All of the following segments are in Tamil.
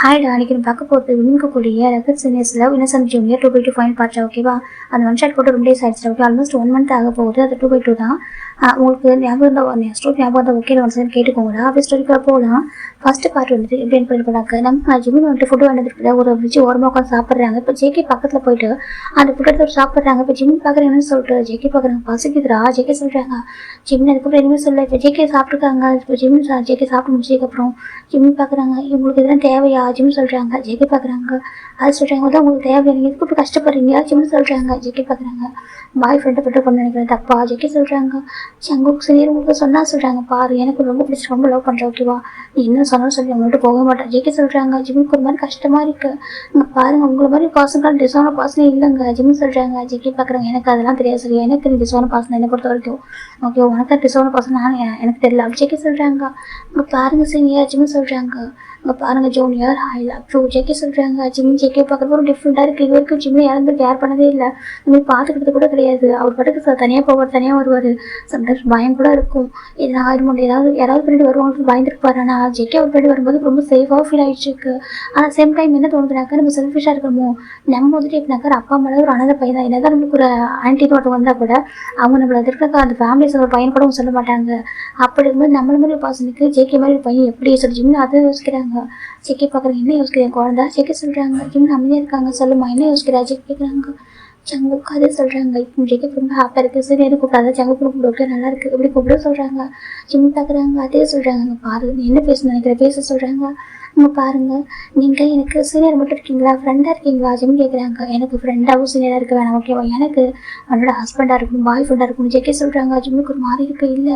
ஹாய்டா, அன்னைக்கு நான் பார்க்க போகிறது விண்கக்கூடிய ரெக்கட் சீனியர்ஸில் இன்னசென்ட் ஜூனியர் 2/2 ஃபைனல் பார்ட்டா. ஓகேவா? அந்த ஒன் ஷாட் போட்டு 2 days ஆயிடுச்சு. ஓகே, ஆல்மோஸ்ட் 1 month ஆக போகுது. அது 2/2 தான். உங்களுக்கு ஞாபகம் இருந்தால் ஸ்டோரி ஞாபகம் இருந்தால் ஓகே ஒன் செகண்ட் கேட்டுக்கோங்கடா. அப்படி ஸ்டோரிக்குள்ள போகலாம். ஃபர்ஸ்ட் பார்ட் வந்துட்டு எப்படின்னு பண்ணிருக்காங்க, நம்ம ஜிமின் வந்துட்டு ஃபுட்டு வந்துட்டு ஒரு பிரிட்ஜ் ஓரமாக உட்காந்து சாப்பிட்றாங்க. இப்போ ஜேகே பக்கத்தில் போயிட்டு அந்த ஃபுட் எடுத்து சாப்பிட்றாங்க. இப்போ ஜிமின் பார்க்குறேன்னு சொல்லிட்டு ஜேகே பார்க்குறாங்க, பசிக்குதுரா. ஜேகே சொல்கிறாங்க ஜிமின் அதுக்கப்புறம் எதுவுமே சொல்ல. இப்போ ஜேகே சாப்பிட்ருக்காங்க. இப்போ ஜிமின் ஜேகே சாப்பிட்டு முடிச்சதுக்கப்புறம் ஜிமின் பார்க்குறாங்க, இவங்களுக்கு இதெல்லாம் தேவையா? ஜிமின் சொல்கிறாங்க. ஜேகே பார்க்குறாங்க, அது சொல்கிறாங்க தான் உங்களுக்கு தேவை, நீங்கள் எதுக்கு இப்போ கஷ்டப்படுறீங்க? ஜிமின் சொல்கிறாங்க. ஜேகே பார்க்குறாங்க, பாய் ஃப்ரெண்டை பட்டு பண்ண நினைக்கிறேன் தப்பா? ஜேகே சொல்கிறாங்க, சங்குக்கு சரி உங்களுக்கு சொன்னால் சொல்கிறாங்க, பாரு எனக்கு ரொம்ப பிடிச்சி ரொம்ப லவ் பண்ணுறேன், ஓகேவா? நீ என்ன சொன்னாலும் சொல்லி அவங்கள்ட்ட போக மாட்டேன். ஜேகே சொல்கிறாங்க, ஜிம்முக்கு ஒரு மாதிரி கஷ்டமாக இருக்குது, இங்கே பாருங்கள் உங்களை மாதிரி பர்சனல் டிசான பர்சனே இல்லைங்க. ஜிம்மு சொல்கிறாங்க. ஜேகே பார்க்குறாங்க, எனக்கு அதெல்லாம் தெரியாது சரியா, எனக்கு நீ டிசான பர்சன் என்னை பொறுத்த வரைக்கும் ஓகே, உனக்கு டிசான பர்சன் எனக்கு தெரியல. அப்படி ஜேகே சொல்கிறாங்க, இங்கே பாருங்கள் சீனியர். ஜிம்மு சொல்கிறாங்க, இங்கே பாருங்கள் junior, I love you. JK சொல்கிறாங்க. ஜேகே பார்க்குறது ஒரு டிஃப்ரெண்ட்டாக இருக்குது. இது வரைக்கும் ஜிம்மில் யாரும் கேர் பண்ணதே இல்லை, நீங்கள் பார்த்துக்கிறது கூட கிடையாது. அவர் பாட்டுக்கு தனியாக போவார், தனியாக வருவார். சம்டைம்ஸ் பயம் கூட இருக்கும், இது ஆயிரம் யாராவது பின்னாடி வருவாங்களுக்கு பயந்துருப்பாரு. ஆனால் ஜேகே அவர் பின்னாடி வரும்போது ரொம்ப சேஃபாக ஃபீல் ஆகிடுச்சு இருக்குது. ஆனால் சேம் டைம் என்ன தோணுதுனாக்கா, நம்ம செல்ஃபிஷாக இருக்கணுமோ, நம்ம வந்துட்டு எப்படினாக்கா அப்பா அம்மாவில் ஒரு அனாதை பையன் தான், என்னதான் நம்மளுக்கு ஒரு ஆன்டி மட்டும் வந்தால் கூட அவங்க நம்மளை எதிர்க்க அந்த ஃபேமிலிஸ் ஒரு பையன் கூட சொல்ல மாட்டாங்க. அப்படி இருக்கும்போது நம்மள மாதிரி பர்சனுக்கு ஜேகே மாதிரி ஒரு பையன் எப்படி சொல்லி ஜிம்னு அதை யோசிக்கிறாங்க. ஜேகே பார்க்குறாங்க, என்ன யோசிக்கிறேன் குழந்தை? ஜேகே சொல்கிறாங்க, ஜிம்னு அமைதியாக இருக்காங்க, சொல்லுமா என்ன யோசிக்கிறா? ஜேகே கேட்குறாங்க. சங்குக்கு அதே சொல்கிறாங்க, இப்போ ஜேகே ரொம்ப ஹாப்பியாக இருக்குது, சரி எது கூப்பிடாத சங்குக்கு கூப்பிட்டு நல்லா இருக்குது இப்படி கூப்பிட சொல்கிறாங்க. ஜிம் பார்க்குறாங்க, அதே சொல்கிறாங்க, பாரு நீ என்ன பேச நினைக்கிற பேச சொல்கிறாங்க. இங்கே பாருங்கள், நீங்கள் எனக்கு சீனியர் மட்டும் இருக்கீங்களா, ஃப்ரெண்டாக இருக்கீங்களா? ஜிம் கேட்குறாங்க. எனக்கு ஃப்ரெண்டாகவும் சீனியராக இருக்க வேணாம், ஓகேவா? எனக்கு அவனோட ஹஸ்பண்டாக இருக்கணும், பாய் ஃப்ரெண்டாக இருக்கணும். ஜேகே சொல்கிறாங்க. ஜிம்முக்கு ஒரு மாதிரி இருக்குது, இல்லை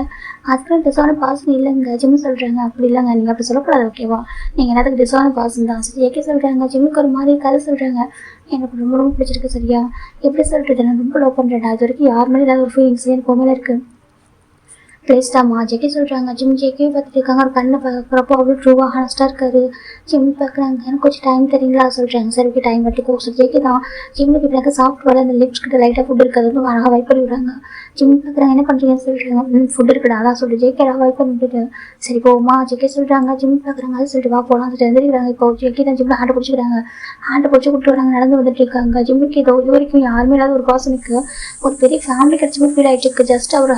அதுக்கு டிசான பாசன் இல்லைங்க. ஜிம் சொல்கிறாங்க, அப்படி இல்லைங்க, நீங்கள் அப்படி சொல்லக்கூடாது, ஓகேவா? நீங்கள் என்னதுக்கு டிசான பாசன் தான். சரி ஜேகே சொல்கிறாங்க, ஜிம்முக்கு ஒரு மாதிரி இருக்காது சொல்கிறாங்க. எனக்கு ரொம்ப ரொம்ப பிடிச்சிருக்கு சரியா, எப்படி சொல்கிறது, நான் ரொம்ப லவ் பண்ணுறேன், அது வரைக்கும் யார் மேலே ஏதாவது ஒரு ஃபீலிங்ஸ் எனக்கு மேலே இருக்குது பிளேஸ்டாமா. ஜேகே சொல்கிறாங்க. ஜேகே பார்த்துட்டு இருக்காங்க, ஒரு கண்ணை பார்க்குறப்போ அவ்வளோ ட்ரூவாக ஹானஸ்ட்டாக இருக்காரு. ஜிம் பார்க்குறாங்க, எனக்கு கொஞ்சம் டைம் தரீங்களா சொல்கிறாங்க. சரி ஓகே டைம் கட்டி கோர்ஸ். ஜேகே தான் ஜிம்முக்கு இப்படினாக்க சாப்பிட்டு வர அந்த லிப்ஸ் கிட்ட லைட்டாக ஃபுட் இருக்காது, வந்து அழகாக வைப் பண்ணி விடுறாங்க. ஜிம் பார்க்குறாங்க, என்ன பண்ணுறீங்கன்னு சொல்கிறாங்க. ஃபுட் இருக்குடா அதான் சொல்லிட்டு ஜேகே அழகாக வைப் பண்ணி விட்டுட்டு சரி போமா. ஜேகே சொல்கிறாங்க. ஜிம் பார்க்குறாங்க, அது சொல்லிட்டு வா போகலாம் சொல்லிட்டு எழுந்திரிக்கிறாங்க. இப்போ ஜேகே தான் ஜிம்மில் ஹேண்டை பிடிச்சிக்கிறாங்க, ஹேண்டை பிடிச்சி கூப்பிட்டு வராங்க, நடந்து வந்துட்டு இருக்காங்க. ஜிம்முக்கு இது வரைக்கும் யாருமே இல்லாத ஒரு பர்சனுக்கு ஒரு பெரிய ஃபேமிலி கிடச்சி ஃபீல் ஆகிட்டு இருக்கு. ஜஸ்ட் அவர்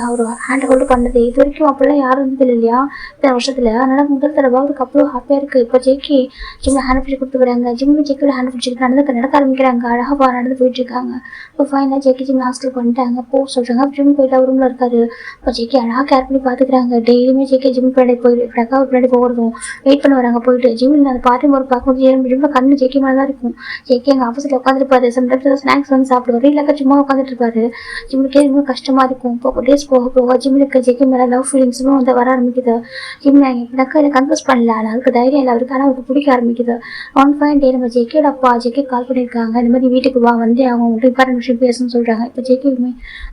ஹேண்டை ஹோல்டு பண்ணது இது வரைக்கும் அப்படிலாம் யாரும் இருந்தது இல்லையா இத்தனை வருஷத்துல. அதனால முதல் தடவை அவருக்கு அவ்வளோ ஹாப்பியாக இருக்குது. இப்போ ஜேகே ஜிம்மில் ஹேண்ட் பிடிச்சி கொடுத்துக்கிறாங்க. ஜிம்மில் ஜேக்கோட ஹேண்ட் பிடிச்சிட்டு நடக்க ஆரம்பிக்கிறாங்க. அழகாக நடந்து போயிட்டு இருக்காங்க. இப்போ ஃபைனலாக ஜேகே ஜிம் ஹாஸ்டல் பண்ணிட்டாங்க, போ சொல்கிறாங்க. ஜிம் போயிட்டு ரூமில் இருக்காரு. இப்போ ஜேகே அழகாக கேர் பண்ணி பார்த்துக்கிறாங்க. டெய்லியுமே ஜேகே ஜிம் பின்னாடி போயிட்டு ஒரு பின்னாடி போகிறதும் வெயிட் பண்ண வராங்க. போயிட்டு ஜிம்மில் அந்த பார்ட்டி ஒரு பார்க்கும்போது ஜிம்மில் கண்ணு ஜேகே மேலே தான் இருக்கும். ஜேகே எங்கள் ஆப்போசிட்டில் உட்காந்துருப்பாரு. சம்டைம்ஸ் ஸ்நாக்ஸ் வந்து சாப்பிடுவாரு, இல்லைக்கா சும்மா உட்காந்துட்டு இருப்பாரு. ஜிம்முக்கே ரொம்ப கஷ்டமாக இருக்கும். இப்போ டேஸ் போக போக ஜிம்முக்கு ஜேகே மேலே லவ் ஃபீலிங்ஸும் வந்து வர ஆரம்பிக்குது. ஜிம் எப்படினாக்கா எனக்கு கன்ஃபர்ஸ் பண்ணல, ஆனால் அதுக்கு தைரியம் இல்லை அவருக்கு, ஆனால் அவருக்கு பிடிக்க ஆரம்பிக்குது. ஒன் ஃபைன் டே நம்ம ஜேகேட அப்பா ஜேகே கால் பண்ணியிருக்காங்க, இந்த மாதிரி வீட்டுக்கு வா வந்து அவங்க இம்பார்ட்டன்ட் விஷயம் பேசணும்னு சொல்கிறாங்க. இப்போ ஜேகே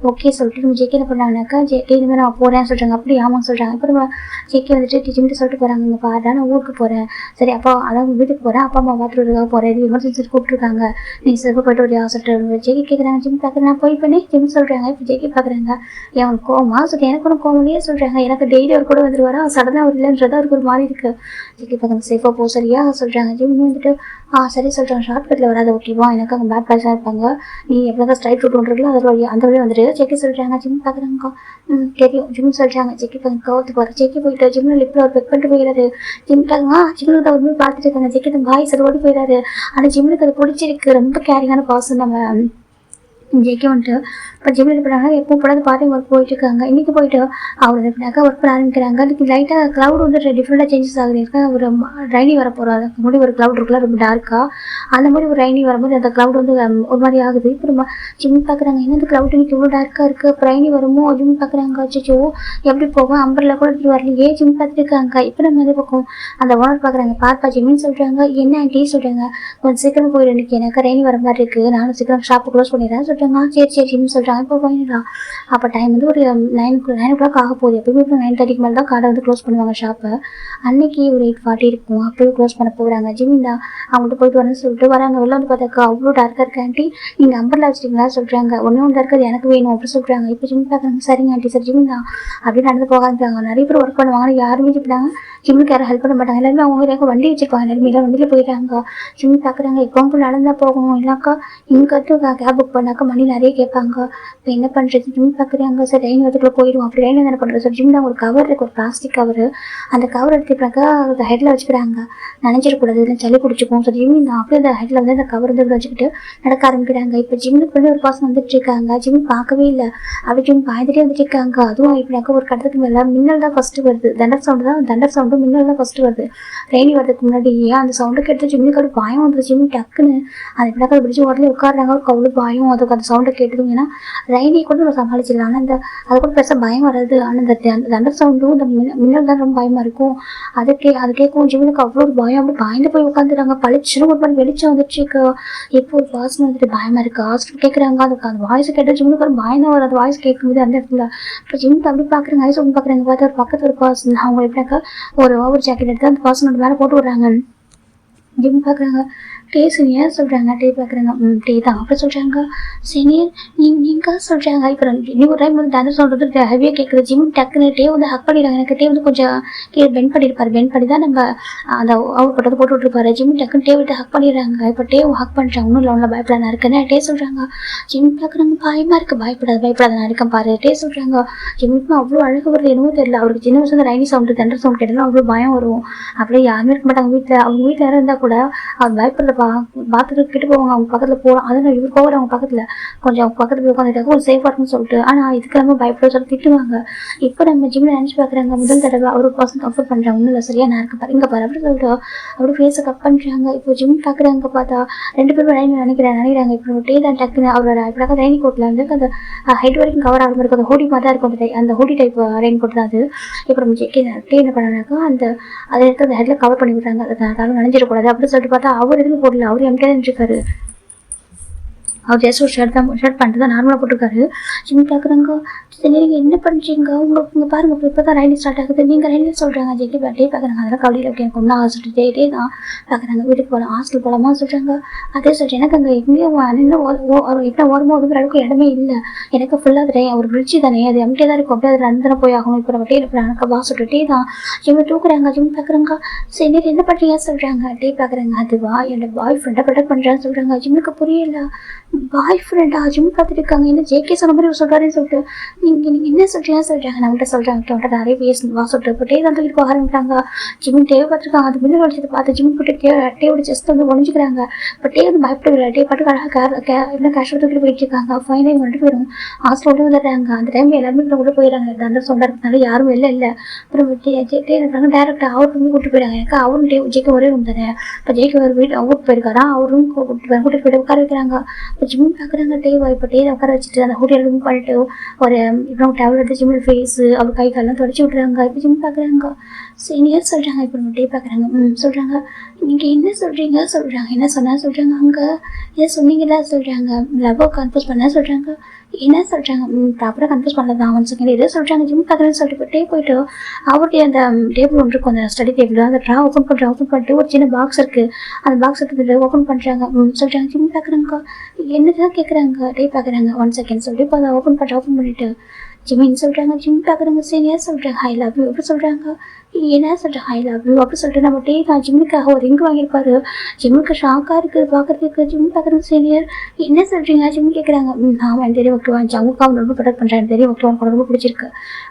ஓகே சொல்லிட்டு நம்ம ஜேகே என்ன பண்ணாங்கனாக்கா, ஜேகே இது மாதிரி நான் போகிறேன்னு சொல்கிறாங்க. அப்படி ஆமாம் சொல்கிறாங்க. இப்போ நம்ம ஜேகே வந்துட்டு ஜிம்ட்டு சொல்லிட்டு போகிறாங்க, இங்கே பாரு நான் ஊருக்கு போகிறேன், சரி அப்பா அதாவது வீட்டுக்கு போகிறேன், அப்பா அம்மா பார்த்துட்டு போகிறேன், இது எமர்ஜென்சி கூப்பிட்டுருக்காங்க, நீ சிறப்பு போய்ட்டு ஒரு சொல்லிட்டு ஜேகே கேட்குறாங்க. ஜிம் பார்க்குறேன், நான் போய் பண்ணி ஜிம் சொல்கிறாங்க. இப்போ ஜேகே பார்க்குறாங்க, என் கோவமா சொல்லி எனக்கு ஒன்றும் கோவலையே சொல்கிறாங்க, எனக்கு டெய்லி அவர் கூட வந்துடுவாரா, சடனாக அவர் இல்லைன்றது அவருக்கு ஒரு மாதிரி இருக்குது. ஜேகே பார்க்குறாங்க, சேஃபாக போ சரியா சொல்கிறாங்க. ஜிம் வந்துட்டு சரி சொல்கிறாங்க, ஷார்ட்கட்டில் வராது ஓகேவா, எனக்கு அங்கே பேட் பேட்சாக இருப்பாங்க, நீ எப்படிதான் ஸ்ட்ரைட் ரூட் ஒன்றுங்களோ அது வழி அந்த வழியாக வந்துட்டு ஜேகே சொல்கிறாங்க. ஜிம் பார்க்குறாங்க, தெரியும் ஜிம் சொல்கிறாங்க. ஜேகே பார்க்க கவுத்து போகிற ஜேகே போயிட்டு ஜிம்மில் லிப்பில் அவர் பெக் பண்ணிட்டு போயிடாரு. ஜிம் பார்க்குங்க, ஜிம்மில் ஒரு மாதிரி பார்த்துட்டு இருக்காங்க. ஜேகே தான் பாய் சார் ஓடி போயிடாரு. ஆனால் ஜிம்முக்கு அது பிடிச்சிருக்கு, ரொம்ப கேரிங்கான பாசம் நம்ம ஜேகே வந்துட்டு. இப்போ ஜிம்மில் இருப்பாங்க, எப்போ போடாது பார்ட்டி ஒர்க் போயிட்டு இருக்காங்க. இன்றைக்கி போயிட்டு அவர் எப்படினாக்கா ஒர்க் பண்ண ஆரம்பிக்கிறாங்க. அதுக்கு லைட்டாக க்ளவுட் வந்து டிஃப்ரெண்ட்டாக சேஞ்சஸ் ஆகுது. ஒரு ரைனி வர போகிறாரு, அதுக்கு முன்னாடி ஒரு க்ளவுட் இருக்குல்ல ரொம்ப டார்க்காக, அந்த மாதிரி ஒரு ரைனி வரும்போது அந்த க்ளவுட் வந்து ஒரு மாதிரி ஆகுது. இப்போ நம்ம ஜிம் பார்க்குறாங்க, என்னது க்ளவுட் இன்னைக்கு இவ்வளோ டார்க்காக இருக்குது, இப்போ ரைனி வருமோ. ஜிம் பார்க்குறாங்க, அச்சோ எப்படி போகும், அம்பரில் கூட எடுத்துகிட்டு வரலையே. ஜிம் பார்த்துட்டு இருக்காங்க. இப்போ நம்ம எது பக்கம் அந்த ஓனர் பார்க்குறாங்க, பார்ப்பா ஜிம்மின்னு சொல்கிறாங்க. என்ன ஆண்டி சொல்கிறாங்க, கொஞ்சம் சீக்கிரம் போயிடு, இன்னைக்கு எனக்கு ரைனி வர மாதிரி இருக்குது, நானும் சீக்கிரம் ஷாப்பு க்ளோஸ் பண்ணிடுறேன் சொல்லிட்டு சொல்கிறாங்க. சரி சரி ஜிம்னு சொல்கிறாங்க. இப்போ ஃபைனலாக அப்போ டைம் வந்து ஒரு 9 o'clock ஆக போகுது. எப்போயுமே இப்போ 9:30க்கு மேலே தான் கடை வந்து க்ளோஸ் பண்ணுவாங்க ஷாப்பை. அன்னைக்கு ஒரு 8:40 இருக்கும். அப்போயே க்ளோஸ் பண்ண போகிறாங்க. ஜிமின் தான் அவங்கள்ட்ட போயிட்டு வரேன்னு சொல்லிட்டு வராங்க. வெளில வந்து பார்த்தாக்கா அவ்வளோ டார்க்காக இருக்க ஆண்டி, நீங்கள் அம்பர்லா வச்சிட்டீங்களா சொல்கிறாங்க. ஒன்று இருக்கிறது எனக்கு வேணும் அப்படி சொல்கிறாங்க. இப்போ ஜிம் பார்க்குறாங்க. சரிங்க ஆண்டி சார் ஜிமின் தான் அப்படியே நடந்து போக ஆரம்பிச்சாங்க. நிறைய பேர் ஒர்க் பண்ணுவாங்க. யாருமே ஜிப்பிட்டாங்க ஜிம்முக்கு யாரும் ஹெல்ப் பண்ண மாட்டாங்க. எல்லாருமே அவங்க வண்டி வச்சிருப்பாங்க. எல்லாருமே எல்லாம் வண்டியில் போயிட்டாங்க. ஜிம் பார்க்குறாங்க. இப்போ நடந்தா போகணும் இல்லைனாக்கா இங்கே கேப் புக் பண்ணாக்கா மணி நிறைய கேட்பாங்க. இப்போ என்ன பண்ணுறது ஜிம் பார்க்குறாங்க. சார் ரெயின் வரதுக்குள்ளே போயிடும். அப்படி ரெயின் என்ன பண்ணுறது சார் ஜிம் தான் ஒரு கவர் இருக்குது, ஒரு பிளாஸ்டிக் கவர். அந்த கவர் எடுத்துக்கிட்டாக்கா அதை ஹெட்டில் வச்சுக்கிறாங்க. நினைச்சிடக்கூடாது இல்லை சளி பிடிச்சிக்கும். சார் ஜிம் தான் அப்படியே அந்த ஹெட்டில் வந்து அந்த கவர் வந்து வச்சுக்கிட்டு நடக்க ஆரம்பிக்கிறாங்க. இப்போ ஜிம்முக்கு வந்து ஒரு பர்சன் வந்துட்டு இருக்காங்க. ஜிம் பார்க்கவே இல்லை. அப்படி ஜிம் பாய்ந்துட்டே வந்துட்டு இருக்காங்க. அதுவும் இப்படினாக்கா ஒரு கட்டத்துக்கு மேலே மின்னல் தான் ஃபஸ்ட்டு வருது. தண்டர் சவுண்டு மின்னல் தான் ஃபஸ்ட்டு வருது. ரெய்னி வரதுக்கு முன்னாடியே அந்த சவுண்டு கேட்டு ஜிம்முக்கு அப்படி பயம் வந்துடும். ஜிம்மி டக்குன்னு அது எப்படினாக்கா பிடிச்சி உடனே உட்காடுறாங்க. அவருக்கு அவ்வளோ பயம். அதுக்கு அந்த சவுண்டை கேட்டதும் ஏன்னா ரெய்னி கூட நம்ம சமாளிச்சிடலாம். ஆனால் அது கூட பெருசாக பயம் வராது. ஆனால் இந்த தண்டர் சவுண்டும் இந்த மின்னல் தான் ரொம்ப பயமாக இருக்கும். அது கேட்கும் ஜிம்முக்கு அவ்வளோ ஒரு பயம். அப்படி பயந்து போய் உட்காந்துறாங்க. பளிச்சுன்னு ஒரு மாதிரி வெளிச்சம் வந்துச்சு. இப்போ ஒரு பர்சன் வந்துட்டு பயமாக இருக்குது ஹாஸ்பிட்டல் கேட்குறாங்க. அதுக்கு அந்த வாய்ஸ் கேட்டு ஜிம்முக்கு ஒரு பயம் தான் வரும். அந்த வாய்ஸ் கேட்கும்போது அந்த இடத்துல இப்போ ஜிம்முக்கு அப்படி பார்க்குறாங்க. ஐஸ் ஒன்று பார்க்குறாங்க. பார்த்தா ஒரு பக்கத்தில் ஒரு பர்சன் அவங்க எப்படினாக்கா ஒரு ஓவர் ஜாக்கெட் எடுத்து அந்த பர்சனோட மேலே போட்டு விட்றாங்க. ஜிம் பார்க்குறாங்க. டே சீனியர் சொல்கிறாங்க. டே பார்க்குறாங்க. டே தான் அப்படி சொல்கிறாங்க. சீனியர் நீங்கள் சொல்கிறாங்க. இப்போ இன்னும் ஒரு டைம் வந்து டான்ஸ் சொல்கிறது ஹெவியாக கேட்குது. ஜிம் டக்குன்னு டே வந்து ஹக் பண்ணிடுறாங்க. எனக்கு டே வந்து கொஞ்சம் கீழே பெண்ட் பண்ணியிருப்பார். பெண்ட் பண்ணி தான் நம்ம அந்த அவர் போட்டது போட்டு விட்டுருப்பாரு. ஜிம் டக்குன்னு டே விட்டு ஹக் பண்ணிடுறாங்க. இப்போ டே ஹக் பண்ணுறாங்க. ஒன்றும் இல்லை ஒன்றும் பயப்படாத நான் இருக்கேன்னு டே சொல்கிறாங்க. ஜிம் பார்க்குறாங்க. பயமாக இருக்குது. பயப்படாத நான் இருக்கேன் பாரு டே சொல்கிறாங்க. ஜிம்முக்கு அவ்வளோ அழகு வருது. என்னவோ தெரியல. அவருக்கு சின்ன வயசுல ரைனி சவுண்டு தண்டர் சவுண்ட் கேட்டாலும் அவ்வளோ பயம் வரும். அப்படியே யாருமே இருக்க மாட்டாங்க வீட்டில். அவங்க வீட்டில் யாரும் இருந்தால் கூட அவர் பயப்படுற பாத்ரூம் கிட்ட போவாங்க. அவங்க பக்கத்தில் போகலாம். அதனால இவர் போகிற அவங்க பக்கத்தில் கொஞ்சம் அவங்க பக்கத்தில் போய் உட்காந்துட்டாங்க ஒரு சேஃபாக இருக்குன்னு சொல்லிட்டு. ஆனால் இதுக்கு நம்ம பயப்பட சொல்லி திட்டுவாங்க. இப்போ நம்ம ஜிம்மில் நினச்சி பார்க்குறாங்க. முதல் தடவை ஒரு பர்சன் கம்ஃபர்ட் பண்ணுறாங்க. ஒன்றும் இல்லை சரியா நான் இருக்க பாரு இங்கே பாரு அப்படி சொல்லிட்டு அப்படி ஃபேஸை கட் பண்ணுறாங்க. இப்போ ஜிம் பார்க்குறாங்க. பார்த்தா 2 பேரும் நினைக்கிறாங்க. இப்போ டே தான் டக்குன்னு அவரோட இப்படினாக்கா ரெயின் கோட்டில் வந்து அந்த ஹெட் வரைக்கும் கவர் ஆகாமல் இருக்கும். அந்த ஹூடி மாதிரி தான் இருக்கும். அந்த ஹூடி டைப் ரெயின் கோட் தான் அது. இப்போ நம்ம டே என்ன பண்ணாக்கா அதை எடுத்து அந்த ஹெட்டில் கவர் பண்ணி விடுறாங்க. அதை நினைஞ்சிடக்கூடாது அப்படின்னு சொல்லிட்டு பார்த்தா அவர் எதுவுமே போடல. அவர் எம்கே நினைச்சிருக்காரு. அவர் ஜஸ்ட் ஒரு ஷர்ட் பண்ணிட்டு தான் நார்மலாக போட்டிருக்காரு. ஜிம் பார்க்குறாங்க. சரி நீங்கள் என்ன பண்ணுறீங்க உங்களுக்கு இங்கே பாருங்கள் இப்போ தான் ரைனிங் ஸ்டார்ட் ஆகுது. நீங்கள் ரைனிங் சொல்கிறாங்க. ஜெட்டி டே பார்க்குறாங்க. அதெல்லாம் கவலையில் இருக்கு. எனக்கு ஒன்றா ஹாஸ்டல் டே தான் பார்க்குறாங்க. வீட்டுக்கு போகலாம் ஹாஸ்டல் போகலாமா சொல்கிறாங்க. அதே சொல்லிட்டு எனக்கு அங்கே எங்கேயும் எப்படின்னா ஓரமாக ஒதுக்குற அளவுக்கு இடமே இல்லை. எனக்கு ஃபுல்லாக ஒரு பிரிட்ஜு தானே அது எம்கே தான் இருக்கும். அப்படியே அதில் நடந்துன போய் ஆகணும். இப்போ நம்ம டே எனக்கு வா சொல்லிட்டு டே தான் ஜிம் தூக்குறாங்க. ஜிம் பார்க்குறாங்க. சரி நீங்கள் என்ன பண்ணுறீங்க சொல்கிறாங்க. டே பார்க்குறாங்க. அதுவா என்னோட பாய் ஃப்ரெண்டை ப்ரொடெக்ட் பண்ணுறான்னு சொல்கிறாங்க. ஜிம்முக்கு புரியல. பாய் ஃப்ரெண்டா ஜிம் பார்த்துட்டு இருக்காங்க. என்ன ஜேகே சொன்ன மாதிரி சொல்கிறாருன்னு சொல்லிட்டு நீங்கள் என்ன சொல்கிறீங்க சொல்கிறாங்க. நான் உங்கள்கிட்ட சொல்கிறாங்க நிறைய பேசணும் வா சொல்லிட்டு இப்போ டே தான் தூக்கிட்டு போக ஆரம்பிட்டாங்க. ஜிம் டே பார்த்துருக்காங்க. அது முன்னாடி வச்சதை பார்த்து ஜிம் போட்டு டேவோட செஸ்ட் வந்து ஒழிஞ்சிக்கிறாங்க. இப்போ டே வந்து பயப்படுகிறார். டே பாட்டுக்கு அழகாக என்ன கேஷுவல் தூக்கிட்டு போயிட்டு இருக்காங்க. ஃபைனலி 2 பேரும் ஹாஸ்டல் உள்ளே வந்துடுறாங்க. அந்த டைம் எல்லாருமே உள்ளே போயிடறாங்க. அந்த சொல்கிறதுனால யாரும் இல்லை. அப்புறம் டே இருக்காங்க. டேரக்டாக அவர் ரூம் கூப்பிட்டு போயிடாங்க. எனக்கு அவரும் டே ஜேக்கு ஒரே ரூம் தானே. இப்போ ஜேக்கு ஒரு வீட்டு அவுட் போயிருக்காரா. அவர் ரூம் கூப்பிட்டு போயிட்டு உட்கார வைக்கிறாங்க. இப்போ ஜிம் பார்க்குறாங்க. இப்போ டே உட்கார வச்சுட்டு அந்த ஹோட்டல் ரூம் பண்ணிட்டு ஒரு இப்போ டேவல் எடுத்து ஜிம்மில் ஃபேஸு அவர் கை காலெலாம் தொடச்சி விட்றாங்க. இப்போ ஜிம் பார்க்குறாங்க. சீனியர் சொல்கிறாங்க. இப்போ நம்ம டே பார்க்குறாங்க. சொல்கிறாங்க. நீங்கள் என்ன சொல்கிறீங்க சொல்கிறாங்க. என்ன சொன்னால் சொல்கிறாங்க. அங்கே ஏன் சொன்னீங்களா சொல்கிறாங்க. லவ்வை கன்ஃபியூஸ் பண்ண சொல்கிறாங்க. என்ன சொல்கிறாங்க. ப்ராப்பராக கன்ஃபியூஸ் பண்ணல தான் 1 செகண்ட் எதோ சொல்கிறாங்க. ஜிம் பார்க்குறேன்னு சொல்லிட்டு டே போயிட்டு அவருடைய அந்த டேபிள் ஒன்று இருக்கும். அந்த ஸ்டடி டேபிள் அந்த ட்ரா ஓப்பன் பண்ணிட்டு ஒரு சின்ன பாக்ஸ் இருக்குது. அந்த பாக்ஸ் எடுத்து ஓப்பன் பண்ணுறாங்க. சொல்கிறாங்க. ஜிம் பார்க்குறாங்க. என்னதான் கேட்குறாங்க. டே பார்க்குறாங்க. 1 செகண்ட் சொல்லிட்டு இப்போ அதை ஓப்பன் பண்ணிட்டு ஜிமின்னு சொல்கிறாங்க. ஜிம் பார்க்குறாங்க. சீனியர் சொல்கிறாங்க. ஐ லவ் யூ அப்படி சொல்கிறாங்க. என்ன சொல்கிறேன் ஐ லவ் யூ அப்படி சொல்லிட்டு நம்ம டே தான் ஜிம்முக்காக ஒரு ரிங்கு வாங்கியிருப்பாரு. ஜிம்முக்கு ஷாக்காக இருக்குது பார்க்குறதுக்கு. ஜிம் பார்க்குறது சீனியர் என்ன சொல்கிறீங்க ஜிம் கேட்குறாங்க. ஆமாம் தெரியும் ஓகே வாங்கிச்சு அவங்களுக்கு அவன் ரொம்ப ப்ரொடெக்ட் பண்ணுறாங்க தெரியும் ஓகே அவனுக்கு ரொம்ப பிடிச்சிருக்கு.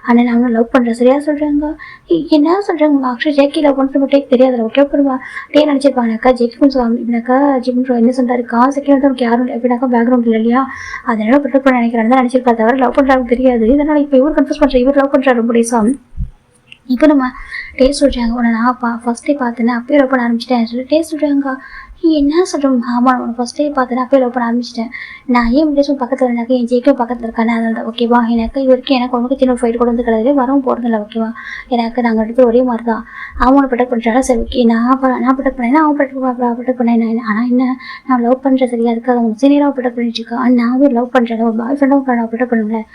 ஆனால் நான் அவனை லவ் பண்ணுறேன் சரியா சொல்கிறாங்க. என்ன சொல்கிறாங்க. ஆக்சுவலி ஜேக்கி லவ் பண்ணுறது டேக் தெரியாது. ஓகே பண்ணுவா டே நினச்சிருப்பாங்கனாக்கா ஜேக்கி கொஞ்சம் இப்படினாக்கா ஜிம் என்ன சொல்கிறாரு காசுக்கே வந்து நமக்கு யாரும் எப்படினாக்கா பேக்ரவுண்ட் இல்லை இல்லையா அதனால ப்ரொடெக்ட் பண்ண நினைக்கிறாங்க தான் நினச்சிருப்பா தவிர லவ் பண்ணுறாங்க தெரியாது. இதனால் இப்போ இவர் கன்ஃபியூஸ் பண்ணுற இவர் லவ் பண்ணுறாரு ரொம்ப டேஸாக. இப்போ நம்ம டேஸ்ட் சொல்கிறாங்க. உன்னை நான் ஃபஸ்ட்டே பார்த்தேன்னா அப்பயே லவ் பண்ண ஆரம்பிச்சிட்டேன் சொல்லி டேஸ்ட் சொல்கிறாங்க. என்ன சொல்கிறோம்? ஆமாம், நான் உனக்கு ஃபஸ்ட்டே பார்த்தேன், அப்போயே லவ் பண்ண ஆரம்பிச்சிட்டேன். நான் ஏன் இப்படி பக்கத்தில் இருந்தாக்க என் ஜேக்கும் பக்கத்தில் இருக்கானே, அதனால தான். ஓகேவா? எனக்கு இது வரைக்கும் எனக்கு உனக்கு சின்ன ஃபைட் கூட வந்து கிடையாது, வரவும் போகிறதில்ல. ஓகேவா? எனக்கு நாங்கள் எடுத்து ஒரே மாதிரி தான். அவனை ப்ரொடெக்ட் பண்ணுறாங்க. சரி, ஓகே, நான் ப்ரொடெக்ட் பண்ணேன்னா அவன் ப்ரொடெக்ட் பண்ணேன். ஆனால் என்ன, நான் லவ் பண்ணுறது சரியா இருக்காது. அவங்க சீனியராக ப்ரொடெக்ட் பண்ணிட்டு இருக்கான். நான் ஒரு லவ் பண்ணுறேன், ஒரு பாய் ஃப்ரெண்டாக நான் ப்ரொடெக்ட் பண்ணுவேன்.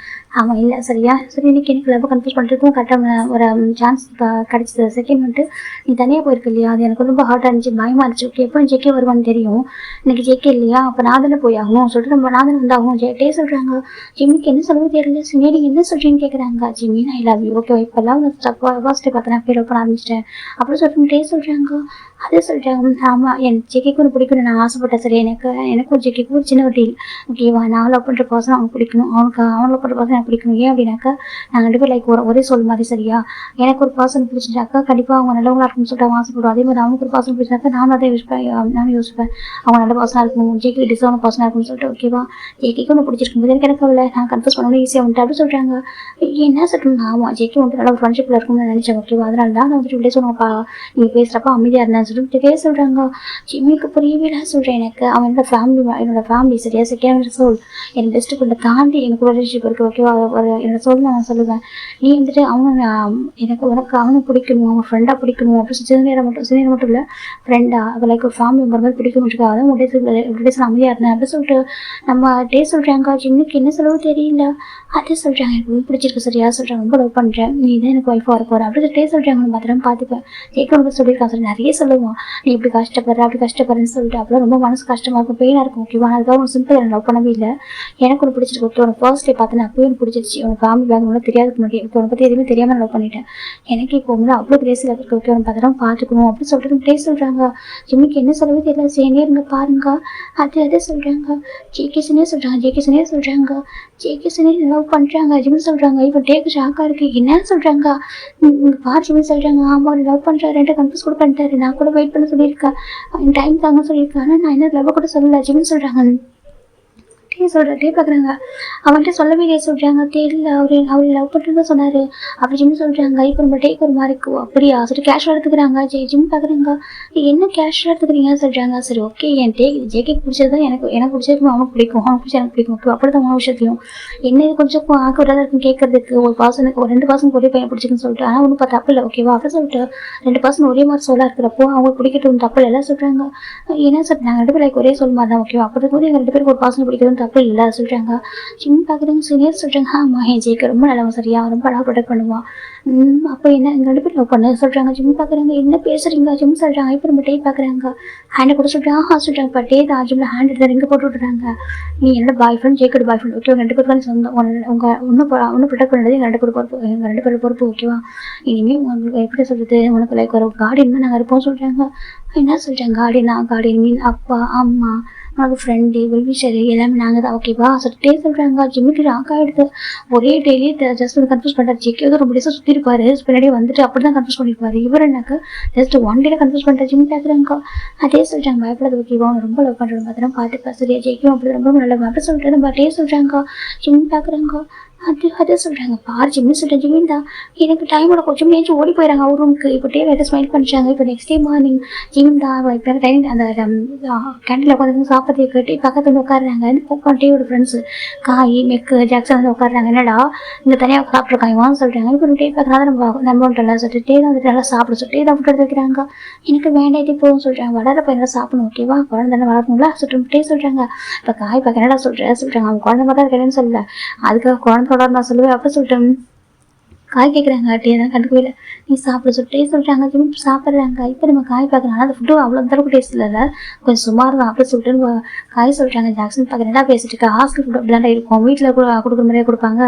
அவன் இல்லை, சரியா? சரி, இன்னைக்கு எனக்கு லவ் கன்ஃபியூஸ் பண்ணுறதுக்கும் கரெக்டாக ஒரு சான்ஸ் கிடச்சிது. செகண்ட் வந்துட்டு நீ தனியாக போயிருக்கு இல்லையா, அது எனக்கு ரொம்ப ஹார்ட்டாக இருந்துச்சு, பயமாக இருந்துச்சு. ஓகே, எப்போ ஜேக்கே வருவான்னு தெரியும், இன்னைக்கு ஜேக்கே இல்லையா, அப்போ நான் தானே போய் ஆகணும் சொல்லிட்டு நான் தானே வந்தாகணும். டே சொல்கிறாங்க. ஜிம்மிக்கு என்ன சொல்லுவது தெரியல. சரி, நீங்கள் என்ன சொல்கிறீங்கன்னு கேட்குறாங்க. ஜிம்மி, நான் இல்லை ஓகே, இப்போல்லாம் ஃபர்ஸ்ட் டே பார்த்தேன், ஃபீல் பண்ண ஆரம்பிச்சிட்டேன் அப்படின்னு சொல்லிட்டு டே சொல்கிறாங்க. அதே சொல்லிட்டாங்க. ஆமாம், என் ஜெக்கிக்கு ஒன்று பிடிக்கணும், நான் ஆசைப்பட்டேன். சரி, எனக்கும் ஜெக்கிக்கும் ஒரு சின்ன ஒரு டீல். ஓகேவா? நான் லவ் பண்ணுற பர்சன் அவனுக்கு பிடிக்கணும், அவன் லவ் பண்ணுற பர்சன் எனக்கு பிடிக்கணும். ஏன் அப்படின்னாக்கா, நாங்கள் ரெண்டு பேர் லைக் ஒரே சொல் மாதிரி. சரியா? எனக்கு ஒரு பர்சன் பிடிச்சிட்டாக்கா கண்டிப்பாக அவங்க நல்லவங்களா இருக்குன்னு சொல்லிட்டு அவன் ஆசைப்படுவோம். அதே மாதிரி அவனுக்கு ஒரு பர்சன் பிடிச்சாக்கா நானும் அதை நானும் யோசிப்பேன், அவங்க நல்ல பர்சனாக இருக்கணும், ஜேக்கி டிசர்வ் பர்சனாக இருக்குன்னு சொல்லிட்டு. ஓகேவா? ஜேக்கிக்கு ஒன்று பிடிச்சிருக்கும் போது எனக்கு இல்லை, நான் கன்ஃபியூஸ் பண்ணணும் ஈஸியாக வந்துட்டு அப்படி சொல்கிறாங்க. என்ன சொல்கிறேன்? ஆமாம், ஜேக்கி வந்துட்டு நல்ல ஒரு ஃப்ரெண்ட்ஷிப்பில் இருக்கும்னு நினச்சேன். ஓகேவா? அதனால தான் நான் வந்துட்டு இப்படியே சொன்னப்பா, நீங்கள் பேசுகிறப்ப அமைதியாக இருந்தேன்னு சொல்லிட்டு சொல்கிறாங்க. ஜிம்மிக்கு புரியவே இல்லை. சொல்கிறேன், எனக்கு அவன் என்னோட ஃபேமிலி. சரியா? செகண்ட் சோல், என் பெஸ்ட் ஃப்ரெண்டை தாண்டி எனக்கு ரிலேஷன்ஷிப் இருக்குது. ஓகேவா? என்னோட சோல் நான் சொல்லுவேன். நீ வந்துட்டு உனக்கு அவனை பிடிக்கணும், அவன் ஃப்ரெண்டாக பிடிக்கணும் அப்படின்னு சீனியரை மட்டும் இல்லை, ஃப்ரெண்டாக லைக் ஒரு ஃபேமிலி மெம்பர் மாதிரி பிடிக்கணும். அதான் டேஸ் அமைதியாக இருந்தேன் அப்படின்னு சொல்லிட்டு நம்ம டே சொல்கிறாங்க. ஜிம்மிக்கு என்ன சொல்லவோ தெரியல. அதே சொல்கிறாங்க, எனக்கு ரொம்ப பிடிச்சிருக்கு. சரியா? சொல்கிறாங்க, ரொம்ப லவ் பண்ணுறேன், நீ தான் எனக்கு ஒய்ஃபாக வர போகிற அப்படின்னு டே சொல்கிறாங்க. மாத்திரம் பார்த்துப்பேன், ஜெயிக்க சொல்லியிருக்கான். சொல்லி நிறைய சொல்லுவான், நீ இப்படி கஷ்டப்படுற அப்படி கஷ்டப்படுறேன்னு சொல்லிட்டு. அப்போலாம் ரொம்ப மனசு கஷ்டமாக இருக்கும், பெயினாக இருக்கும். ஓகேவா? அதுக்காக உனக்கு சிம்பிள் எனக்கு லவ் பண்ணவே இல்லை, எனக்கு ஒன்று பிடிச்சிருக்கு. ஓகே, உனக்கு ஃபர்ஸ்ட் டே பார்த்தேன், அப்போயே எனக்கு பிடிச்சிருச்சு. உனக்கு ஃபேமிலி பேக்ரவுண்ட் தெரியாதுக்கு முன்னாடி உனக்கு பற்றி எதுவுமே தெரியாமல் லவ் பண்ணிட்டேன். எனக்கு இப்போ வந்து அவ்வளோ கிரேஸில் இருக்கு. ஓகே, உனக்கு அதெல்லாம் பார்த்துக்கணும் அப்படின்னு சொல்லிட்டு டே சொல்கிறாங்க. ஜிம்மிக்கு என்ன சொல்லவே தெரியல. சேனே இருங்க பாருங்க. அதே சொல்கிறாங்க. ஜேகேசனே சொல்கிறாங்க. ஜேகேசனே லவ் பண்ணுறாங்க ஜிம்மி சொல்கிறாங்க. இப்போ டேக்கு ஷாக்காக இருக்குது, என்னன்னு சொல்கிறாங்க. பார் ஜிம்மி சொல்கிறாங்க. ஆமாம், அவர் லவ் பண்ணுறாரு, ரெண்டு கன்ஃபியூஸ் கூட பண்ணிட்டாரு, நான் கூட வெயிட் பண்ண சொல்லியிருக்கேன், டைம் தாங்க சொல்லியிருக்கேன், ஆனால் நான் என்ன லவ் கூட சொல்லலை ஜிம்மி சொல்கிறாங்க. டே பார்க்குறாங்க. அவன்கிட்ட சொல்லவே இல்லையே சொல்கிறாங்க. தெரியல, அவர் லவ் பண்ணுறதா சொன்னார் அப்படி ஜிம் சொல்கிறாங்க. இப்போ நம்ம டேக்கு ஒரு மாதிரி இருக்கும். அப்படியா சொல்லிட்டு கேஷுவலாக எடுத்துக்கிறாங்க. ஜிம் பார்க்குறாங்க. என்ன கேஷுவலாக எடுத்துக்கிறீங்க சொல்கிறாங்க. சரி, ஓகே, என் ஜேக்கு பிடிச்சது தான் எனக்கு பிடிச்சிருக்கும், அவனுக்கு பிடிக்கும், அவனுக்கு பிடிச்சா எனக்கு பிடிக்கும். ஓகே, அப்படி தான் அவன் விஷயத்தையும் என்ன இது கொஞ்சம் ஆக்குறதா இருக்கும் கேட்கறதுக்கு. ஒரு ரெண்டு பர்சனுக்கு ஒரே பையன் பிடிச்சிருக்குன்னு சொல்லிட்டு, ஆனால் ஒன்றும் தப்பு இல்லை. ஓகேவா? அப்படி சொல்லிட்டு ரெண்டு பர்சன் ஒரே மாதிரி சொல்லாக இருக்கிறப்போ அவங்களுக்கு பிடிக்கட்டும், தப்பு இல்லை எல்லாம் சொல்கிறாங்க. என்ன சார், நாங்கள் ரெண்டு பேர் லைக் ஒரே சொல் மாதிரி தான். ஓகேவா? அப்படி இருக்கும்போது எங்கள் ரெண்டு பேருக்கு ஒரு பர்சன் பிடிக்கிறது தப்பு இல்லை சொல்கிறாங்க. ஜிம் பார்க்குறவங்க சீனியர் சொல்கிறாங்க. ஆமாம், என் ஜேக்கு ரொம்ப நல்லவன். சரியா? ரொம்ப அழகாக ப்ரொடெக்ட் பண்ணுவான். அப்போ என்ன எங்கள் ரெண்டு பேர் லவ் பண்ண சொல்கிறாங்க. ஜிம் பார்க்குறாங்க. என்ன பேசுகிறீங்க ஜிம் சொல்கிறாங்க. இப்போ நம்ம டே பார்க்குறாங்க. ஹேண்டை கூட சொல்கிறாங்க. சொல்கிறாங்க, இப்போ டே தான் ஜிம்மில் ஹேண்ட் எடுத்து ரிங்க போட்டு விட்டுறாங்க. நீ என்னோட பாய் ஃப்ரெண்ட், ஜேக்கோட பாய் ஃப்ரெண்ட். ஓகே, உங்கள் ரெண்டு பேருக்கு சொந்தம், உங்கள் ஒன்றும் ப்ரொடெக்ட் பண்ணுறது எங்கள் ரெண்டு பேர் பொறுப்பு. ஓகேவா? இனிமேல் உங்களுக்கு எப்படி சொல்கிறது, உனக்கு லைக் ஒரு கார்டியன் தான் நாங்கள் இருப்போம் சொல்கிறாங்க. என்ன சொல்கிறாங்க? கார்டியன் மீன் அப்பா அம்மா உனக்கு ஃப்ரெண்டு வெல்விஷரு எல்லாமே நாங்கள் தான். ஓகேவா? சொல்லிட்டே சொல்கிறாங்க. ஜிம்மிக்கு ஷாக் ஆகிடுது. ஒரே டெய்லி ஜஸ்ட் வந்து கன்ஃபியூஸ் பண்ணுறாரு. ஜிக்கே வந்து ரொம்ப டேஸாக சுற்றிருப்பாரு, பின்னாடியே வந்துட்டு அப்படி தான் கன்ஃபியூஸ் பண்ணியிருப்பாரு. இவர் என்னக்கா ஜஸ்ட் ஒன் டேல கன்ஃபியூஸ் பண்ணுறாரு. ஜிம் பேசுகிறாங்க. அதே சொல்கிறாங்க, பயப்படாது. ஓகேவா? அவனை ரொம்ப லவ் பண்ணுறது மாதிரி பார்த்துப்பா. சரியா? ஜெயிக்கும் அப்படி ரொம்ப நல்ல அப்படி சொல்லிட்டு நம்ம டே சொல்கிறாங்க. ஜிம் பார்க்குறாங்க. அதே சொல்கிறாங்க. பார் ஜிம்னு சொல்கிறேன். ஜிம்மின் தான் எனக்கு டைமோட கொஞ்சம் நேரம் ஓடி போயிடறாங்க அவர் ரூமுக்கு. இப்போ டே வேறு ஸ்மைல் பண்ணுறாங்க. இப்போ நெக்ஸ்ட் டே மார்னிங் ஜிம் தான் இப்போ டைனிங் அந்த கேண்டீனில் உட்காந்து சாப்பிட்றதுக்கு டே பக்கத்தில் வந்து உட்காடுறாங்க. உட்காந்து டேயோட ஃப்ரெண்ட்ஸு காய் மெக்கு ஜாக்சன் வந்து உட்காடுறாங்க. என்னடா இங்கே தனியாக சாப்பிட்ருக்காங்கன்னு சொல்கிறாங்க. இப்போ டே பார்க்குறதா நம்ம வந்துட்டல சொல்லிட்டு டே தான் வந்துட்டு நல்லா சாப்பிட சொல்லிட்டு தான் ஃபுட் எடுத்து வைக்கிறாங்க. எனக்கு வேண்டாம் போகும் சொல்கிறாங்க. வளர பையன் சாப்பிடணும். ஓகேவா? குழந்தை தானே வளர்க்கணும்ல சொல்லிட்டு டே சொல்கிறாங்க. இப்போ காய் பார்க்க என்னடா சொல்கிறாங்க. அவங்க குழந்தை மாதிரி தான் இருக்கேன்னு சொல்லல, அதுக்காக குழந்தை நான் சொல்லுவேன் அப்போ சொல்லிட்டேன். காய் கேட்குறாங்க. டே தான் கண்டுக்கவே இல்லை. நீ சாப்பிட சொல்லிட்டே சொல்கிறாங்க. ஜிம் சாப்பிட்றாங்க. இப்போ நம்ம காய் பார்க்குறாங்க. அந்த ஃபுட்டு அவ்வளோ தரப்பு டேஸ்ட் இல்லை, கொஞ்சம் சுமார் தான் அப்படி சொல்லிட்டு காய் சொல்கிறாங்க. ஜாக்சன் பார்க்க என்ன பேசிட்டு இருக்கா, ஹாஸ்டல் ஃபுட் அப்படி தான் இருக்கும், வீட்டில் கூட கொடுக்குற மாதிரியே கொடுப்பாங்க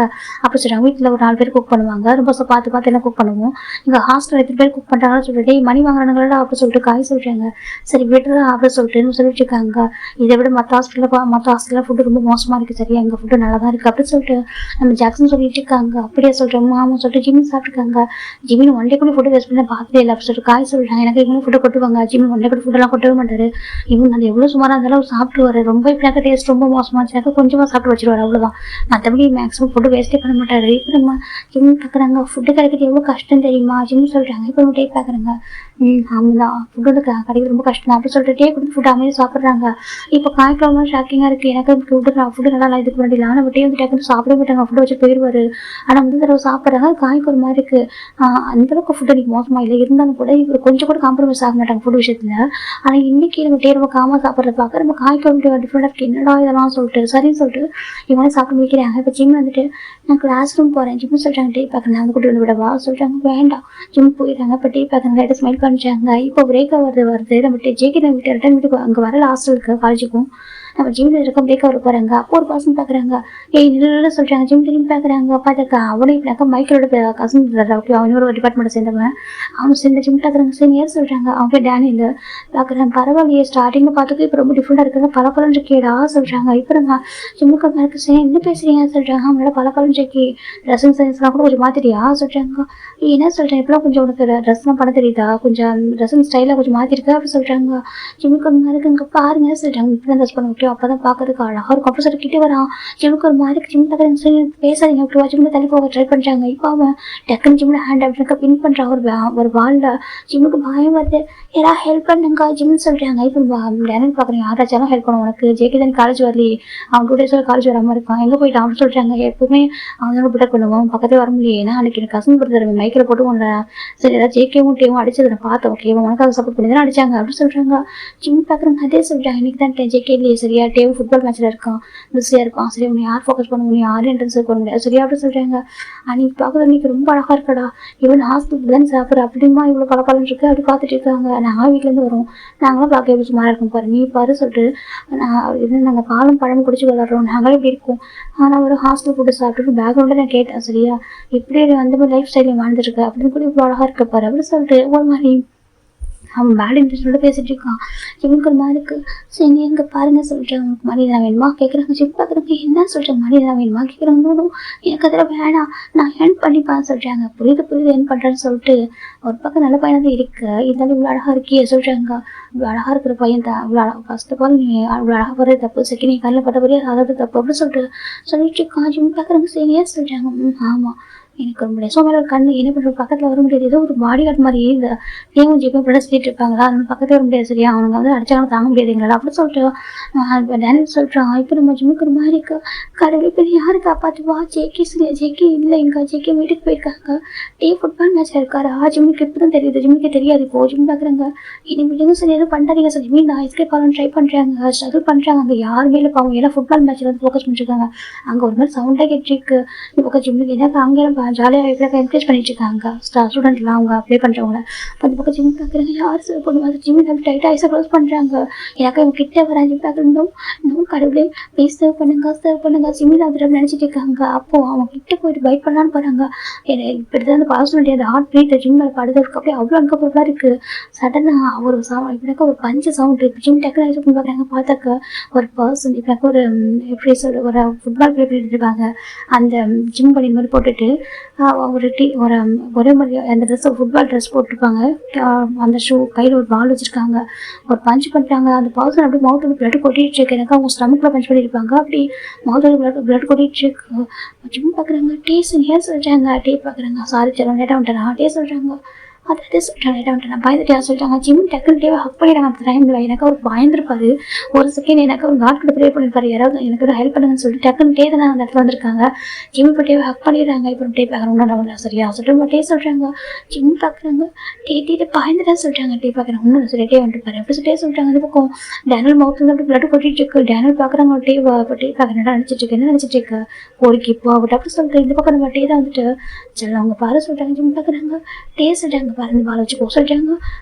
அப்படி சொல்கிறாங்க. வீட்டில் ஒரு 4 பேர் குக் பண்ணுவாங்க, ரொம்ப பார்த்து என்ன குக் பண்ணுவோம், இங்கே ஹாஸ்டல் 8 பேர் குக் பண்ணுறாங்கன்னு சொல்லிட்டு மணி வாங்குறானுங்களா அப்படி சொல்லிட்டு காய் சொல்கிறாங்க. சரி விடுறா அப்படி சொல்லிட்டு இருக்காங்க. இதை விட மற்ற ஹாஸ்டலில் ஃபுட்டு ரொம்ப மோசமாக இருக்குது. சரியா? எங்கள் ஃபுட்டு நல்லா தான் இருக்குது அப்படி சொல்லிட்டு நம்ம ஜாக்சன் சொல்லிட்டு இருக்காங்க. அப்படியே சொல்கிறோம் ஆமாம் சொல்லிட்டு ஜிம்மி சாப்பிட்ருக்காங்க. ஜிம்மின் ஒன் டே கூட ஃபுட்டு வேஸ்ட் பண்ண பார்த்ததே இல்லை அப்படி சொல்லிட்டு காய் சொல்கிறாங்க. எனக்கு இவங்க ஃபுட்டை கொட்டுவாங்க, ஜிம்மி ஒன் டே கூட ஃபுட்டெல்லாம் கொட்டவே மாட்டார். இவங்க அது எவ்வளோ சுமாராக இருந்தாலும் சாப்பிடுவார். ரொம்ப இப்படியாக்க டேஸ்ட் ரொம்ப மோசமாக இருந்துச்சாக்க கொஞ்சமாக சாப்பிட்டு வச்சுருவார், அவ்வளோதான். மற்றபடி மேக்ஸிமம் ஃபுட்டு வேஸ்ட்டே பண்ண மாட்டார். இப்போ நம்ம ஜிம்மி பார்க்குறாங்க. ஃபுட்டு கிடைக்கிறது எவ்வளோ கஷ்டம் தெரியுமா ஜிம்மி சொல்கிறாங்க. இப்போ டே பார்க்குறாங்க. ஆமாம். ஃபுட் வந்து கிடைக்கிறது ரொம்ப கஷ்டம் தான். அப்படி சொல்லிட்டு டீ குடுத்து ஃபுட் அமைதியா சாப்பிடுறாங்க. இப்போ காய்கறிலாம் ஷாக்கிங்கா இருக்கு. எனக்கு ஃபுட்டு நல்லா இல்ல இதுக்கு முன்னாடி. ஆனா டீ வந்து டக்குன்னு சாப்பிடவே மாட்டாங்க. ஃபுட் வச்சுட்டு போயிருவாரு. ஆனா முதல் தடவை சாப்பிடுறாங்க. காய்க்கு ஒரு மாதிரி இருக்கு. அந்த அளவுக்கு ஃபுட் இன்னைக்கு மோசமா இல்லை. இருந்தாலும் கூட இவர் கொஞ்சம் கூட காம்ப்ரமைஸ் ஆக மாட்டாங்க ஃபுட் விஷயத்துல. ஆனா இன்னைக்கு நம்ம டீ ரொம்ப காமா சாப்பிட்றத பார்க்க நம்ம காய்கறி டிஃப்ரெண்டாக இருக்கு. என்னடா இதெல்லாம் சொல்லிட்டு சரின்னு சொல்லிட்டு இவங்க சாப்பிட்டு முடிக்கிறாங்க. இப்போ ஜிம் வந்துட்டு நான் கிளாஸ் ரூம் போறேன். ஜிம் சொல்றாங்க டீ பார்க்க நாங்கள் கூட்டி வந்து விடவா சொல்றாங்க. வேண்டாம். ஜிம் போயிடுறாங்க. இப்போ டீ பார்க்க லைட்டாக ஸ்மைல் பண்ணிச்சாங்க. இப்போ பிரேக்காக வருது நம்ம ஜேகே வீட்டு ரிட்டர்ன் வீட்டுக்கு அங்கே வரல ஹாஸ்டலுக்கு காலேஜுக்கும். நம்ம ஜிம்ல இருக்க பிரேக்காக வர போறாங்க. அப்போ ஒரு பர்சன் பார்க்குறாங்க. நின்று சொல்றாங்க. ஜிம் திரும்பி பார்க்குறாங்க. பார்த்தாக்கா அவனையும் இப்படினாக்கா மைக்கேலோட கசின் அவனோட ஒரு டிபார்ட்மெண்ட் சேர்ந்தவன். அவங்க சேர்ந்த ஜிம் பார்க்குறாங்க. சீனியர் சொல்றாங்க. அவங்க டேனியில் பார்க்குறேன். பரவாயில்லையே ஸ்டார்டிங்ல பார்த்துட்டு இப்போ ரொம்ப டிஃப்ரெண்டாக இருக்குது. பலப்பலன் இருக்கேடா சொல்றாங்க. இப்போ நம்ம ஜிம்முக்கு மேற்கு சரி என்ன பேசுறீங்க சொல்றாங்க. அவங்களோட பலப்பலன் இருக்கி ட்ரெஸ்ஸிங் சென்ஸ்லாம் கூட கொஞ்சம் மாத்திரியா சொல்றாங்க. என்ன சொல்றேன் இப்பெல்லாம் கொஞ்சம் உனக்கு ட்ரெஸ்லாம் பண்ண தெரியுதா கொஞ்சம் ட்ரெஸ்ஸிங் ஸ்டைலாக கொஞ்சம் மாற்றிருக்க அப்படி சொல்றாங்க. ஜிம்முக்கு ஒரு மாதிரி இங்கே பாருங்க சொல்றாங்க. இப்படி தான் ட்ரெஸ் பண்ண முடியும் அப்பதான் பார்க்கறதுக்கு அழகா இருக்கும். அப்புறம் சொல்லி கிட்டே வரான். ஜிம்முக்கு ஒரு மாதிரி ஜிம் பார்க்குறேன் சரி பேசாதீங்க அப்படி ஜிம்ல தள்ளி போக ட்ரை பண்றாங்க. இப்போ அவன் டக்குன்னு ஜிம்ல ஹேண்ட் அப்படின்னு பின் பண்றான். ஒரு வால்ல ஜிம்முக்கு பயம் வருது. யாராவது ஹெல்ப் பண்ணுங்க ஜிம்னு சொல்றாங்க. இப்போ டேனல் பார்க்குறேன் யாராச்சும் ஹெல்ப் பண்ணும் உனக்கு ஜேகே தான் காலேஜ் வரலையே அவன் 2 days காலேஜ் வராமல் இருக்கான். எங்கே போயிட்டு அவன் சொல்றாங்க. எப்பவுமே அவனோட பிட்ட பண்ணுவோம் பக்கத்துல வர முடியும். ஏன்னா அன்னைக்கு எனக்கு கசன் கொடுத்தாரு மைக்கில் போட்டு உன்னை சரி ஏதாவது ஜேகேவும் டேவும் அடிச்சது நான் பார்த்தேன். ஓகே உனக்காக சப்போர்ட் பண்ணி தான் அடிச்சாங்க அப்படின்னு சொல்றாங்க. ஜிம் பார்க்குறவங்க அதே சொல்றாங்க. இன்னைக்கு தான் ஜேகே இல்லையே சரியா டேவும் ஃபுட்பால் மேட்ச்ல இருக்கான் பிஸியா இருப்பான். சரி உன்னை யார் ஃபோக்கஸ் பண்ண முடியும் யாரும் என்ட்ரன்ஸ் பண்ண முடியாது சரியா அப்படின்னு சொல்றாங்க. அன்னைக்கு பார்க்குறது இன்னைக்கு ரொம்ப அழகா இருக்கடா இவன் ஹாஸ்பிட்டல் தான் சாப்பிட்ற அப்படிமா இவ்வளோ பலப்பலன் இருக்கு அப்படி பார்த்துட்டு இருக்காங்க. நாங்கள் வீட்டிலேருந்து வரோம் நாங்களும் பார்க்க எப்படி சுமாராக இருக்கும் பாரு நீ பாரு சொல்லிட்டு இது நாங்கள் பாலும் பழம் குடிச்சு வளர்றோம் நாங்களும் இப்படி இருக்கோம். ஆனால் ஒரு ஹாஸ்டல் ஃபுட்டு சாப்பிட்டுட்டு பேக்ரவுண்டில் நான் கேட்டேன் சரியா இப்படி அந்த மாதிரி லைஃப் ஸ்டைலில் வாழ்ந்துருக்கு அப்படின்னு கூட இவ்வளோ அழகாக இருக்க பாரு அப்படின்னு சொல்லிட்டு ஒரு மாதிரி அவன் பேட் இன்ட்ரெஸ்டோட பேசிட்டு இருக்கான். இவனுக்கு ஒரு மாதிரி இருக்கு. சரி எங்க பாருங்க சொல்றேன் உனக்கு மனிதனா வேணுமா கேட்குறாங்க. ஜிம் பார்க்குறதுக்கு என்ன சொல்றேன் மனிதனா வேணுமா கேட்குறாங்க. எனக்கு அதில் வேணாம் நான் ஏர்ன் பண்ணிப்பான்னு சொல்றாங்க. புரியுது ஏர்ன் பண்றேன்னு சொல்லிட்டு ஒரு பக்கம் நல்ல பையனாக தான் இருக்கு. இருந்தாலும் இவ்வளோ அழகா இருக்கியே சொல்றாங்க. இவ்வளோ அழகா இருக்கிற பையன் தான் இவ்வளோ ஃபர்ஸ்ட் ஆஃப் ஆல் நீ இவ்வளோ அழகா போகிறது தப்பு செகண்ட் நீ கல்ல பட்ட போறியா அதோட தப்பு அப்படின்னு சொல்லிட்டு இருக்கான். ஜிம் பார்க்குறாங்க. சரி சொல்றாங்க. ஆமா எனக்கு ரொம்ப நெசமால ஒரு கண்ணு என்ன பண்ணுற பக்கத்தில் வர முடியாது. ஏதோ ஒரு பாடி கார்டு மாதிரி இந்த டேவும் ஜிப்பே கூட சொல்லிட்டு இருப்பாங்களா அதனால பக்கத்தில் வர முடியாது சரியா அவனுங்க வந்து அடிச்சாலும் தாங்க முடியாது எங்களால் அப்படின்னு சொல்லிட்டு டேனியல் சொல்கிறான். இப்போ நம்ம ஜிம்முக்கு ஒரு மாதிரி இருக்கு கடவுள் இப்போ யாரு காப்பாற்றுவா ஜேகே சரியா ஜேகே இல்லை எங்க ஜேகே வீட்டுக்கு போயிருக்காங்க. டே ஃபுட்பால் மேட்ச்ல இருக்காரு ஜிம்முக்கு இப்போ தான் தெரியுது ஜிம்முக்கே தெரியாது இப்போ ஜிம் பார்க்குறாங்க. இனி விடுங்க சரி எதுவும் பண்ணுறாங்க சொல்லி மீன் நான் எஸ்கேப் ஆகணும்னு ட்ரை பண்ணுறாங்க ஸ்ட்ரகிள் பண்ணுறாங்க. அங்கே யாருமே இல்லை பாவம் ஏன்னா ஃபுட்பால் மேட்ச்சில் வந்து ஃபோக்கஸ் பண்ணிருக்காங்க. அங்கே ஒரு மாதிரி சவுண்டாக கேட்டுருக்கு. இப்போ ஜிம்முக்கு என்ன அங்கே ஜாலியாக எப்படி என்கரேஜ் பண்ணிட்டு இருக்காங்க ஸ்டூடெண்ட்லாம் அவங்க அப்ளை பண்ணுறவங்கள. அந்த பக்கம் ஜிம் பார்க்குறாங்க யார் சேவ் பண்ணுவாங்க ஜிம் டைட்டாக ஐஸை க்ளோஸ் பண்ணுறாங்க. எனக்கு அவங்க கிட்டே வரான் ஜிம் பார்க்கணும் இன்னும் கடவுளே ப்ளீஸ் சேவ் பண்ணுங்க ஜிம்மில் அதில் நினச்சிட்டு இருக்காங்க. அப்போது அவங்க கிட்டே போயிட்டு பைட் பண்ணலான்னு போகிறாங்க. இப்படி தான் அந்த பாசிபிலிட்டி அந்த ஹார்ட் பீட் ஜிம் மேலே படுறதுக்கு அப்படியே அவ்வளோ அன்கம்ஃபர்டபுளாக இருக்குது. சடனாக ஒரு இப்படினாக்கா ஒரு பஞ்சு சவுண்டு இப்போ ஜிம் டக்குனு ஐஸ் பண்ணி பார்க்குறாங்க. பார்த்தாக்க ஒரு பர்சன் இப்படினாக்கா ஒரு எப்படி சொல்ற ஒரு ஃபுட்பால் பிளே பண்ணிட்டு இருப்பாங்க. அந்த ஜிம் பண்ணி மாதிரி போட்டுட்டு ஒரே மாதிரி அந்த ட்ரெஸ் ஃபுட்பால் ட்ரெஸ் போட்டிருப்பாங்க. அந்த ஷூ கையில் ஒரு பால் வச்சுருக்காங்க. ஒரு பஞ்ச் பண்ணிட்டாங்க. அந்த பர்சன் அப்படியே மவுத்தில் பிளட் கொட்டிட்டு இருக்கு. எனக்கு அவங்க ஸ்டமக்கில் பஞ்ச் பண்ணியிருப்பாங்க. அப்படி மவுத்தில் பிளட் கொட்டிட்டு இருக்கு. ஜிம் பார்க்குறாங்க. டேஸ்ட் ஏன் சொல்கிறாங்க டே பார்க்குறாங்க. சாரி சார் லேட்டாக வந்துட்டேன் டே சொல்கிறாங்க. அதே சொல்லிட்டாங்க லேட்டாக வந்துட்டேன் பயந்துட்டு சொல்லிட்டாங்க. ஜிம் டக்குன்னு டேவை ஹக் பண்ணிடுறாங்க. அந்த டைமில் எனக்கு அவர் பயந்துருப்பாரு. ஒரு செகண்ட் எனக்கு ஒரு காட் கிட்ட ப்ரே பண்ணியிருப்பாரு யாராவது எனக்கு ஒரு ஹெல்ப் பண்ணுங்கன்னு சொல்லிட்டு டக்குன்னு டே தான் அந்த இடத்துல வந்திருக்காங்க. ஜிம் இப்போ டேவை ஹக் பண்ணிடுறாங்க. இப்போ டே பார்க்குறாங்க சரியா சொல்லிட்டு டே சொல்கிறாங்க. ஜிம் பார்க்குறாங்க. டே பயந்துட்டா சொல்லிட்டாங்க. டே பார்க்குறாங்க ஒன்றும் சரி டே வந்துருப்பாரு அப்படி சொல்லிட்டே சொல்லிட்டாங்க. அந்த பக்கம் டேனல் மவுத்தில் அப்படி பிளட் கொட்டிட்டு இருக்கு. டேனல் பார்க்குறாங்க. டே பார்க்குறேன் நினச்சிட்டு இருக்கு என்ன நினச்சிட்டு இருக்கு போருக்கு இப்போ அவட்ட அப்படி சொல்லிட்டு இந்த பக்கம் நம்ம டே தான் வந்துட்டு சரி அவங்க பாரு சொல்லிட்டாங்க. ஜிம் பார்க்குறாங்க. டே சொல்லிட்டாங்க பாரு இந்த பாலை வச்சு சொல்லிட்டாங்க.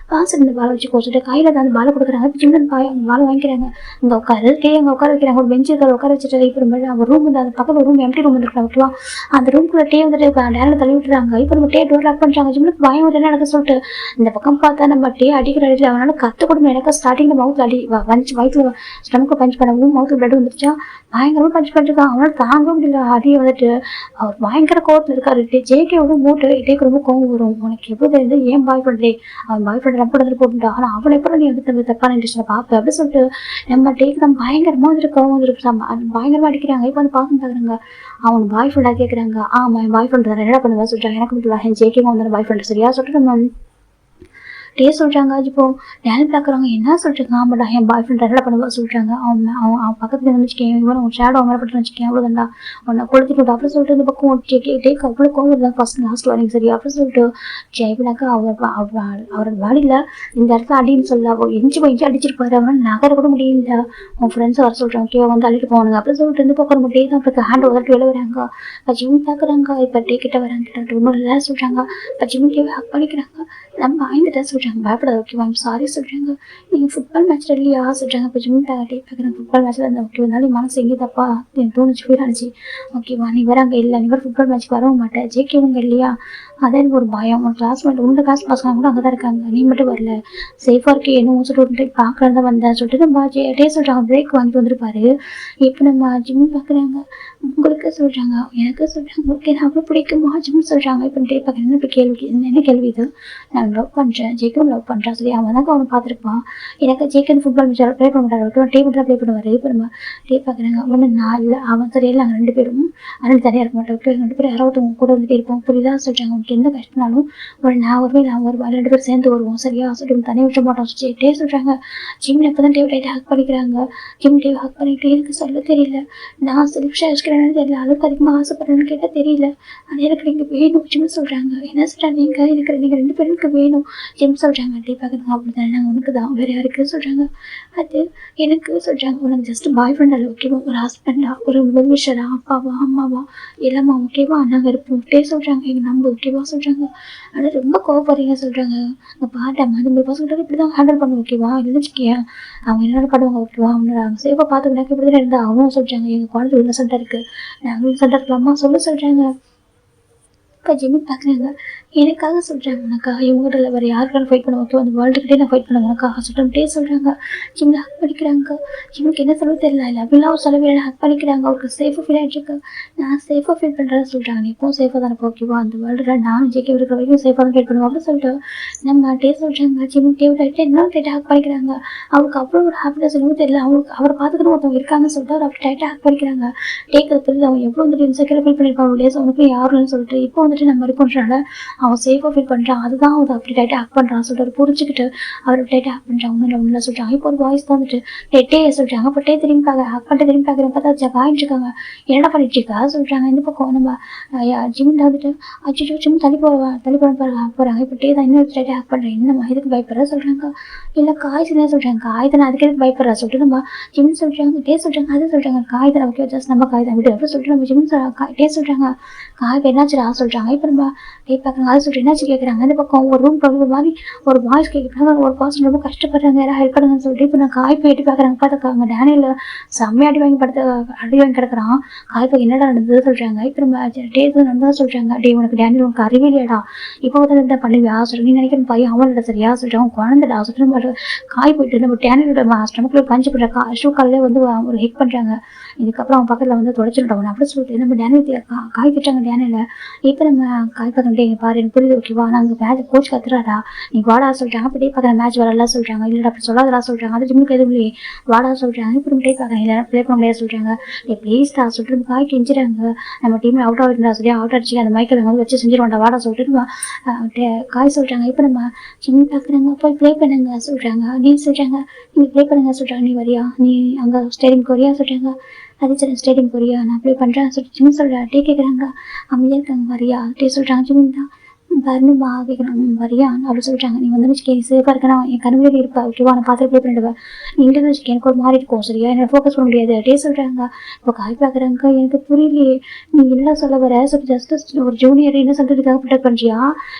சரி இந்த பாலை வச்சு சொல்லிட்டு கையில் தான் அந்த பாலை கொடுக்குறாங்க. ஜிம் பாலை வாங்கிக்கிறாங்க. இங்கே உட்காரு டே அங்கே உட்கார வைக்கிறாங்க. ஒரு பெஞ்சு இருக்கிற உட்கார வச்சுட்டு இப்போ அவங்க ரூம் வந்து அந்த பக்கத்தில் ரூம் எம்டி ரூம் வந்துருக்காங்க ஓகேவா. அந்த ரூம்குள்ளே டே வந்துட்டு டேனில் தள்ளி விட்டுறாங்க. இப்போ நம்ம டே டோர் லாக் பண்ணுறாங்க. ஜிம்முக்கு பயம் வந்து என்ன நடக்க சொல்லிட்டு இந்த பக்கம் பார்த்தா நம்ம டே அடிக்கிற அடியில் அவனால கற்று கொடுங்க. எனக்கு ஸ்டார்டிங்கில் மவுத்தில் அடி வயிற்றுல ஸ்டமக்கு பஞ்ச் பண்ணவும் மவுத்தில் பிளட் வந்துருச்சா பயங்கரமாக பஞ்ச் பண்ணிருக்கான். அவனால் தாங்க முடியல அடியை வந்துட்டு அவர் பயங்கர கோவத்தில் இருக்காரு. ஜேகேவோட மூட்டு டேக்கு ரொம்ப கோவம் வரும். உனக்கு எப்படி தெரியுது ஏன் பாய் ஃப்ரெண்டே அவன் பாய் ஃப்ரெண்ட் ரொம்ப இடத்துல போட்டுட்டா ஆனால் அவனை எப்போ நீ வந்து தப்பான இன்ட்ரெஸ்ட்டில் பார்ப்பேன் அப்படின்னு சொல்லிட்டு நம்ம டேக்கு தான் பயங்கரமாக வந்துட்டு கோவம் வந்துருக்கு பயங்கரமாக அடிக்கிறாங்க. இப்போ வந்து பார்த்து பார்க்குறாங்க. அவன் பாய் ஃப்ரெண்டாக கேட்குறாங்க. ஆமாம் என் பாய் ஃப்ரெண்ட் தான் என்ன பண்ணுவேன் சொல்லிட்டாங்க. எனக்கு மட்டும் ஜேகேவும் வந்து பாய் ஃப்ரெண்ட் சரியா சொல்லிட்டு நம்ம டே சொல்கிறாங்க இப்போ டேனி பார்க்குறாங்க என்ன சொல்கிறாங்க ஆமாடா என் பாய் ஃப்ரெண்ட் நல்லா பண்ணுவா சொல்கிறாங்க அவன் அவன் அவன் பக்கத்தில் இருந்து வச்சுக்கேன் இவன் அவன் ஷேடோ மேலே பட்டு வச்சுக்கேன் அவ்வளோதான்டா உன்னை கொளுத்திட்டு அப்புறம் சொல்லிட்டு இந்த பக்கம் டேக்கு அவ்வளோ கோவம் தான் ஃபஸ்ட் லாஸ்ட் வரைக்கும் சரி அப்புறம் சொல்லிட்டு ஜெயபினாக்கா அவரோட பாடியில் இந்த இடத்துல அடின்னு சொல்ல அவள் எஞ்சி அடிச்சிருப்பாரு அவன் நகர கூட முடியல உன் ஃப்ரெண்ட்ஸ் வர சொல்கிறாங்க ஓகே வந்து அள்ளிட்டு போவானுங்க அப்புறம் சொல்லிட்டு இருந்து பக்கம் டே தான் அப்புறம் ஹேண்ட் உதட்டு வெளில வராங்க இப்போ ஜிம் பார்க்குறாங்க இப்போ டே கிட்ட வராங்க இன்னொரு இல்லை சொல்கிறாங்க இப்போ ஜிம் டேவை ஹக் பண்ணிக்கிறாங்க நம்ம ஆய்ந்துட்டா சொல்கிறாங்க பயப்படாத ஓகேவா சாரி சொல்கிறாங்க நீங்கள் ஃபுட்பால் மேட்ச் இல்லையா சொல்கிறாங்க இப்போ ஜிம் டே பார்க்குறாங்க ஃபுட்பால் மேட்ச்சில் இருந்தால் ஓகே இருந்தாலும் மனசு எங்கே தப்பா எனக்கு தோணுச்சு ஃபீல் ஆனிச்சு ஓகேவா நீ வர அங்கே இல்லை நீ வர ஃபுட்பால் மேட்ச்க்கு வரவும் மாட்டேன் ஜேகேவங்க இல்லையா அதான் எனக்கு ஒரு பயம் உன் கிளாஸ்மேட் உங்க கிளாஸ் பசங்க கூட அங்கே தான் இருக்காங்க நீ மட்டும் வரல சேஃபாக இருக்கு என்ன சொல்லிட்டு பார்க்கறது தான் வந்தேன் சொல்லிட்டு நம்ம டே சொல்கிறாங்க பிரேக் வாங்கிட்டு வந்திருப்பாரு இப்போ நம்ம ஜிம் பார்க்குறாங்க உங்களுக்கு சொல்கிறாங்க எனக்கு சொல்கிறாங்க ஓகே நான் அவ்வளோ பிடிக்குமா ஜிம் சொல்கிறாங்க இப்போ டே பார்க்குறேன் இப்போ கேள்வி என்ன கேள்வி இது நான் லவ் பண்ணுறேன் ஜேக்கும் லவ் பண்ணுறான் சரி அவன் தான் அவனை பார்த்துருப்பான் எனக்கு ஜேக்கன் ஃபுட்பால் மேட்ச் ப்ளே பண்ண மாட்டாரு ஓகே டே மட்டும் தான் ப்ளே பண்ணுவார் இப்போ நம்ம டே பார்க்குறாங்க ஒன்று நான் இல்லை அவன் சரியில்லை நாங்கள் 2 பேரும் அதனால தனியாக இருக்க மாட்டோம் ஓகே 2 பேரும் யாராவது கூட வந்துட்டு இருப்போம் புரியுதா சொல்கிறாங்க உங்களுக்கு எந்த கஷ்டம்னாலும் ஒரு நான் வருவேன் நான் வருவேன் 2 பேரும் சேர்ந்து வருவோம் சரியா சொல்லிட்டு தனியாக விட மாட்டோம் டே சொல்கிறாங்க ஜிம்மில் இப்போ தான் டேவ் டைட்டாக ஹக் பண்ணிக்கிறாங்க ஜிம் டேவ் ஹக் பண்ணிட்டு எனக்கு சொல்ல தெரியல நான் செல்ஃபிஷாக யோசிக்கிறேன்னு தெரியல அளவுக்கு அதிகமாக ஆசைப்படுறேன்னு கேட்டால் தெரியல ஆனால் எனக்கு நீங்கள் வேணும் ஜிம் சொல்கிறாங்க என்ன சொல்கிறாங்க நீங்கள் 2 பேருக்கு வேணும் ஜிம் சொல்கிறாங்க டே பார்க்குறாங்க அப்படி தானே நாங்கள் உனக்கு தான் வேறு யாருக்கு சொல்கிறாங்க அது எனக்கு சொல்கிறாங்க உனக்கு ஜஸ்ட் பாய் ஃப்ரெண்ட் அல்ல ஓகேவா ஒரு ஹஸ்பண்டா ஒரு வெல்விஷரா அப்பாவா அம்மாவா எல்லாமா ஓகேவா நாங்கள் இருப்போம் டே சொல்கிறாங்க எங்கள் நம்ப ஓகேவா சொல்கிறாங்க ஆனால் ரொம்ப கோவப்படுறீங்க சொல்கிறாங்க அந்த பாட்டம்மா இந்த மாதிரி பசங்க இப்படி தான் ஹேண்டில் பண்ணுவோம் ஓகேவா இல்லைச்சிக்கேன் அவங்க என்னென்ன பண்ணுவாங்க ஓகேவா அவங்க சேஃபாக பார்த்துக்கினாக்க இப்படி தான் இருந்தால் அவங்களும் சொல்கிறாங்க எங்கள் குழந்தை இன்னசென்ட்டாக இருக்குது நாங்கள் இன்னசென்ட்டாக இருக்கலாமா சொல்கிறாங்க இப்போ ஜிம்மி பார்க்குறாங்க எனக்காக சொல்கிறாங்க உனக்காக இவங்கள்ட்ட வேறு யாருக்கான ஃபைட் பண்ண ஓகே அந்த வேர்ல்டுக்கிட்டே நான் ஃபைட் பண்ண உனக்காக சொல்லிட்டே சொல்கிறாங்க ஜிம்மில் ஹக் பண்ணிக்கிறாங்க ஜிம்முக்கு என்ன சொல்ல தெரியல இல்லை அப்படிலாம் ஒரு சொல்லவே ஹக் பண்ணிக்கிறாங்க அவருக்கு சேஃபாக ஃபீல் ஆகிட்டுருக்கு நான் சேஃபாக ஃபீல் பண்ணுறேன்னு சொல்கிறாங்க நீ எப்பவும் சேஃபாக தானே ஓகேவா அந்த வேர்ல்டில் நான் ஜேகே இருக்கிற வரைக்கும் சேஃபாக தான் ஃபீல் பண்ணுவோம் அப்படின்னு சொல்லிட்டு நம்ம டே சொல்கிறாங்க ஜிம்முக்கு டேவிட் ஆகிட்டு இன்னொரு டைட்டாக ஹக் பண்ணிக்கிறாங்க அவருக்கு அவ்வளோ ஒரு ஹாப்பினஸ் என்னவோ தெரியல அவங்களுக்கு அவரை பார்த்துக்கணும் ஒருத்தவங்க இருக்காங்கன்னு சொல்லிட்டு அவர் அப்படி டைட்டாக ஹக் பண்ணிக்கிறாங்க டேக்கு தெரிஞ்சு அவங்க எவ்வளோ வந்துட்டு இன்செக்யூராக ஃபீல் பண்ணியிருப்பாங்க டேஸ் அவனுக்கு யாருன்னு சொல்லிட்டு இப்போ வந்துட்டு நம்ம இருக்கோன்றனால அவன் சேஃபாக ஃபீல் பண்ணுறான் அதுதான் அவன் அப்படி டைட்டாக ஆக்ட் பண்ணுறான் சொல்லிட்டு புரிஞ்சுக்கிட்டு அவர் டைட்டாக ஆக்ட் பண்ணுறான் ஒன்றும் சொல்கிறாங்க இப்போ ஒரு வாய்ஸ் தான் வந்துட்டு டே சொல்கிறாங்க அப்போ டே திரும்பி பார்க்க ஆக்ட் பண்ணிட்டு திரும்பி பார்க்குறேன் பார்த்தா வாங்கிட்டுருக்காங்க என்னடா பண்ணிட்டு இருக்கா சொல்கிறாங்க இந்த பக்கம் நம்ம ஜிம்மில் வந்துட்டு அச்சோ ஜிம் தள்ளி போகிறாங்க இப்போ டே தான் இன்னொரு டைட்டாக ஆக்ட் பண்ணுறேன் என்னம்மா இதுக்கு பயப்படுறா சொல்கிறாங்க இல்லை காய் தான் சொல்கிறாங்க காய் தானே அதுக்கு எதுக்கு பயப்படுறா சொல்லிட்டு நம்ம ஜிம் சொல்கிறாங்க டே சொல்கிறாங்க அது சொல்கிறாங்க காய் தான் ஓகே ஜஸ்ட் நம்ம காய் தான் விட்டு அப்படின்னு சொல்லிட்டு நம்ம ஜிம் டே சொல்கிறாங்க காய்க்கு என்னாச்சுடா சொல்கிறாங்க இப்போ நம்ம டே பார்க்குறாங்க அது சொல்லிட்டு என்னாச்சு கேட்குறாங்க இந்த பக்கம் ஒரு ரூம் ஒரு மாதிரி ஒரு வாய்ஸ் கேட்குறாங்க ஒரு பர்சன் ரொம்ப கஷ்டப்படுறாங்க யாராவது ஹெல்ப் பண்ணுங்கன்னு சொல்லிட்டு இப்போ நான் காய் போயிட்டு பார்க்குறாங்க பார்த்துக்காங்க டேனியில் செம்மையாக அடி வாங்கி கிடக்குறான் காய் போய் என்னடா நடந்தது சொல்கிறாங்க இப்போ நம்ம டே நடந்ததா சொல்கிறாங்க டே உனக்கு டேனியில் உனக்கு அறிவே இல்லையாடா இப்போ வந்து என்ன பண்ணுவியா சொல்கிறேன் நீ நினைக்கிற பையன் அவனோட சரியா சொல்கிறான் குழந்தைடா சொல்லிட்டு காய் போயிட்டு நம்ம டேனியோட ஸ்டமக்கில் பஞ்சு பண்ணுற ஷூ காலில் வந்து ஒரு ஹெக் பண்ணுறாங்க இதுக்கப்புறம் அவன் பக்கத்தில் வந்து தொடச்சிருந்தவன் அப்படி சொல்லிட்டு நம்ம டேனியல் காய் திட்டாங்க டேனியில் இப்போ நம்ம காய் பார்த்துட்டே பாரு எனக்கு புரியுது ஓகேவா நாங்கள் மேட்ச் கோச் கத்துறாடா நீ வாடா சொல்கிறாங்க அப்படியே பார்க்குற மேட்ச் வரலாம் சொல்கிறாங்க இல்லைடா அப்படி சொல்லாதடா சொல்கிறாங்க அது ஜிம்முக்கு எதுவும் இல்லையே வாடா சொல்கிறாங்க இப்போ நம்ம டே பார்க்குறேன் இல்லை ப்ளே பண்ண முடியாது சொல்கிறாங்க ப்ளீஸ்டா சொல்லிட்டு நம்ம காய் கெஞ்சுறாங்க நம்ம டீமில் அவுட் ஆகிருந்தா சரியா அவுட் அடிச்சு அந்த மைக்கில் வந்து வச்சு செஞ்சிருவாண்டா வாடா சொல்லிட்டு நம்ம காய் சொல்கிறாங்க இப்போ நம்ம ஜிம் பார்க்குறாங்க போய் ப்ளே பண்ணுங்க சொல்கிறாங்க நீ சொல்கிறாங்க நீங்கள் ப்ளே பண்ணுங்க சொல்கிறாங்க நீ வரியா நீ அங்கே ஸ்டேடியம்க்கு வரியா சொல்கிறாங்க அது சரி ஸ்டேடியம் போறியா நான் ப்ளே பண்ணுறேன் சொல்லிட்டு ஜிம் சொல்கிறேன் டே கேட்குறாங்க அமைதியாக இருக்காங்க வரியா டே சொல்கிறாங்க ஜிம் தான் வரணுமா கேட்குறாங்க வரியா அப்படி சொல்கிறாங்க நீ வந்து வச்சுக்கேன் சேஃபாக இருக்கேன் என் கனவுலேயே இருப்பா ஓகேவா நான் பார்த்து ப்ளே பண்ணிடுவேன் நீ இன்டர்வியூ வச்சுக்கேன் எனக்கு ஒரு மாதிரி இருக்கும் சரியா என்ன ஃபோக்கஸ் பண்ண முடியாது டே சொல்கிறாங்க இப்போ காய் பார்க்குறாங்க எனக்கு புரியலையே நீ என்ன சொல்ல வர சொல்லி ஜஸ்ட் ஒரு ஜூனியர் என்ன சொல்கிறதுக்காக ப்ரொடெக்ட் பண்ணுறியா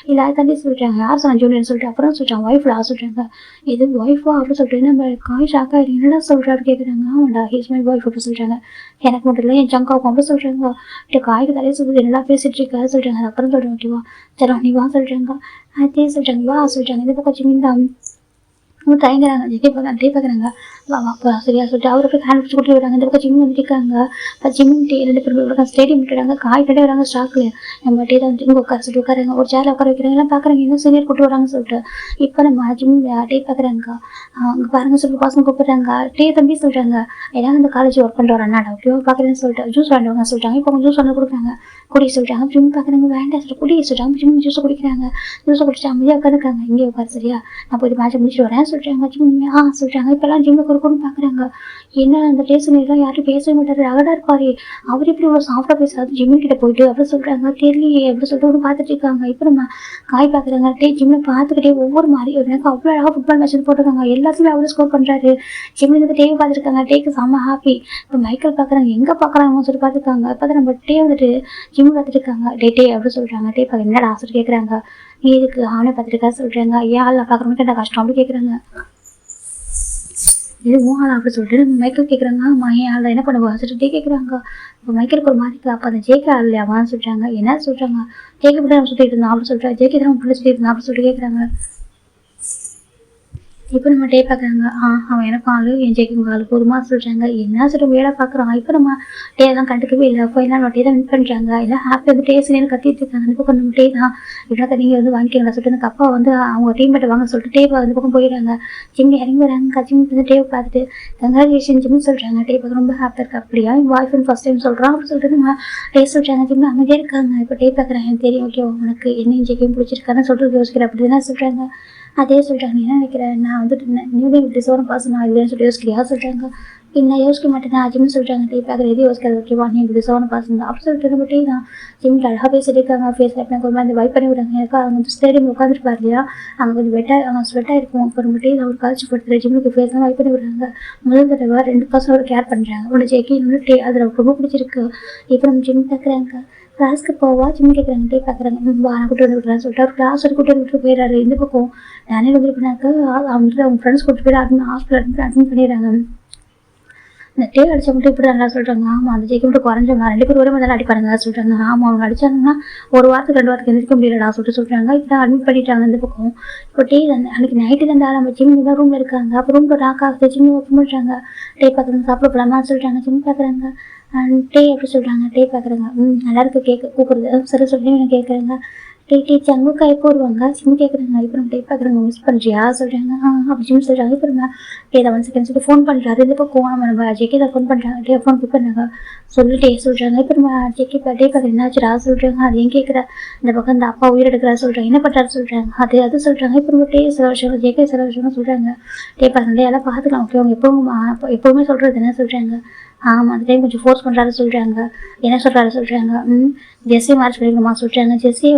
இல்லை அதை தாண்டி சொல்லிட்டாங்க யார் சொன்ன ஜூனியர் சொல்லிட்டு அப்புறம் சொல்கிறாங்க ஒய்ஃப்டா சொல்கிறாங்க இது ஒய்ஃபா அப்படின்னு சொல்லிட்டு நம்ம காய் ஷாக்காக என்னடா சொல்கிறாரு கேட்குறாங்க ஆமாண்டா ஹீஸ் மை ஒய்ஃப் அப்படின்னு சொல்கிறாங்க எனக்கு மட்டும் இல்லை என் ஜங்காவுக்கும் அப்படி சொல்கிறாங்க காய்க்கு தலையை சொல்லுது என்னடா பேசிட்டு இருக்கா சொல்கிறாங்க அது அப்புறம் சொல்கிறேன் ஓகேவா சரி நீ வா சொல்கிறாங்க அதே சொல்கிறாங்க வா சொல்கிறாங்க இந்த பக்கம் ஜிமின் தான் அவங்க தயங்குறாங்க. ஜெகே பார்க்குறாங்க, டே பார்க்குறாங்க. வா வாப்பா சரியா சொல்லிட்டு அவரை போய் ஹேண்ட் பிடிச்சி கூட்டி வராங்க. இந்த பக்கம் ஜிம் வந்துட்டு இருக்காங்க. ஜிம் டீ 2 பேர் இருக்காங்க. ஸ்டேடியம் விட்டுறாங்க. காய் கடை வராங்க ஸ்டாக்கில். நம்ம டீ தான் இங்கே உட்கார சொல்லிட்டு உட்காருங்க. ஒரு சேரில் உட்கார வைக்கிறாங்க. எல்லாம் பார்க்குறாங்க இன்னும் சீனியர் கூட்டு வராங்கன்னு சொல்லிட்டு. இப்போ நம்ம ஜிம் டீ பார்க்குறாங்க. அங்கே பாருங்க சொல்லிட்டு பசங்க கூப்பிடுறாங்க. டீ தம்பி சொல்கிறாங்க. ஏன்னா இந்த காலேஜ் ஒர்க் பண்ணுற ஒரு அண்ணாடா ஓகே பார்க்குறேன்னு சொல்லிட்டு ஜூஸ் வாங்குவாங்க சொல்லிட்டாங்க. இப்போ ஜூஸ் வந்து கொடுக்குறாங்க. குடி சொல்லிட்டாங்க. ஜிம் பார்க்குறாங்க. வேண்டாம் சொல்லிட்டு குடி சொல்லிட்டாங்க. ஜிம் ஜூஸை குடிக்கிறாங்க. ஜூஸை குடிச்சிட்டு அமைதியாக உட்காந்துருக்காங்க. இங்கே உட்காரு சரியா, நான் போய் மேட்சை முடிச்சுட்டு வரேன் சொல்லிட்டாங்க. ஜிம் சொல்லிட்டாங்க. இப்போல்லாம் ஜிம்மில் கொடுக்கணும்னு பார்க்குறாங்க. என்ன அந்த டேஸ்ட்லாம் யாரும் பேசவே மாட்டாரு. ரகடா இருப்பாரு. அவர் எப்படி இவ்வளோ சாஃப்டாக பேசுறாரு ஜிம்மி கிட்ட போயிட்டு அப்படி சொல்கிறாங்க. தெரியலையே அப்படி சொல்லிட்டு ஒன்று பார்த்துட்டு இருக்காங்க. இப்போ நம்ம காய் பார்க்குறாங்க. ஜிம்மில் பார்த்துக்கிட்டே ஒவ்வொரு மாதிரி எனக்கு அவ்வளோ அழகாக ஃபுட்பால் மேட்ச் போட்டிருக்காங்க. எல்லாத்தையுமே அவ்வளோ ஸ்கோர் பண்ணுறாரு. ஜிம்மில் வந்து டேவை பார்த்துருக்காங்க. டேக்கு செம்ம ஹாப்பி. இப்போ மைக்கேல் பார்க்குறாங்க. எங்கே பார்க்குறாங்கன்னு சொல்லி பார்த்துருக்காங்க. இப்போ தான் நம்ம டே வந்துட்டு ஜிம் பார்த்துட்டு இருக்காங்க. டே அப்படி சொல்கிறாங்க. டே பார்க்க என்னடா சொல்லி கேட்குறாங்க. நீ இதுக்கு அவனை பார்த்துருக்கா சொல்கிறாங்க. ஏன் ஆள் பார்க்குறவங்களுக்கு என்ன கஷ்டம் அப்படி கேட்குறாங்க. இது மூணாள் அப்படி சொல்லிட்டு மைக்கேல் கேட்குறாங்க. ஆமா ஏன் ஆள் என்ன பண்ணுவா சொல்லிட்டு கேட்குறாங்க. இப்போ மைக்கேலுக்கு ஒரு மாதிரி அப்போ அந்த ஜேகே ஆள் இல்லையாவான்னு சொல்கிறாங்க. என்ன சொல்கிறாங்க. ஜேகே மட்டும் நம்ம சுற்றிட்டு இருந்தான் அப்படி சொல்கிறாங்க. ஜேகே தான் பிள்ளை சுற்றிட்டு இருந்தான் அப்படி சொல்லிட்டு கேட்குறாங்க. இப்போ நம்ம டே பார்க்குறாங்க. அவன் எனக்கு ஆளு என் ஜெயிக்கும் ஆளு போதுமா சொல்கிறாங்க. என்ன சொல்லிட்டு வேலை பார்க்குறான். இப்போ நம்ம டே தான் கண்டுக்கவே இல்லை. அப்போ என்ன டே தான் வின் பண்ணுறாங்க. எல்லாம் ஹாப்பி வந்து டேஸ்ட் கத்திட்டு இருக்காங்க. அந்த பக்கம் நம்ம டே தான் இப்படின்னா நீங்கள் வந்து வாங்கிக்கலாம் சொல்லிட்டு அந்த கப்பா வந்து அவங்க டீம்மேட்டை வாங்க சொல்லிட்டு டே அந்த பக்கம் போயிடுறாங்க. ஜிம் இறங்கி வராங்க. ஜிம் வந்து டே பார்த்துட்டு கங்க்ராச்சுலேஷன் ஜிம்னு சொல்கிறாங்க. டே பார்க்க ரொம்ப ஹாப்பியாக இருக்கு. அப்படியா என் பாய் ஃப்ரெண்ட் ஃபஸ்ட் டைம் சொல்கிறான் அப்படின்னு சொல்லிட்டு நம்ம டே சொல்கிறாங்க. ஜிம்ல அமைதியாக இருக்காங்க. இப்போ டே பார்க்குறாங்க. எனக்கு தெரியும் ஓகே உனக்கு என்னையும் ஜெயிக்கும் பிடிச்சிருக்கான்னு சொல்லிட்டு யோசிக்கிறேன் அப்படி தான் சொல்கிறாங்க. அதே சொல்கிறாங்க. என்ன நினைக்கிறேன் நான் வந்துட்டு நியூவே டிசோன பாஸ் நான் இல்லைன்னு சொல்லி யோசிக்கிறியா சொல்கிறாங்க. நான் யோசிக்க மாட்டேன் ஜிம்னு சொல்கிறாங்க. டே பார்க்குற எது யோசிக்காது ஓகேவா நீ டிசோன பாஸ் தான் அப்படி சொல்லிட்டு நம்ம டே தான் ஜிம்மில் அழகாக பேசிட்டு இருக்காங்க. ஃபேஸ் எனக்கு ஒரு மாதிரி வைப் பண்ணி விடுறாங்க. எனக்கு அவங்க வந்து ஸ்டேடியம் உட்காந்துருப்பாரு இல்லையா அங்கே கொஞ்சம் அவங்க ஸ்வெட்டாக இருக்கும். அப்புறம் டே அவர் காய்ச்சி படுத்துகிற ஜிம்முக்கு ஃபேஸ்லாம் வைப் பண்ணி விடுறாங்க. முதல் தடவை 2 பசங்களோட கேர் பண்ணுறாங்க. ஒன்று ஜெய்கி இன்னொன்று டே அதில் ரொம்ப பிடிச்சிருக்கு. இப்போ நம்ம ஜிம் பார்க்குறாங்க. கிளாஸ்க்கு போவா ஜிம் கேட்குறாங்க. டே பார்க்குறாங்க. நான் கூட்டு வந்து விட்றேன்னு சொல்லிட்டு அவர் கிளாஸ் ஒரு கூட்டு விட்டு போயிடுறாரு. இந்த பக்கம் நானே வந்து பண்ணாக்க அவங்க ஃப்ரெண்ட்ஸ் கூட்டு போயிட்டு ஹாஸ்பிட்டல் அட்மிட் பண்ணிடுறாங்க. இந்த டே அடிச்ச மட்டும் இப்படி நல்லா சொல்கிறாங்க. ஆமாம் அந்த ஜெயிக்க மட்டும் குறைஞ்சவங்க 2 பேர் ஒரே மாதிரி அடிப்பாருங்க சொல்கிறாங்க. ஆமாம் அவங்க அடிச்சாங்கன்னா ஒரு வாரத்துக்கு 2 வாரத்துக்கு எந்திரிக்க முடியலடா சொல்கிறாங்க. இப்போ அட்மிட் பண்ணிட்டாங்க. இந்த பக்கம் இப்போ டே அன்றைக்கி நைட்டு தான் நம்ம ஜிம் தான் ரூமில் இருக்காங்க. அப்போ ரூமில் லாக் ஆகுது. ஜிம் ஓப்பன் பண்ணுறாங்க. டே பார்க்குறாங்க. சாப்பிட போகலாமா சொல்கிறாங்க. ஜிம் பார்க்குறாங்க. டே எப்படி சொல்கிறாங்க. டே பார்க்குறாங்க. நல்லா இருக்கு கேட்க கூப்பிடுறது சரி சொல்லி நான் கேட்குறேங்க. டே சங்குக்கா எப்போ வருவாங்க ஜிம் கேட்குறாங்க. இப்போ நம்ம டே பார்க்குறாங்க. மிஸ் பண்ணுறியா சொல்கிறாங்க. அப்படி ஜிம் சொல்கிறாங்க. இப்போ நம்ம டே தான் 1 செகண்ட் சொல்லிட்டு ஃபோன் பண்ணுறாரு. இந்த பக்கம் நம்ம ஜெகே தான் ஃபோன் பண்ணுறாங்க. டே ஃபோன் பிக் பண்ணாங்க சொல்லிட்டு சொல்கிறாங்க. இப்போ நம்ம ஜெகே டே பார்க்குற என்னாச்சுரா சொல்கிறாங்க. அது ஏன் கேட்குற இந்த பக்கம் இந்த அப்பா உயிர் எடுக்கிறா சொல்கிறாங்க. என்ன பண்ணுறாரு சொல்கிறாங்க. அது சொல்கிறாங்க. இப்போ நம்ம டே சில விஷயம் ஜெகே சில விஷயம் சொல்கிறாங்க. டே பார்க்குறாங்க. எல்லாம் பார்த்துக்கலாம் ஓகே அவங்க எப்போவுமே சொல்கிறது என்ன சொல்கிறாங்க. அந்த டைம் கொஞ்சம் ஃபோர்ஸ் பண்ணுறாரு சொல்கிறாங்க. என்ன சொல்கிறாரு சொல்கிறாங்க. ஜெஸ்ஸி மார்ச் பண்ணிக்கணுமா சொல்கிறாங்க. ஜெஸ்ஸி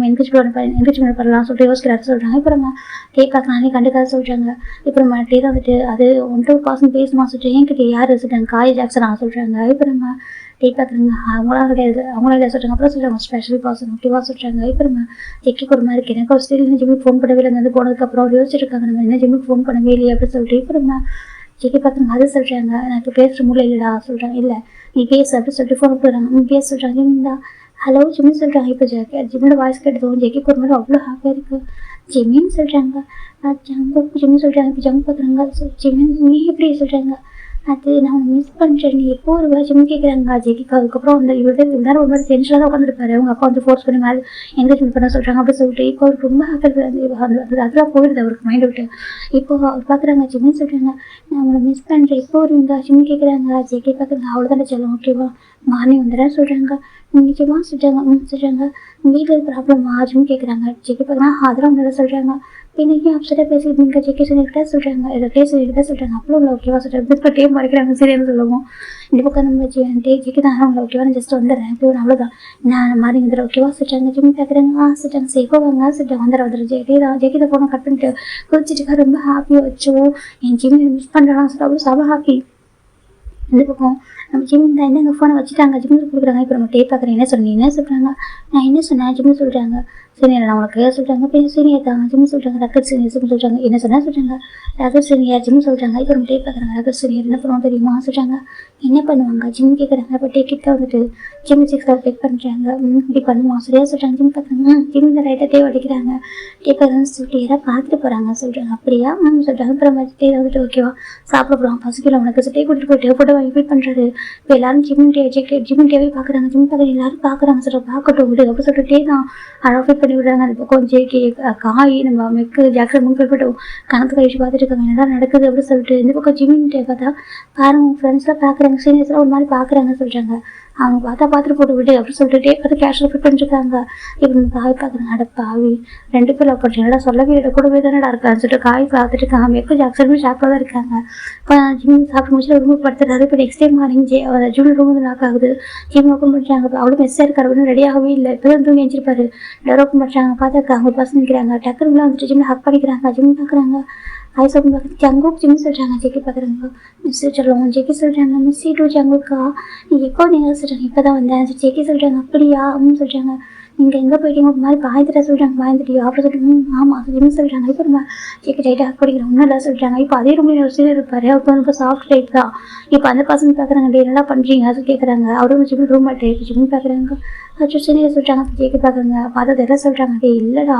என்கரேஜ்மெண்ட் பண்ணலாம் சொல்லிட்டு யோசிக்கிறாரு சொல்கிறாங்க. இப்போ நம்ம டே பார்க்கலானே கண்டுக்காத சொல்கிறாங்க. இப்போ நம்ம டே தான் வந்துட்டு அது 1-2% பேசுமா சொல்லிட்டு என்கிட்ட யார் சொல்கிறாங்க. காய் ஜாக்சன் சொல்கிறாங்க. இப்போ நம்ம டே பார்க்குறாங்க. அவங்களாம் கிடையாது அவங்களாம் இல்லை சொல்கிறாங்க. அப்புறம் சொல்கிறாங்க ஸ்பெஷல் பர்சன் ஓகேவா சொல்கிறாங்க. இப்போ நம்ம ஜெக்கிக்கு ஒரு மாதிரி இருக்கு. எனக்கு ஒரு ஸ்டில் ஜிம்முக்கு ஃபோன் பண்ணவே இல்லை. வந்து போனதுக்கப்புறம் யோசிச்சிருக்காங்க நம்ம என்ன ஜிம்முக்கு ஃபோன் பண்ணவே இல்லையே அப்படின்னு சொல்லிட்டு. இப்போ நம்ம ஜெக்கி பார்க்குறாங்க. அது சொல்கிறாங்க. எனக்கு பேசுகிற முடியல இல்லைடா சொல்கிறாங்க. இல்லை நீ பேசு அப்படின்னு சொல்லிட்டு ஃபோன் போடுறாங்க. பேச சொல்கிறாங்க. ஜிம்மிந்தா ஹலோ ஜிம்மின்னு சொல்கிறாங்க. இப்போ ஜிம்மோட வாய்ஸ் கேட்டதும் ஜெக்கிக்கு ஒரு மாதிரி அவ்வளோ ஹாப்பியாக இருக்குது. ஜிம்மின்னு சொல்கிறாங்க. ஜிம்மின்னு சொல்கிறாங்க. இப்போ ஜம் பார்க்குறாங்க. ஜிம்மின் நீ எப்படி சொல்கிறாங்க. அது நான் மிஸ் பண்ணுறேன் நீ எப்போ ஒரு ஜிம் கேட்குறாங்க. ஜெக்கிக்கு அதுக்கப்புறம் வந்து எல்லாரும் ஒரு மாதிரி டென்ஷனாக தான் உட்காந்துருப்பாரு. அவங்க அப்பா வந்து ஃபோர்ஸ் பண்ணி மாதிரி என்கரேஜ்மெண்ட் பண்ண சொல்கிறாங்க அப்படின்னு சொல்லிட்டு இப்போ அவருக்கு ரொம்ப ஹாப்பியாக அதெல்லாம் போயிடுது அவருக்கு மைண்ட் விட்டு. இப்போ அவர் பார்க்குறாங்க. ஜிம்மின்னு சொல்கிறாங்க. நான் அவங்களை மிஸ் பண்ணுறேன் எப்போ வருவீங்க ஜிம் கேட்குறாங்க. ஜெக்கி பார்க்குறாங்க. அவ்வளோதானே சொல்லுவோம் ஓகேவா மார்னிங் வந்துடுறேன் சொல்கிறாங்க. நிச்சயமாக சொல்கிறாங்க. சொல்கிறாங்க வீட்டில் ப்ராப்ளமா ஜிம் கேட்குறாங்க. ஜெக்கி பார்க்குறாங்க. அதெல்லாம் ஒன்றும் சொல்கிறாங்க. இன்னைக்கு அப்செட்டாக பேசிட்டு நீங்கள் ஜெக்கி சொல்லிக்கிட்டே சொல்கிறாங்க. இதை சொல்லிக்கிட்டே சொல்கிறாங்க. அவ்வளோ இல்லை ஓகேவா சொல்கிறாங்க. பிஸ்கட் டேம் மறைக்கிறாங்க சரியானு சொல்லுவோம். இந்த பக்கம் நம்ம ஜெக்கி தான் அவங்கள ஓகேவா ஜஸ்ட் வந்துடுறேன் ஓகேவா அவ்வளோதான் நான் மாதிரி வந்துடுறேன் ஓகேவா சொல்கிறாங்க. ஜிம் பார்க்குறாங்க. சொல்கிறாங்க சேஃபாக வாங்க சொல்லிட்டு வந்துடுறேன். ஜெக்கி தான் ஃபோனை கட் பண்ணிட்டு குளிச்சுட்டு ரொம்ப ஹாப்பியாக வச்சோ என் ஜிம் மிஸ் பண்ணுறாங்க சொல்லிட்டு அவ்வளோ செம ஹாப்பி. இந்த பக்கம் நம்ம ஜிம் தான் என்னங்க ஃபோனை வச்சுட்டாங்க. ஜிம்மில் கொடுக்குறாங்க. இப்போ நம்ம டே பார்க்குறேன். என்ன சொன்னீங்க என்ன சொல்கிறாங்க. நான் என்ன சொன்னேன் ஜிம்னு சொல்கிறாங்க. சீனியர் நான் உனக்கு சொல்லிட்டாங்க பெரிய சீனியர் தாங்க ஜிம் சொல்லிட்டாங்க ரக்கட் சீனியர்ஸ்னு சொல்லிட்டாங்க என்ன சொன்னா சொல்லிட்டாங்க ரக்கட் சீனியர் ஜிம் சொல்லிட்டாங்க இப்போ டே பார்க்குறாங்க ரக்கட் சீனியர் என்ன பண்ணுவோம் தெரியுமா சொல்லிட்டாங்க என்ன பண்ணுவாங்க ஜிம் கேட்குறாங்க இப்போ டே கிட்ட வந்துட்டு ஜிம் 6 டேக் பண்ணுறாங்க இப்படி பண்ணுவோம் சரியா சொல்லிட்டாங்க ஜிம் பார்க்குறாங்க ஜிம் இந்த ரைட்டாக டே அடிக்கிறாங்க டே பார்க்குறேன்னு சொல்லிட்டு யாராவது பார்த்துட்டு போகிறாங்க சொல்லிட்டாங்க அப்படியா சொல்லிட்டாங்க அப்புறம் டே வந்துட்டு ஓகேவா சாப்பிட போகிறோம் பசிக்கல உனக்கு டே கூட்டிட்டு போயிட்டு போட்டு வெயிட் பண்ணுறாரு இப்போ எல்லாரும் ஜிம் டேவே பார்க்குறாங்க ஜிம் பார்க்குற எல்லாரும் பார்க்குறாங்க சொல்லிட்டு பார்க்கட்டும் விடு அப்படி சொல்லிட்டு டே தான் அழகாக பண்ணி விடுறாங்க அந்த பக்கம் ஜேகே காய் நம்ம மெக்கு ஜாக்சன் முன் போய்பட்டு கணக்கு கழிச்சு பார்த்துட்டு இருக்காங்க என்னதான் நடக்குது அப்படின்னு சொல்லிட்டு இந்த பக்கம் ஜிம்மின்ட்டு பார்த்தா பாருங்க ஃப்ரெண்ட்ஸ்லாம் பார்க்குறாங்க சீனியர்ஸ்லாம் ஒரு மாதிரி பார்க்குறாங்க சொல்கிறாங்க அவங்க பார்த்துட்டு போட்டு விடு அப்படின்னு சொல்லிட்டு பார்த்து கேஷில் ஃபிட் பண்ணிருக்காங்க இப்போ காய் பார்க்குறாங்க அடப்பாவி 2 பேர் லவ் பண்ணுறீங்களா சொல்லவே கூடவே தானடா இருக்கான்னு சொல்லிட்டு காய் பார்த்துட்டு இருக்காங்க மெக்கு ஜாக்சனுமே ஷாக்காக தான் இருக்காங்க இப்போ ஜிம் சாப்பிட்டு முடிச்சு ரூமுக்கு படுத்துறாரு இப்போ next time morning gym room வந்து லாக் ஆகுது ஜிம் ஓப்பன் பண்ணுறாங்க அவ்வளோ மெஸ்ஸாக இருக்காரு அப்படின்னு ரெடியாகவே இல்லை இப்போ தான் தூங்கி எழுந்திருப்பாரு டோர் ஓப்பன் பண்ணுறாங்க பார்த்துருக்காங்க ஒரு பசங்க நிற்கிறாங்க டக்குனு வந்துட்டு ஜிம்மில் ஹக் பண்ணிக்கிறாங்க ஜிம் பார்க்குறாங்க ஐஸ் ஓப்பன் பார்க்குறது ஜங்குக் ஜிம் சொல்கிறாங்க ஜெக்கி பார்க்குறாங்க மிஸ் சொல்லுவாங்க ஜெக்கி சொல்கிறாங்க மிஸ் டூ ஜங்குக்கா நீங்கள் எப்போ நீங்கள் சொல்கிறாங்க இப்போ தான் வந்தேன் ஜெக்கி சொல்கிறாங்க அப்படியா அப்படின்னு சொல்கிறாங்க நீங்கள் எங்கே போயிட்டீங்க ஒரு மாதிரி பாய்ந்துட்டா சொல்கிறாங்க பாய்ந்துட்டியோ அப்படி சொல்லிட்டு ஆமாம் ஜிம் சொல்கிறாங்க இப்போ நம்ம ஜெக்கி டைட்டாக படிக்கிறோம் ஒன்றும் இல்லை சொல்கிறாங்க இப்போ அதே ரூமில் ஒரு சீனியர் இருப்பார் அவர் ரொம்ப சாஃப்ட் டைப் தான் இப்போ அந்த பசங்க பார்க்குறாங்க டே என்ன பண்ணுறீங்க அது கேட்குறாங்க அவரும் ஜிம் ரூம் டைப் ஜிம் பார்க்குறாங்க அச்சோ சீனியர் சொல்கிறாங்க ஜேகே பார்க்குறாங்க பார்த்தது எல்லாம் சொல்கிறாங்க டே இல்லைடா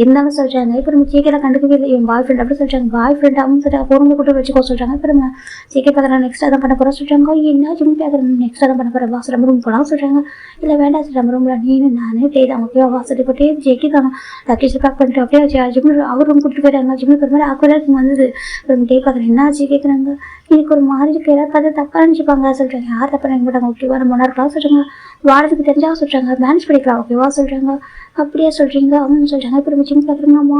இருந்தாலும் சொல்கிறாங்க இப்போ நம்ம ஜேகேலாம் கண்டுக்கவே இல்லை என் பாய் ஃப்ரெண்ட் அப்படி சொல்கிறாங்க பாய் ஃப்ரெண்ட் அப்படின்னு சொல்லிட்டு பொருங்க கூட வச்சுக்கோ சொல்கிறாங்க இப்போ நம்ம ஜேகே பார்க்குறாங்க நெக்ஸ்ட் அதான் பண்ண போகிறோம் சொல்கிறாங்க என்ன ஜிம் பார்க்குறாங்க நெக்ஸ்ட் அதான் பண்ண போகிறேன் வாசல் நம்ம ரூம் போகலாம் சொல்கிறாங்க இல்லை வேண்டாம் சார் நம்ம ரூமில் நீனு நான் டே தான் ஓகேவா வாசல் இப்போ டே ஜேகே தான் லக்கேஜ் பேக் பண்ணிட்டு அப்படியே ஜிம் அவர் ரூம் கூட்டிட்டு போயிட்டாங்க ஜிம்முக்கு ஒரு மாதிரி ஆக்குவராக வந்தது அப்புறம் டே பார்க்குறேன் என்ன ஆச்சு கேட்குறாங்க எனக்கு ஒரு மாதிரி இருக்கு எல்லாரும் பார்த்து தப்பாக நினச்சிப்பாங்க சொல்கிறாங்க யார் தப்பாக நினைக்க மாட்டாங்க ஓகேவா நம்ம ஒன்றா சொல்கிறாங்க வாரத்துக்கு தெரிஞ்சா சொல்கிறாங்க மேனேஜ் பண்ணிக்கலாம் ஓகேவா சொல்கிறாங்க அப்படியே சொல்கிறீங்க அவங்க சொல்கிறாங்க இப்போ நம்ம ஜிம் பார்க்குறோம்மா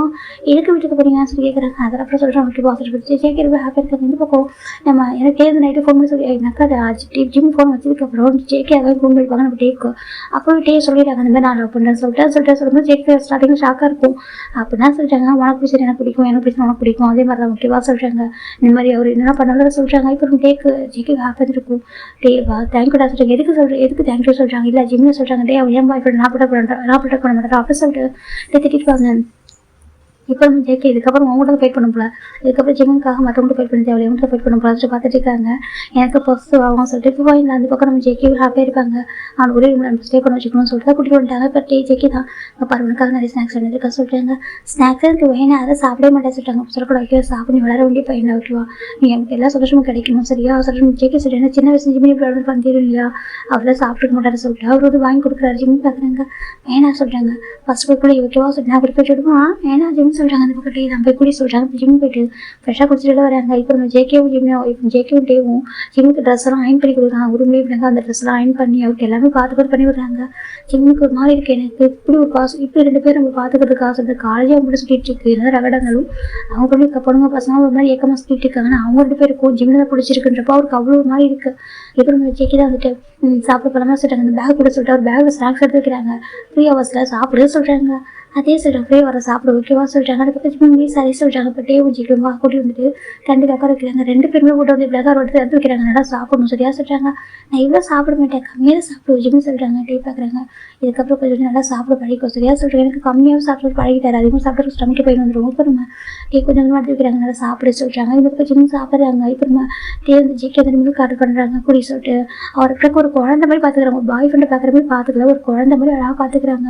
எதுக்கு வீட்டுக்கு போகிறீங்கன்னு சொல்லி கேட்குறாங்க அதில் அப்புறம் சொல்கிறாங்க ஓகேவா சொல்லிட்டு ஜேகே ஹாப்பியாக இருக்காங்க இந்த பக்கம் நம்ம எனக்கு டே நைட்டு ஃபோன் பண்ணி சொல்லி எனக்கு அது ஜிம் ஃபோன் வச்சதுக்கப்புறம் ஜேகே அதாவது ஃபோன் பண்ணிப்பாங்க நம்ம டேக்கு அப்போ டே சொல்லிடுறாங்க அந்த மாதிரி நான் லவ் பண்ணுறேன் சொல்லும்போது ஜேகே ஸ்டார்டிங் ஷாக்காக இருக்கும் அப்படின்னா சொல்கிறாங்க உனக்கு பிடிச்சது எனக்கு பிடிக்கும் எனக்கு பிடிச்சது உனக்கு பிடிக்கும் அதே மாதிரி தான் ஓகேவா சொல்கிறாங்க இந்த மாதிரி அவர் என்னென்ன பண்ணாலும் சொல்கிறாங்க இப்போ ஜேகே ஹாப்பியாக இருக்கும் டேவா தேங்க்யூடா சொல்கிறாங்க எதுக்கு தேங்க்யூ சொல்கிறாங்க இல்லை ஜிம்னு சொல்கிறாங்க டே அவன் ஏன் பாய் ஃப்ரெண்ட் நான் ப்ரொடக்ட் பண்ண மாட்டேன் அப்படி சொல்லிட்டு திட்டிட்டு இப்போ நம்ம ஜேகே இதுக்கப்புறம் உங்கள்கிட்ட ஃபைட் பண்ண போல இதுக்கப்புறம் ஜிம்முக்காக மற்றவங்கள்ட்ட ஃபைட் பண்ண தேவையில்லை இவங்கள்ட்ட ஃபைட் பண்ண போல பார்த்துட்டு இருக்காங்க எனக்கு ஃபர்ஸ்ட் ஆகும் சொல்லிட்டு இப்போ இல்லை அந்த பக்கம் நம்ம ஜேகே ஹாப்பியாக இருப்பாங்க அவனுக்கு ஒரே ரூமில் ஸ்டே பண்ண வச்சுக்கணும்னு சொல்லிட்டு கூட்டிட்டு வந்துட்டாங்க இப்போ ஜேகே தான் பருவனுக்காக நிறைய ஸ்நாக்ஸ் வந்துருக்கா சொல்லிட்டாங்க ஸ்நாக்ஸ் எனக்கு வேணா அதை சாப்பிடவே மாட்டேன் சொல்லிட்டாங்க சொல்லக்கூட வைக்க சாப்பிட்டு வளர வேண்டிய பையன் வைக்குவா நீ எனக்கு எல்லா சந்தோஷமும் கிடைக்கணும் சரியா சொல்லிட்டு ஜேகே சொல்லிட்டு சின்ன வயசு ஜிம்மி இப்படி பண்ணிடும் இல்லையா அவளை சாப்பிட்டுக்க மாட்டாரு சொல்லிட்டு அவர் வந்து வாங்கி கொடுக்குறாரு ஜிம் பார்க்குறாங்க வேணா சொல்கிறாங்க ஃபர்ஸ்ட் போய் கூட வைக்கவா சொல்லிட்டு நான் போய் சொல்லுவான் வேணா ஜிம் சொல்கிறாங்க அந்த பக்கத்து நம்ம போய் கூடி சொல்கிறாங்க ஜிம் போயிட்டு ஃப்ரெஷ்ஷாக குடிச்சிட்டு வராங்க இப்போ நம்ம ஜேகேவும் ஜேகேவும் டேவும் ஜிம்முக்கு ட்ரெஸ் எல்லாம் அயன் பண்ணி கொடுக்குறாங்க ஒரு ரூம்லேயே விடுறாங்க அந்த ட்ரெஸ் எல்லாம் அயன் பண்ணி அவருக்கு எல்லாமே பார்த்துக்கிட்டு பண்ணி விடுறாங்க ஜிம்முக்கு ஒரு மாதிரி இருக்கு எனக்கு இப்படி ஒரு காசு இப்படி 2 பேர் நம்ம பார்த்துக்கிறதுக்கு காசு அந்த காலேஜாக அப்படி சுற்றிட்டு இருக்கு என்ன ரகடங்களும் அவங்க பண்ணி பொண்ணுங்க பசங்க ஒரு மாதிரி ஏக்கமாக சுற்றிட்டு இருக்காங்கன்னா அவங்க 2 பேருக்கும் ஜிம்மில் தான் பிடிச்சிருக்குன்றப்போ அவருக்கு அவ்வளோ ஒரு மாதிரி இருக்கு இப்போ நம்ம ஜேகே தான் வந்துட்டு சாப்பிட போலாமா சொல்லிட்டாங்க அந்த பேக் கூட சொல்லிட்டு ஒரு பேக்கில் ஸ்நாக்ஸ் எடுத்து வைக்கிறாங்க 3 ஹவர்ஸில் சாப்பிட சொல்கிறாங்க அதே சொல்கிறாங்க ஃப்ரீ வர சாப்பிட ஓகேவா சொல்கிறாங்க அதுக்கப்புறம் சரி சொல்கிறாங்க இப்போ டே ஜிக்கமா கூட்டி வந்துட்டு 2 உட்கார வைக்கிறாங்க 2 பேருமே கூட்ட வந்து பிளக்கார் எடுத்து வைக்கிறாங்க நல்லா சாப்பிடணும் சரியா சொல்கிறாங்க நான் இவ்வளோ சாப்பிட மாட்டேன் கம்மியாக சாப்பிடுவோம் ஜிம்னு சொல்கிறாங்க டே பார்க்குறாங்க இதுக்கப்புறம் கொஞ்சம் நல்லா சாப்பிட பழகிக்கும் சரியா சொல்கிறாங்க எனக்கு கம்மியாக சாப்பிட்டு பழகிட்டாரு அதிகமாக சாப்பிட்டு ஸ்டமக்கு போய் வந்துடும் இப்போ நம்ம டே கொஞ்சம் எடுத்து வைக்கிறாங்க நல்லா சாப்பிட சொல்கிறாங்க இதுக்கப்புறம் ஜிம் சாப்பிட்றாங்க இப்போ நம்ம டே வந்து ஜிக்கே வந்து மில்க் ஆர்டர் பண்ணுறாங்க குடி சொல்லிட்டு அவருக்கு ஒரு குழந்தை மாதிரி பார்த்துக்கிறாங்க ஒரு பாய் ஃப்ரெண்டை பார்க்குற மாதிரி பார்த்துக்கல ஒரு குழந்தை மாதிரி அழகாக பார்த்துக்கிறாங்க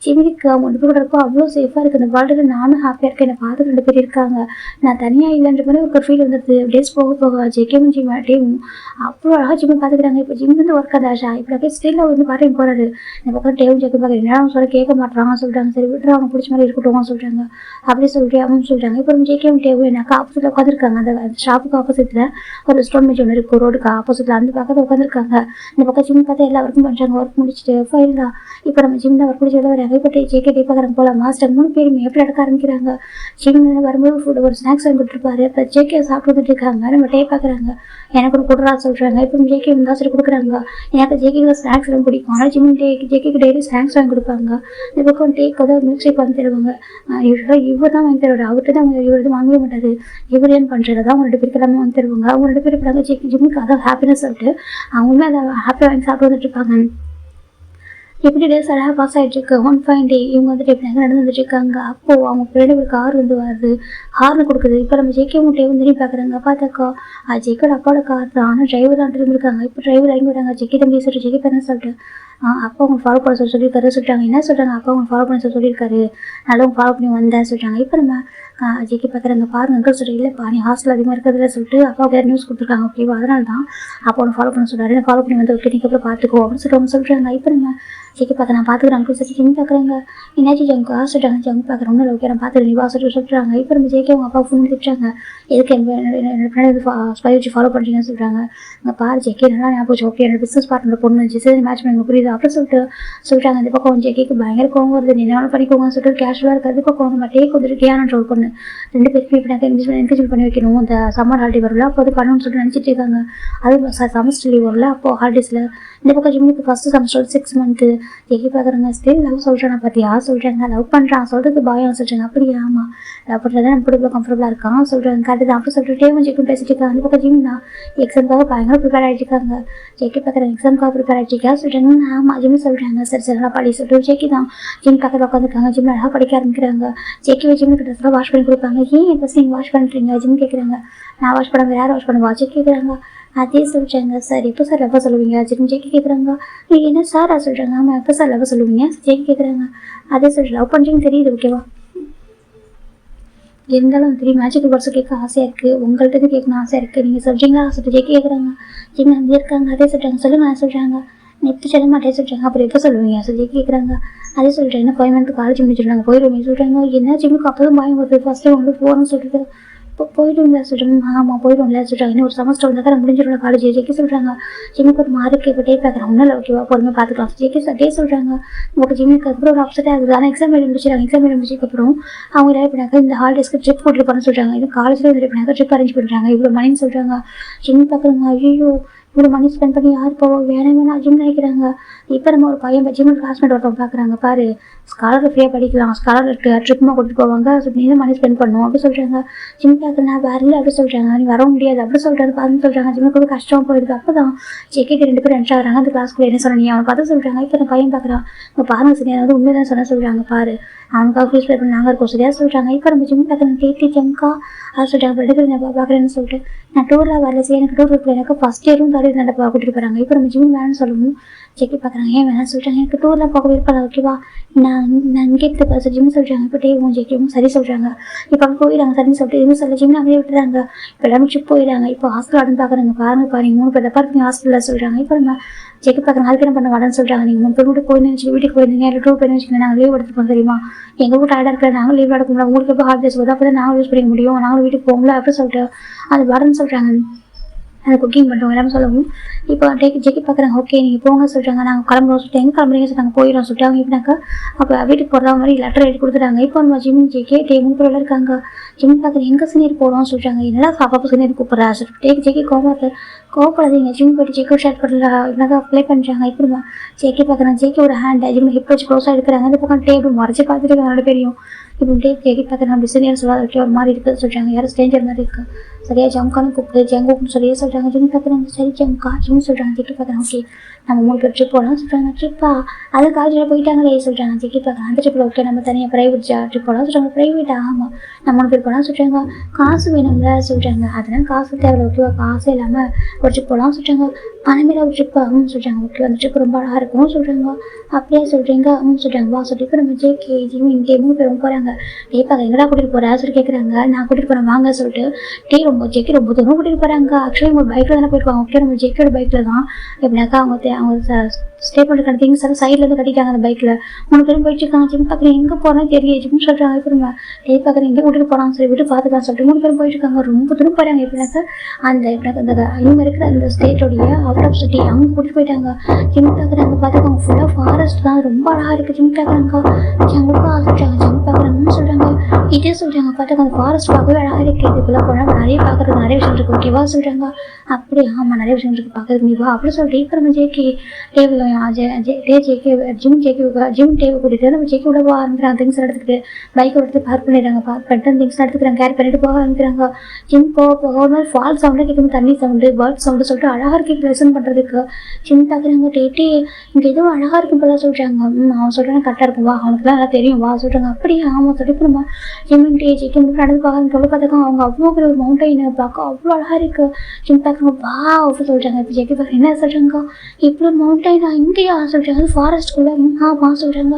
ஜிம்மிக்கு அவங்க 2 பேர் கூட அவ்வளோ சேஃபாக இருக்குது இந்த வேர்ல்டில் நானும் ஹாப்பியாக இருக்கேன் என்னை பார்த்து 2 பேர் இருக்காங்க நான் தனியாக இல்லைன்ற மாதிரி ஒரு ஃபீல் வந்துடுது டேஸ் போக போக ஜேகேவும் ஜிம் டேவும் அவ்வளோ அழகாக ஜிம்மை பார்த்துக்கிறாங்க இப்போ ஜிம் வந்து ஒர்க் ஆதாஷா இப்படி அப்படியே ஸ்டில் வந்து பாட்டு போகிறாரு இந்த பக்கம் டேவும் ஜேக்கே பார்க்குறேன் என்ன சொல்ல கேட்க மாட்டாங்க சொல்கிறாங்க சரி விட்டுற அவங்க பிடிச்ச மாதிரி இருக்கட்டும் சொல்கிறாங்க அப்படியே சொல்லிட்டு அவங்க சொல்கிறாங்க இப்போ ஜேகேவும் டேவும் எனக்கு ஆப்போசிட்டில் உட்காந்துருக்காங்க அந்த ஷாப்புக்கு ஆப்போசிட்டில் ஒரு ஸ்டோன் மேஜ் ஒன்று இருக்குது ரோடுக்கு ஆப்போசிட்டில் அந்த பக்கத்தில் உட்காந்துருக்காங்க இந்த பக்கம் ஜிம் பார்த்தா எல்லா ஒர்க்கும் பண்ணுறாங்க ஒர்க் முடிச்சுட்டு ஃபைல் தான் இப்போ நம்ம ஜிம் தான் ஒர்க் முடிச்சு வராங்க இப்போ ஜேகே டே பார்க்குறாங்க போகலாம் மாஸ்டர் 3 பேருமே எப்படி நடக்க ஆரம்பிக்கிறாங்க ஜிம்ல வரும்போது ஃபுட் ஒரு ஸ்நாக்ஸ் வாங்கி கொடுத்துருப்பாரு இப்போ ஜேகே சாப்பிட்டு இருக்காங்க நம்ம டே பார்க்குறாங்க எனக்கு ஒரு கொடுறா சொல்கிறாங்க இப்போ ஜேகே இருந்தால் சரி கொடுக்குறாங்க எனக்கு ஜேகேக்கு ஸ்நாக்ஸ் எல்லாம் பிடிக்கும் ஆனால் ஜிம் ஜேகேக்கு டெய்லி ஸ்நாக்ஸ் வாங்கி கொடுப்பாங்க இந்த பக்கம் டேக்கு வந்து மில்க் ஷேக் வாங்கி தருவாங்க இவர் தான் வாங்கி தருவார் அவர்கிட்ட தான் இவர் வந்து வாங்கவே மாட்டாரு இவர் ஏன் பண்ணுறது தான் அவங்க 2 பேருக்கு எல்லாமே வாங்கி தருவாங்க அவங்க 2 பேர் இப்படி ஜிம்முக்கு அதான் ஹாப்பினஸ் சொல்லிட்டு அவங்களுமே அதை ஹாப்பியாக வாங்கி சாப்பிட்டு வந்துட்டு இருப்பாங்க எப்படி டேஸ் அழகாக பாஸ் ஆகிட்டு இருக்கு. ஒன் ஃபைன் டே இவங்க வந்துட்டு எப்படி நடந்துட்டு இருக்காங்க. அப்போது அவங்க ஃப்ரெண்டு ஒரு கார் வந்து வருது, ஹார்னு கொடுக்குது. இப்போ நம்ம ஜேகே முட்டையை வந்து திரும்பி பார்க்குறாங்க. பார்த்தாக்கா அது ஜேக்கோட அப்பாவோட கார் தான். ஆனால் டிரைவர் தான் இருந்திருக்காங்க. இப்போ டிரைவர் இறங்கி வராங்க. ஜெக்கி தம்பி சொல்லிட்டு ஜெக்கி பேரன்னு சொல்லிட்டு அப்பா அவங்க ஃபாலோ பண்ண சொல்லியிருக்காரு சொல்லிட்டாங்க. என்ன சொல்கிறாங்க, அப்பா அவங்க ஃபாலோ பண்ண சொல்லியிருக்காரு, நல்லா ஃபாலோ பண்ணி வந்தேன் சொல்லிட்டாங்க. இப்போ நம்ம ஜெக்கி பார்க்குறாங்க. பாருங்க அங்கிள் சொல்லிட்டு இல்லைப்பா நீ ஹாஸ்டல் அதிகமாக இருக்கிறதுல சொல்லிட்டு அப்பாவுக்கு வேறு நியூஸ் கொடுத்துருக்காங்க. ஓகேவா, அதனால தான் அப்போ ஒன்று ஃபாலோ பண்ண சொல்கிறாரு. ஃபாலோ பண்ணி வந்து ஓகே நீங்கள் அப்புறம் பார்த்துக்கோ அப்படின்னு சொல்லிட்டு அவங்க சொல்கிறாங்க. இப்போ நம்ம ஜெக்கி பார்க்க நான் பார்த்துக்கிறேன் அங்கிள் சொல்லி ஜெம்மி பார்க்குறாங்க. என்னாச்சு ஜங்கு சொல்லிட்டாங்க. ஜங்கு பார்க்குறேன் ஒன்றும் ஓகே நான் பார்த்துக்கிறேன் நீ வா சொல்லிட்டாங்க. இப்போ நம்ம ஜெக்கி அவங்க அப்பா ஃபோன் திட்டுறாங்க. எதுக்கு என்னோட ஃப்ரெண்ட் ஸ்பை வச்சு ஃபாலோ பண்ணுறீங்கன்னு சொல்கிறாங்க. அங்கே பாரு ஜெக்கி நல்லா ஞாபகம் ஓகே என்னோட பிஸ்னஸ் பார்ட்னர் பொண்ணு சரி மேட்ச் பண்ணி புரியுது அப்படின்னு சொல்லிட்டாங்க. இந்த பக்கம் ஜெக்கிக்கு பயங்கர கோவம் வருது. நீ என்ன பண்ணிக்கோங்கன்னு சொல்லிட்டு கேஷுவலாக இருக்கிறது பக்கம் நம்ம டேக் வந்துட்டு கேன ட்ரோல் பண்ணு 2 பேருக்குமே இப்போ என்கரேஜ் பண்ணி வைக்கணும். இந்த சம்மர் ஹாலிடே வரல அப்போ அது பண்ணணும்னு சொல்லிட்டு நினச்சிட்டு இருக்காங்க. அது செமஸ்டர் லீவ் வரல அப்போ ஹாலிடேஸில் இந்த பக்கம் ஜிம்முக்கு ஃபஸ்ட்டு செமஸ்டர் 6 மந்த்து ஜெக்கி பார்க்குறாங்க. ஸ்டில் லவ் சொல்கிறாங்க பார்த்தியா சொல்கிறாங்க. லவ் பண்ணுறான் சொல்கிறது பாயம் சொல்கிறாங்க. அப்படியே ஆமாம் லவ் பண்ணுறது நம்ம கூட இவ்வளோ கம்ஃபர்டபுளாக இருக்கான் சொல்கிறாங்க. கரெக்டு தான் அப்படி சொல்லிட்டு டேவும் ஜெக்கி பேசிட்டு இருக்காங்க. அந்த பக்கம் ஜிம் தான் எக்ஸாமுக்காக பயங்கர ப்ரிப்பேர் ஆகிட்டு இருக்காங்க. ஜெக்கி பார்க்குறாங்க எக்ஸாமுக்காக ப்ரிப்பேர் ஆகிட்டு இருக்கா சொல்கிறாங்க. ஆமாம் ஜிம் சொல்கிறாங்க. சரி நல்லா படி சொல்லிட்டு ஜெக்கி தான் ஜிம் பக்கத்தில் உட்காந்துருக்காங்க. ஜிம் அழகாக படிக்க ஆரம்பிக்கிறாங்க. ஜெக்கி ஜிம்முக்கு ட்ரெஸ்லாம் வாஷ் பண்ணி கொடுப்பாங்க. ஏன் ட்ரெஸ் நீங்கள் வாஷ் பண்ணுறீங்க ஜிம் கேட்குறாங்க. நான் வாஷ் பண்ண யார் வாஷ் பண்ணுவா ஜெக்கி கேட்குறாங்க. அதே சொல்கிறாங்க. சார் எப்போ சார் லவ்வாக சொல்லுவீங்க ஜிம் ஜெக்கி கேட்குறாங்க. நீங்கள் என்ன சாரா சொல்கிறாங்க. ஆமாம் எப்போ சார் லவ்வாக சொல்லுவீங்க ஜெக்கி கேட்குறாங்க. அதே சொல்லிட்டு லவ் பண்ணுறீங்கன்னு தெரியுது ஓகேவா, இருந்தாலும் தெரியும் மேஜிக்கல் வேர்ட்ஸ் கேட்க ஆசையாக இருக்குது, உங்கள்கிட்ட கேட்கணும் ஆசையாக இருக்குது, நீங்கள் சொல்கிறீங்களா சொல்லிட்டு ஜெக்கி கேட்குறாங்க. ஜிம் வந்து இருக்காங்க. அதே சொல்கிறாங்க. சொல்லுங்க சொல்கிறாங்க. நான் எப்போ சொல்ல மாட்டேன் சொல்கிறாங்க. அப்புறம் எப்போ சொல்லுவீங்க சொல்லி ஜெக்கி கேட்குறாங்க. அதே சொல்லிட்டு என்ன 5 மந்த்து காலேஜ் முடிச்சுட்டாங்க போயிடுவீங்க சொல்கிறாங்க. என்ன ஜிம்முக்கு அப்போ தான் பயம் வருது. ஃபஸ்ட்டு உங்களுக்கு போகணும்னு சொல்லிட்டு இப்போ போயிடுவீங்களா சொல்கிறாங்க. ஆமாம் போயிடுவோம்ல சொல்கிறாங்க. இன்னும் ஒரு செமஸ்டர் வந்தால் தான் முடிஞ்சிடும் காலேஜ் ஜெக்கி சொல்கிறாங்க. ஜிம்முக்கு ஒரு மார்க்கு இப்போ டே பார்க்குறேன் ஒன்றும் ஓகேவா பொறுமையாக பார்த்துக்கலாம் ஜெக்கி டே சொல்கிறாங்க. உங்களுக்கு ஜிம்முக்கு அப்புறம் ஒரு அப்செட்டாக இருக்குது. ஆனால் எக்ஸாம் எழுதி முடிச்சிடாங்க. எக்ஸாம் எழுதி முடிச்சதுக்கப்புறம் அவங்க என்ன பண்ணாங்க இந்த ஹாலிடேஸ்க்கு ட்ரிப் கூட்டிட்டு போகணும்னு சொல்கிறாங்க. இது காலேஜில் வந்து பண்ணாங்க ட்ரிப் அரேஞ்ச் பண்ணுறாங்க. இவ்வளோ மணின்னு சொல்கிறாங்க. ஜிம் பார்க்குறாங்க. ஐயோ இவ்வளோ மணி ஸ்பெண்ட் பண்ணி யார் போவோம் வேணாம் ஜிம் நினைக்கிறாங்க. இப்போ நம்ம ஒரு பையன் ஜிம் கிளாஸ்மேட் ஒருத்தவங்க பார்க்குறாங்க. பாரு ஸ்காலர் ஃப்ரீயாக படிக்கலாம், ஸ்காலர் ட்ரிப்மாக கூட்டிட்டு போவாங்க, நீ தான் மணி ஸ்பெண்ட் பண்ணணும் அப்படி சொல்கிறாங்க. ஜிம் பார்க்குறேன் நான் வரல அப்படி சொல்கிறாங்க. நீ வர முடியாது அப்படி சொல்கிறாரு. பார்த்து சொல்கிறாங்க. ஜிம்முக்கு ரொம்ப கஷ்டம் போயிடுது. அப்போ தான் ஜெக்கிட்டு 2 பேரும் என்ட்ரு ஆகிறாங்க. அந்த கிளாஸ்க்குள்ளே என்ன சொன்னீங்க அவனை பார்த்து சொல்கிறாங்க. இப்போ அந்த பையன் பார்க்குறான். உங்கள் பாருங்க சரியா வந்து உண்மை தான் சொல்கிறாங்க. பாரு அவனுக்காக ஃபீஸ் பே பண்ணி நாங்கள் இருக்கோம் சரியா சொல்கிறாங்க. இப்போ நம்ம ஜிம் பார்க்குறேன் கேட்டி ஜம்கா அதை சொல்கிறாங்க. 2 பேரும் நான் பார்க்குறேன்னு சொல்லிட்டு நான் டூரில் வரல சரி எனக்கு டூர் இருக்கல எனக்கு ஃபஸ்ட் இயரும் தடவை நடப்பா கூட்டிகிட்டு போகிறாங்க. இப்போ நம்ம ஜிம் வேணும்னு சொல்லவும் ஜெக்கி பார்க்குறாங்க. ஏன் வேணாம்னு சொல்கிறாங்க. எனக்கு டூரில் பார்க்க விருப்பம் ஓகேவா நான் இங்கே எடுத்து ஜிம் சொல்கிறாங்க. இப்போ டேவும் ஜெக்கியும் சரி சொல்கிறாங்க. இப்போ அவங்க போயிடுறாங்க சரின்னு சொல்லிட்டு எதுவும் சொல்ல ஜிம் அப்படியே விட்டுறாங்க. இப்போ எல்லாரும் ட்ரிப் போயிடுறாங்க. இப்போ ஹாஸ்டல் ஆடுன்னு பார்க்குறாங்க. பாருங்கப்பா நீங்கள் 3 பேர் தப்பா இருக்கீங்க ஹாஸ்டலில் சொல்கிறாங்க. இப்போ நம்ம ஜெக்கி பார்க்குறாங்க. அதுக்கு என்ன பண்ண வாடன்னு சொல்கிறாங்க. நீங்கள் 3 பேர் வீட்டுக்கு போயிருந்து வச்சு வீட்டுக்கு போயிருந்தீங்க இல்லை டூர் போயிருந்து வச்சுக்கோங்க நாங்கள் லீவ் எடுத்துப்போம் தெரியுமா எங்கள் வீட்டு டயர்டாக இருக்கிற நாங்கள் லீவ் எடுக்க முடியும் உங்களுக்கு எப்போ ஹாலிடேஸ் வருது அப்போ தான் நாங்கள் யூஸ் பண்ணிக்க முடியும் நாங்களும் வீட்டுக்கு போகல அப்படின்னு சொல்லிட்டு அது வாடன்னு சொல்கிறாங்க. அந்த குக்கிங் பண்ணுறோம் எல்லாமே சொல்லவும் இப்போ ஜெக்கி பார்க்குறாங்க. ஓகே நீங்கள் போங்க சொல்கிறாங்க. நாங்கள் கிளம்புறோம் சொல்லிட்டு எங்கே கிளம்புறீங்க சொல்லிட்டாங்க. போயிடும் சொல்லிட்டு அவங்க இப்படினாக்கா அப்போ வீட்டுக்கு போகிறதா மாதிரி லெட்டர் எழுதி கொடுத்துட்டாங்க. இப்போ நம்ம ஜிம் ஜெக்கி டே 3 பேர் இருக்காங்க. ஜிம் பார்க்குறேன் எங்கே சீனியர் போகிறோம் சொல்கிறாங்க. என்னடா அப்பப்போ சீனியர் கூப்பிட்றா சொல்லிட்டு ஜெக்கி கோவப்படாதீங்க ஜிம் போய்ட்டு ஜெக்கி ஷேர் பண்ணுறா இப்படினாக்கா அப்ளை பண்ணுறாங்க. இப்போ ஜெக்கி பார்க்குறாங்க. ஜெக்கி ஒரு ஹேண்ட் ஜிம் ஹிப் வச்சு க்ளோஸாக எடுக்கிறாங்க. அந்த பக்கம் டேபிள் மறைச்சி பார்த்துட்டு 2 பேரையும் இப்போ ஜெக்கி பார்க்குறாங்க. அப்படி சீனியர் சொல்லாத ஒரு மாதிரி இருக்குது சொல்கிறாங்க. யாரும் ஸ்ட்ரேஞ்சர் மாதிரி இருக்குது சரியா ஜம்கான்னு கூப்பிட்டு ஜங்குன்னு சொல்லியே சொல்கிறாங்க. ஜிம் பார்க்குறாங்க. சரி ஜம்கா ஜிம் சொல்கிறாங்க. ஜெக்கி பார்க்குறாங்க. ஓகே நம்ம 3 பேர் ட்ரிப் போகலாம் சொல்கிறாங்க. ட்ரிப்பா அது காலேஜில் போயிட்டாங்களே சொல்கிறாங்க. ஜெக்கி பார்க்குறாங்க. அந்த ட்ரிப்பில் ஓகே நம்ம தனியாக ப்ரைவேட் ட்ரிப் போகலாம் சொல்கிறாங்க. ப்ரைவேட்டா ஆமாம் நம்ம 3 பேர் போகலாம் சொல்கிறாங்க. காசு வேணும்ல சொல்கிறாங்க. அதெல்லாம் காசு தேவை ஓகேவா காசே இல்லாமல் ஒரு ட்ரிப் போகலாம் சொல்கிறாங்க. பணமேல ஒரு ட்ரிப் ஆகும்னு சொல்கிறாங்க. ஓகே அந்த ட்ரிப் ரொம்ப அழகாக இருக்கும்னு சொல்கிறாங்க. அப்படியே சொல்கிறீங்க சொல்கிறாங்க. வா சொல்லிட்டு இப்போ நம்ம ஜேகே ஜிம் இங்கே 3 பேரும் போகிறாங்க. டே பார்க்க எங்கடா கூட்டிகிட்டு போகிறா சொல்லி கேட்குறாங்க. நான் கூட்டிகிட்டு போகிறேன் வாங்க சொல்லிட்டு ஜெக்கி ரொம்ப தூரம் கூட்டிகிட்டு போகிறாங்க. ஆக்சுவலி அவங்க பைக்கில் தானே போயிருப்பாங்க. ஓகே நம்ம ஜெக்கியோட பைக்கில் தான் எப்படினாக்கா அவங்க ஸ்டே பண்ணுற திங்ஸ் எல்லாம் சைட்லேருந்து கட்டிட்டாங்க அந்த பைக்கில் 3 பேரும் போயிட்டு இருக்காங்க. ஜிம் பார்க்குறேன் எங்கே போகிறேன்னு தெரியல ஜிம் சொல்கிறாங்க. இப்போ நம்ம டே பார்க்குறேன் எங்கே கூட்டிகிட்டு போகிறான்னு சொல்லி விட்டு பார்த்துக்கலாம் சொல்லிட்டு 3 பேரும் போயிட்டு இருக்காங்க. ரொம்ப தூரம் போகிறாங்க. எப்படினாக்கா அந்த இவங்க இருக்கிற அந்த ஸ்டேட்டோடைய அவுட் ஆஃப் சிட்டி அவங்க கூட்டிகிட்டு போயிட்டாங்க. ஜிம் பார்க்குறாங்க பார்த்துக்காங்க ஃபுல்லாக ஃபாரஸ்ட் தான் ரொம்ப அழகாக இருக்குது. ஜிம் பார்க்குறாங்க அவங்களுக்கும் ஆசைச்சாங்க. ஜிம் பார்க்குறாங்க அவங்க சொல்கிறாங்க. இதே சொல்கிறாங்க பார்த்தா அந்த ஃபாரஸ்ட் பார்க்கவே அழகாக இருக்குது, இதுக்குள்ளே போனால் நிறைய பார்க்குறதுக்கு நிறைய விஷயம் இருக்குது ஓகேவா சொல்கிறாங்க. அப்படி ஆமாம் நிறைய விஷயம் இருக்குது பார்க்குறதுக்கு நீ வா அப்படி சொல்லிட்டு இப்போ நம்ம ஜேகே ஜிம் டேவை கூட்டிகிட்டு நம்ம ஜேகே விட போக ஆரம்பிக்கிறாங்க. திங்ஸ் எடுத்துக்கிட்டு பைக்கை எடுத்து பார்க் பண்ணிடுறாங்க. பார்க் பண்ணிட்டு திங்ஸ் எடுத்துக்கிறாங்க, கேரி பண்ணிட்டு போக ஆரம்பிக்கிறாங்க. ஜிம் போக போக ஒரு மாதிரி ஃபால் சவுண்டாக கேட்குது, தண்ணி சவுண்டு, பேர்ட் சவுண்டு சொல்லிட்டு அழகாக இருக்கு லெசன் பண்ணுறதுக்கு. ஜிம் பார்க்குறாங்க, டேட்டி இங்கே எதுவும் அழகாக இருக்கும் போல சொல்கிறாங்க. அவன் சொல்கிறாங்க கரெக்டாக இருக்கும் வா, அவனுக்குலாம் நல்லா தெரியும் வா சொல்கிறாங்க. அப்படியே ஆமாம் சொல்லிட்டு நம்ம ஜிம்மின்ட்டு ஜேகே மட்டும் நடந்து பார்க்குறாங்க. எவ்வளோ பார்த்துக்கோ அவங்க அவ்வளோ பெரிய ஒரு மவுண்டைனை பார்க்க அவ்வளோ அழகாக இருக்குது. ஜிம் பார்க்குறாங்க வா அப்படின்னு சொல்கிறாங்க. இப்போ ஜேகே பார்க்குறேன் என்ன சொல்கிறாங்க, இப்படி ஒரு மவுண்டைனா இங்கேயா சொல்கிறாங்க, அது ஃபாரஸ்ட்குள்ளே ஆமா சொல்கிறாங்க.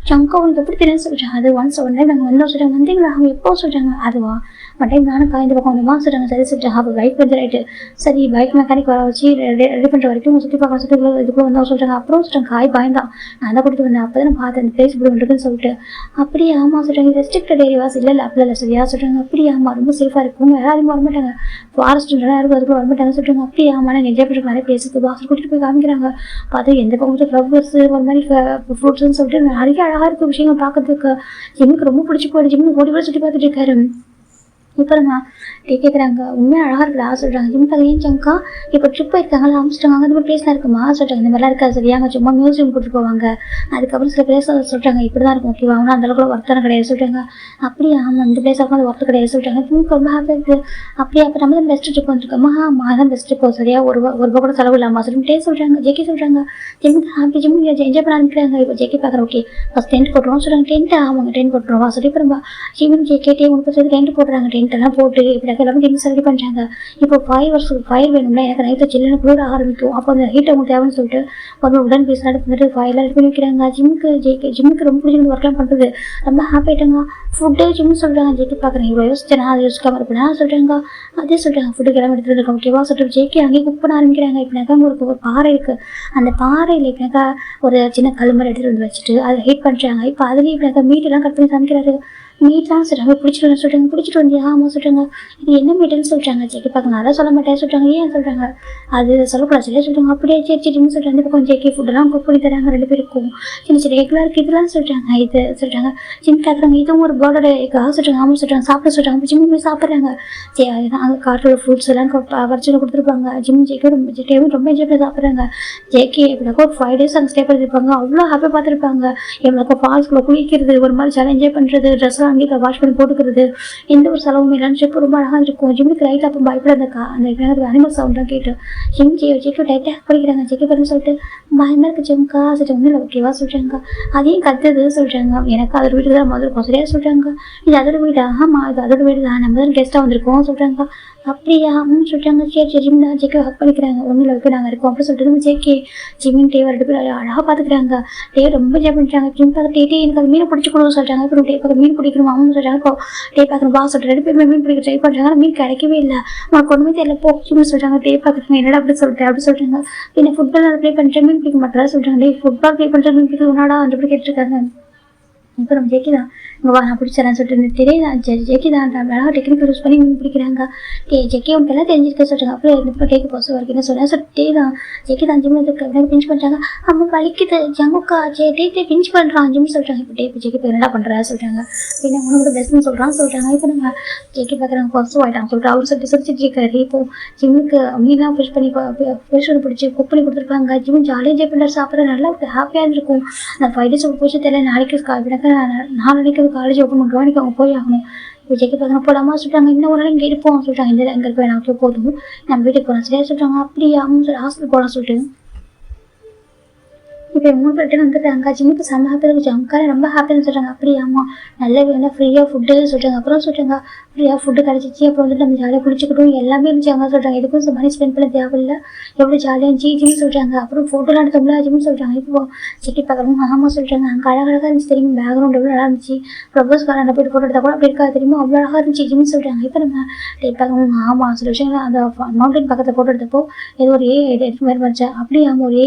ஜங்கா அவனுக்கு எப்படி தெரியும் சொல்கிறாங்க. அது ஒன்ஸ் ஒன் டைம் நாங்கள் வந்தோம் சொல்கிறாங்க. வந்தீங்களா அவங்க எப்போ சொல்கிறாங்க, அதுவா ஒன் டைம் நானும் இந்த பக்கம் வந்தோமா சொல்கிறாங்க. சரி சொல்கிறாங்க. அப்போ பைக் வந்து ரைட்டு சரி பைக் மெக்கானிக் வர வச்சு ரெடி பண்ணுற வரைக்கும் சுற்றி பார்க்க சுற்றி இதுக்குள்ளே வந்தோம் சொல்கிறாங்க. அப்புறம் சொல்கிறாங்க காய் பயந்தான் நான் தான் கூட்டிட்டு வந்தேன், அப்போ தான் நான் பார்த்தேன் இந்த பிளேஸ் இப்படி வந்துருக்குன்னு சொல்லிட்டு. அப்படியே ஆமாம் சொல்கிறாங்க. ரெஸ்ட்ரிக்டட் ஏரியாஸ் இல்லை அப்படி இல்லை சரியா சொல்கிறாங்க. அப்படியே ஆமாம் ரொம்ப சேஃபாக இருக்கும், யாரும் வரமாட்டாங்க, ஃபாரஸ்ட் யாரும் அதுக்குள்ள வரமாட்டாங்க சொல்கிறாங்க. அப்படியே ஆமாம் நாங்கள் என்ஜாய் பண்ணுற நிறைய பிளேஸுக்கு பாஸ் கூட்டிகிட்டு போய் காமிக்கிறாங்க. பார்த்து எந்த பக்கம் ஃப்ளவர்ஸ் ஒரு மாதிரி ஃப்ரூட்ஸ்ன்னு சொல்லிட்டு நிறைய அழகாக இருக்க விஷயங்கள் பார்க்கறதுக்கு ஜிம்முக்கு ரொம்ப பிடிச்சி போயிடுச்சு. ஜிம்முக்கு ஓடி போய் சுற்றி பார்த்துட்டு இருக்காரு. இப்போ நம்ம கேட்குறாங்க உண்மையாக அழகாக இருக்குடா சொல்கிறாங்க. ஜிம் ஏன் ஜங்கா இப்போ ட்ரிப் போயிருக்காங்களா ஆரம்பிச்சிட்டாங்க, அங்கே மாதிரி பிளேஸ்லாம் இருக்குமா சொல்கிறாங்க. இந்த மாதிரிலாம் இருக்காது சரியாங்க, சும்மா மியூசியம் கூட்டிட்டு போவாங்க, அதுக்கப்புறம் சில பிளேஸ் சொல்கிறாங்க இப்படி தான் இருக்கும் ஓகேவா, ஆனால் அந்தளவுக்கு ஒர்த்தான கிடையாது சொல்கிறாங்க. அப்படியே ஆமாம் இந்த பிளேஸ் இருக்கும் அது ஒர்த்து கிடையாது சொல்கிறாங்க. ஜிம்முக்கு ரொம்ப ஹாப்பியாக இருக்குது. அப்படியே அப்போ நம்ம தான் பெஸ்ட் ட்ரிப் வந்துருக்கோமா, ஆமாம் தான் பெஸ்ட் ட்ரிப் சரியா ஒரு ரூபா கூட செலவு இல்லாமல் சொல்லிட்டு சொல்கிறாங்க. ஜேகே சொல்கிறாங்க ஜிம்முக்கு ஹாப்பி ஜிம் என்ஜாய் பண்ண ஆரம்பிக்கிறாங்க. இப்போ ஜேகே பார்க்குறேன் ஓகே ஃபஸ்ட் டென்ட் போட்டுருவோம் சொல்கிறாங்க. டென்ட் ஆமாங்க டென்ட் போட்டுருவா சொல்லி இப்போ நம்ம ஜிம்முக்கு ஜேகே உங்களுக்கு சொல்லி டென்ட் போடுறாங்க. டென்ட்டெல்லாம் போட்டு இப்படி எல்லாமே திங்ஸ் ரெடி பண்ணுறாங்க. இப்போ ஃபயர் வேணும்னா எனக்கு நைட்டில் சில்லுன்னு குளிர ஆரம்பிக்கும், அப்போ அந்த ஹீட் அவங்க தேவைன்னு சொல்லிட்டு ஒரு உடன் பீஸ் நடந்துட்டு ஃபயர்லாம் ரெடி பண்ணி வைக்கிறாங்க. ஜிம்முக்கு ரொம்ப பிடிச்சிருந்து ஒர்க்லாம் பண்ணுறது ரொம்ப ஹாப்பி ஆகிட்டாங்க. ஃபுட்டு ஜிம்னு சொல்கிறாங்க. ஜேகே பார்க்குறேன் இவ்வளோ யோசிச்சேன் அதை யோசிக்காமல் இருப்பேன் சொல்கிறாங்க. அதே சொல்கிறாங்க ஃபுட்டுக்கு எல்லாம் எடுத்துகிட்டு இருக்கோம் ஓகேவா சொல்லிட்டு ஜேகே அங்கேயே குக் பண்ண ஆரம்பிக்கிறாங்க. இப்போனாக்கா ஒரு பாறை இருக்குது, அந்த பாறையில் இப்போனாக்கா ஒரு சின்ன கல் மாதிரி எடுத்துகிட்டு வந்து வச்சுட்டு அதை ஹீட் பண்ணுறாங்க. இப்போ அதுலேயும் இப்போனாக்கா மீட்டெல்லாம் கட் பண்ணி சமைக்கிறாரு. மீட்லாம் சொல்கிறாங்க பிடிச்சிட்டு சொல்கிறாங்க. பிடிச்சிட்டு வந்தியா ஆமாம் சொல்கிறாங்க. இது என்ன மீட்டுன்னு சொல்கிறாங்க. ஜேகே பார்க்க நான் சொல்ல மாட்டேன் சொல்கிறாங்க. ஏன் சொல்கிறாங்க அது சொல்லக்கூடாது சரியா சொல்கிறாங்க. அப்படியே சரி சரின்னு சொல்கிறாங்க. இந்த பக்கம் ஜேகே ஃபுட்டெல்லாம் குக் பண்ணி தராங்க ரெண்டு பேருக்கும். சின்ன சின்ன எக்லாம் இருக்குது இதெல்லாம் சொல்கிறாங்க. இது சொல்கிறாங்க ஜிம் கேட்குறாங்க இதுவும் ஒரு பேர்டோட எக்காக சொல்கிறாங்க. ஆமாம் சொல்கிறாங்க. சாப்பிட சொல்கிறாங்க. ஜிம் போய் சாப்பிட்றாங்க. அங்கே காட்டோட ஃப்ரூட்ஸ் எல்லாம் வரைச்சி கொடுத்துருப்பாங்க. ஜேகே ரொம்ப என்ஜாய் பண்ணி சாப்பிட்றாங்க. ஜேகே எப்படினாக்கா ஒரு 5 days அங்கே ஸ்டே பண்ணியிருப்பாங்க. அவ்வளோ ஹாப்பியாக பார்த்துருப்பாங்க. எவ்வளோக்கா ஃபால்ஸ்குள்ளே குளிக்கிறது ஒரு மாதிரி ஜாலியாக என்ஜாய் பண்ணுறது, ட்ரெஸ்லாம் அங்கேயே வாஷ் பண்ணி போட்டுக்கிறது, எந்த ஒரு செலவும் இல்லைன்னு ட்ரிப் ரொம்ப அழகாக இருக்கும். ஜிம்முக்கு ரைட்டில் அப்போ பயப்பட அந்த அனிமல் சவுண்ட்லாம் கேட்டு ஜிம் ஜேகே டைட்டாக படிக்கிறாங்க. ஜேகே பண்ணு சொல்லிட்டு பயமாக இருக்குது ஜிம்க்கா சரி ஒன்றும் இல்லை ஓகேவா சொல்கிறாங்க. அதையும் கத்துது சொல்கிறாங்க. எனக்கு அதோட வீட்டுக்கு தான் முதல்ல சரியாக சொல்கிறாங்க. இது அதோட வீடு ஆமாம் இது அதோட வீடு தான், நம்ம தான் கெஸ்ட்டாக வந்திருக்கோம் சொல்கிறாங்க. அப்படியா சொல்கிறாங்க. சரி சரி ஜிம் தான் ஜேகே ஹக் பண்ணிக்கிறாங்க. ஒன்றும் இல்லை நாங்கள் இருக்கோம் அப்படி சொல்லிட்டு நம்ம ஜேகே ஜிம்மின் டே ரெண்டு பேர் அழகாக பார்த்துக்கிறாங்க. டே ரொம்ப என்ஜாய் பண்ணுறாங்க. ஜிம் பார்த்து டே எனக்கு அது மீன் பிடிச்சி கொடுக்க சொல்கிறாங்க. இப்போ டே பார்க்க மீன் பிடிக்கணும் அவங்க சொல்கிறாங்க. இப்போ டே பார்க்கணும் வா சொல்லிட்டு ரெண்டு பேருமே மீன் பிடிக்க ட்ரை பண்ணுறாங்க. மீன் கிடைக்கவே இல்லை. உனக்கு ஒன்றுமே தெரியல போ ஜிம்னு சொல்கிறாங்க. டே பார்க்குறாங்க என்னடா அப்படி சொல்லிட்டு அப்படி சொல்கிறாங்க. என்ன ஃபுட்பால் ப்ளே பண்ணுறேன் மீன் பிடிக்க மாட்டேறா சொல்கிறாங்க. டே ஃபுட்பால் ப்ளே பண்ணுறேன் மீன் பிடிக்க உன்னாடா அப்படி கேட்டிருக்காங்க. இப்போ நம்ம ஜேகே தான் இங்கே வா நான் பிடிச்சிடறேன் சொல்லிட்டு தெரியுதான் சரி ஜேகே தான் அழகாக டெக்னிக்கல் யூஸ் பண்ணி மீன் பிடிக்கிறாங்க. ஜேகே உனக்கு எல்லாம் தெரிஞ்சிருக்க சொல்கிறாங்க. அப்படியே இப்போ டேக்கு போச வரைக்கும் என்ன சொல்கிறேன் சொல்லிட்டு தான் ஜேகே தான் ஜிம் எனக்கு பிஞ்ச் பண்ணுறாங்க. அவங்க வலிக்குது ஜங்குக்கா டே பிஞ்ச் பண்ணுறான் ஜிம் சொல்கிறாங்க. இப்போ ஜேகே இப்போ என்னடா பண்ணுறா சொல்கிறாங்க. அப்படின்னா உனக்கு பெஸ்ட்னு சொல்கிறாங்க. இப்போ நம்ம ஜேகே பார்க்குறாங்க பர்ஸ் ஆகிட்டாங்க சொல்லிட்டு அவர் சொல்லிட்டு சிரிச்சிட்டு இருக்காரு. இப்போ ஜிம்முக்கு மீன்லாம் ஃபிஷ் பண்ணி பிடிச்சி குக் பண்ணி கொடுத்துருப்பாங்க. ஜிம் ஜாலியாக என்ஜாய் பண்ணுற சாப்பிட்ற நல்லா ஹாப்பியாக இருந்திருக்கும். அந்த 5 days போச்சு தெரியல. நாளைக்கு காலேஜ் ஓப்பன் பண்ணுறோம், அன்றைக்கி அவங்க போய் ஆகணும். இப்போ ஜேகே பார்க்கணும் போடாமல் சொல்லிட்டாங்க. இன்னும் ஒரு நாள் இங்கே இருப்போம் சொல்லிட்டாங்க. இந்த இங்கே இருக்க வேணாம் போதும் நம்ம வீட்டுக்கு போகலாம் சரியா சொல்கிறாங்க. அப்படியே அவங்க ஹாஸ்பிட்டல் போகலாம் சொல்லிட்டு இப்போ 3 பேர்கிட்ட வந்துடுறாங்க. ஜிம்முக்கு செம்ம ஹாப்பியாக இருக்குது. ஜம்கார ரொம்ப ஹாப்பியாக சொல்கிறாங்க. அப்படி ஆமாம் நல்ல வேணும் ஃப்ரீயாக ஃபுட்டு சொல்கிறாங்க. அப்புறம் சொல்கிறாங்க ஃப்ரீயாக ஃபுட்டு கிடச்சிச்சு. அப்புறம் வந்துட்டு நம்ம ஜாலியாக குளிச்சுக்கிட்டும் எல்லாமே இருந்துச்சு. அவங்க சொல்கிறாங்க எதுக்கும் மணி ஸ்பெண்ட் பண்ண தேவையில்லை, எவ்வளோ ஜாலியாக இருந்துச்சு ஜிம் சொல்கிறாங்க. அப்புறம் ஃபோட்டோலாம் எடுத்தோம்ல ஜிம் சொல்கிறாங்க. இப்போ ஜேகே பார்க்குறவங்க ஆமாம் சொல்கிறாங்க. அங்கே அழகழகாக இருந்துச்சு தெரியுமா, பேக்ரவுண்ட் எவ்வளோ நல்லா இருந்துச்சு. ப்ரொபோஸ் கார்டன் போய்ட்டு ஃபோட்டோ எடுத்தால் கூட அப்படி இருக்காது தெரியுமா, அவ்வளோ அழகாக இருந்துச்சு ஜிம் சொல்கிறாங்க. இப்போ நம்ம பார்க்குறவங்க ஆமாம் சில விஷயங்கள் அந்த மவுண்டன் பக்கத்தில் ஃபோட்டோ எடுத்தப்போ ஏதோ ஒரு எடிட் மாதிரி வந்துச்சு. அப்படியே அவங்க ஒரு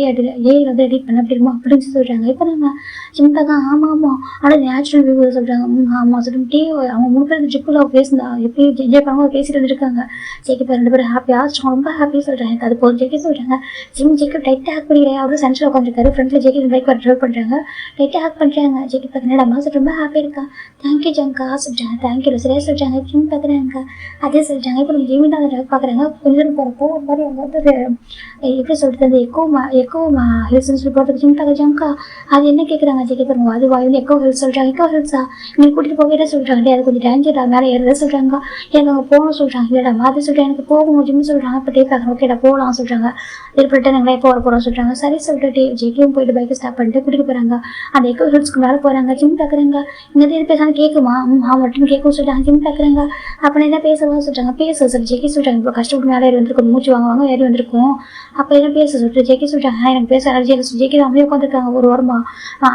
வந்து எடிட் பண்ண தெரியுமா அப்படின்னு சொல்கிறாங்க. இப்போ நம்ம சிம்பிளாக ஆமாம் ஆமாம் ஆனால் நேச்சுரல் வியூ சொல்கிறாங்க. ஆமாம் சொல்லிட்டு அவங்க 3 பேர் ட்ரிப்பில் பேசுனா எப்படி என்ஜாய் பண்ணாமல் பேசிட்டு வந்துருக்காங்க. ஜேகே பேர் 2 பேரும் ஹாப்பியாக ரொம்ப ஹாப்பியாக சொல்கிறாங்க. எனக்கு அது போதும் ஜேகே சொல்கிறாங்க. ஜேகே டைட்டாக ஹேக் பண்ணிக்கிறேன். அவரும் சென்டரில் உட்காந்துருக்காரு. ஃப்ரெண்டில் ஜேகே பைக் ட்ரைவ் பண்ணுறாங்க. டைட்டாக ஹேக் பண்ணுறாங்க. ஜேகே பார்க்குறேன் அம்மா ரொம்ப ஹாப்பியாக இருக்கா. தேங்க்யூ ஜங்கா சொல்கிறாங்க. தேங்க்யூ சரியாக சொல்கிறாங்க. ஜிம் பார்க்குறாங்க அதே சொல்கிறாங்க. இப்போ நம்ம ஜிம் தான் அதை பார்க்குறாங்க. கொஞ்சம் தூரம் போகிறப்போ ஒரு மாதிரி அவங்க வந்து எப்படி சொல்கிறது அந்த எக்கோ ஹில்ஸ்ன்னு சொல்லி போகிறதுக்கு ஜிம் பார்க்க ஜங்கா அது என்ன கேட்குறாங்க. ஜேகே பாருங்க அது வாய் எக்கோ ஹில்ஸ் சொல்கிறாங்க. எக்கோ ஹில்ஸா நீங்கள் கூட்டிகிட்டு போகவே சொல்கிறாங்க. அது கொஞ்சம் டேஞ்சரா மேலே ஏறத சொல்கிறாங்க. எனக்கு அவங்க போகணும் சொல்கிறாங்க. இல்லைடா அது சொல்கிறேன் எனக்கு போகணும் ஜிம் சொல்கிறாங்க. இப்போ பார்க்குறேன் ஓகேடா போகலாம் சொல்கிறாங்க. ஏற்பட்டு நாங்களே எப்போ வர போகிறோம் சொல்கிறாங்க. சரி சொல்லிட்டு ஜேகேவும் போயிட்டு பைக்கை ஸ்டாப் பண்ணிட்டு கூட்டிகிட்டு போகிறாங்க. அந்த எக்கோ ஹில்ஸ்க்கு மேலே போகிறாங்க. ஜிம் பார்க்குறாங்க. இங்கே எது பேசாமல் கேட்குமா மட்டும் கேட்கும் சொல்கிறாங்க. ஜிம் பார்க்குறாங்க. அப்போ என்ன பேசவா சொல்கிறாங்க. பேச சொல்லி ஜேகே சொல்கிறாங்க. இப்போ கஷ்டப்பட்டு மேலே ஏறி வந்திருக்கும் மூச்சு வாங்குவாங்க ஏறி வந்திருக்கும். அப்போ என்ன பேச சொல்லிட்டு ஜேகே சொல்கிறாங்க. எனக்கு பேச ஜேகே அப்படியே உட்காந்துருக்காங்க ஒரு வாரமாக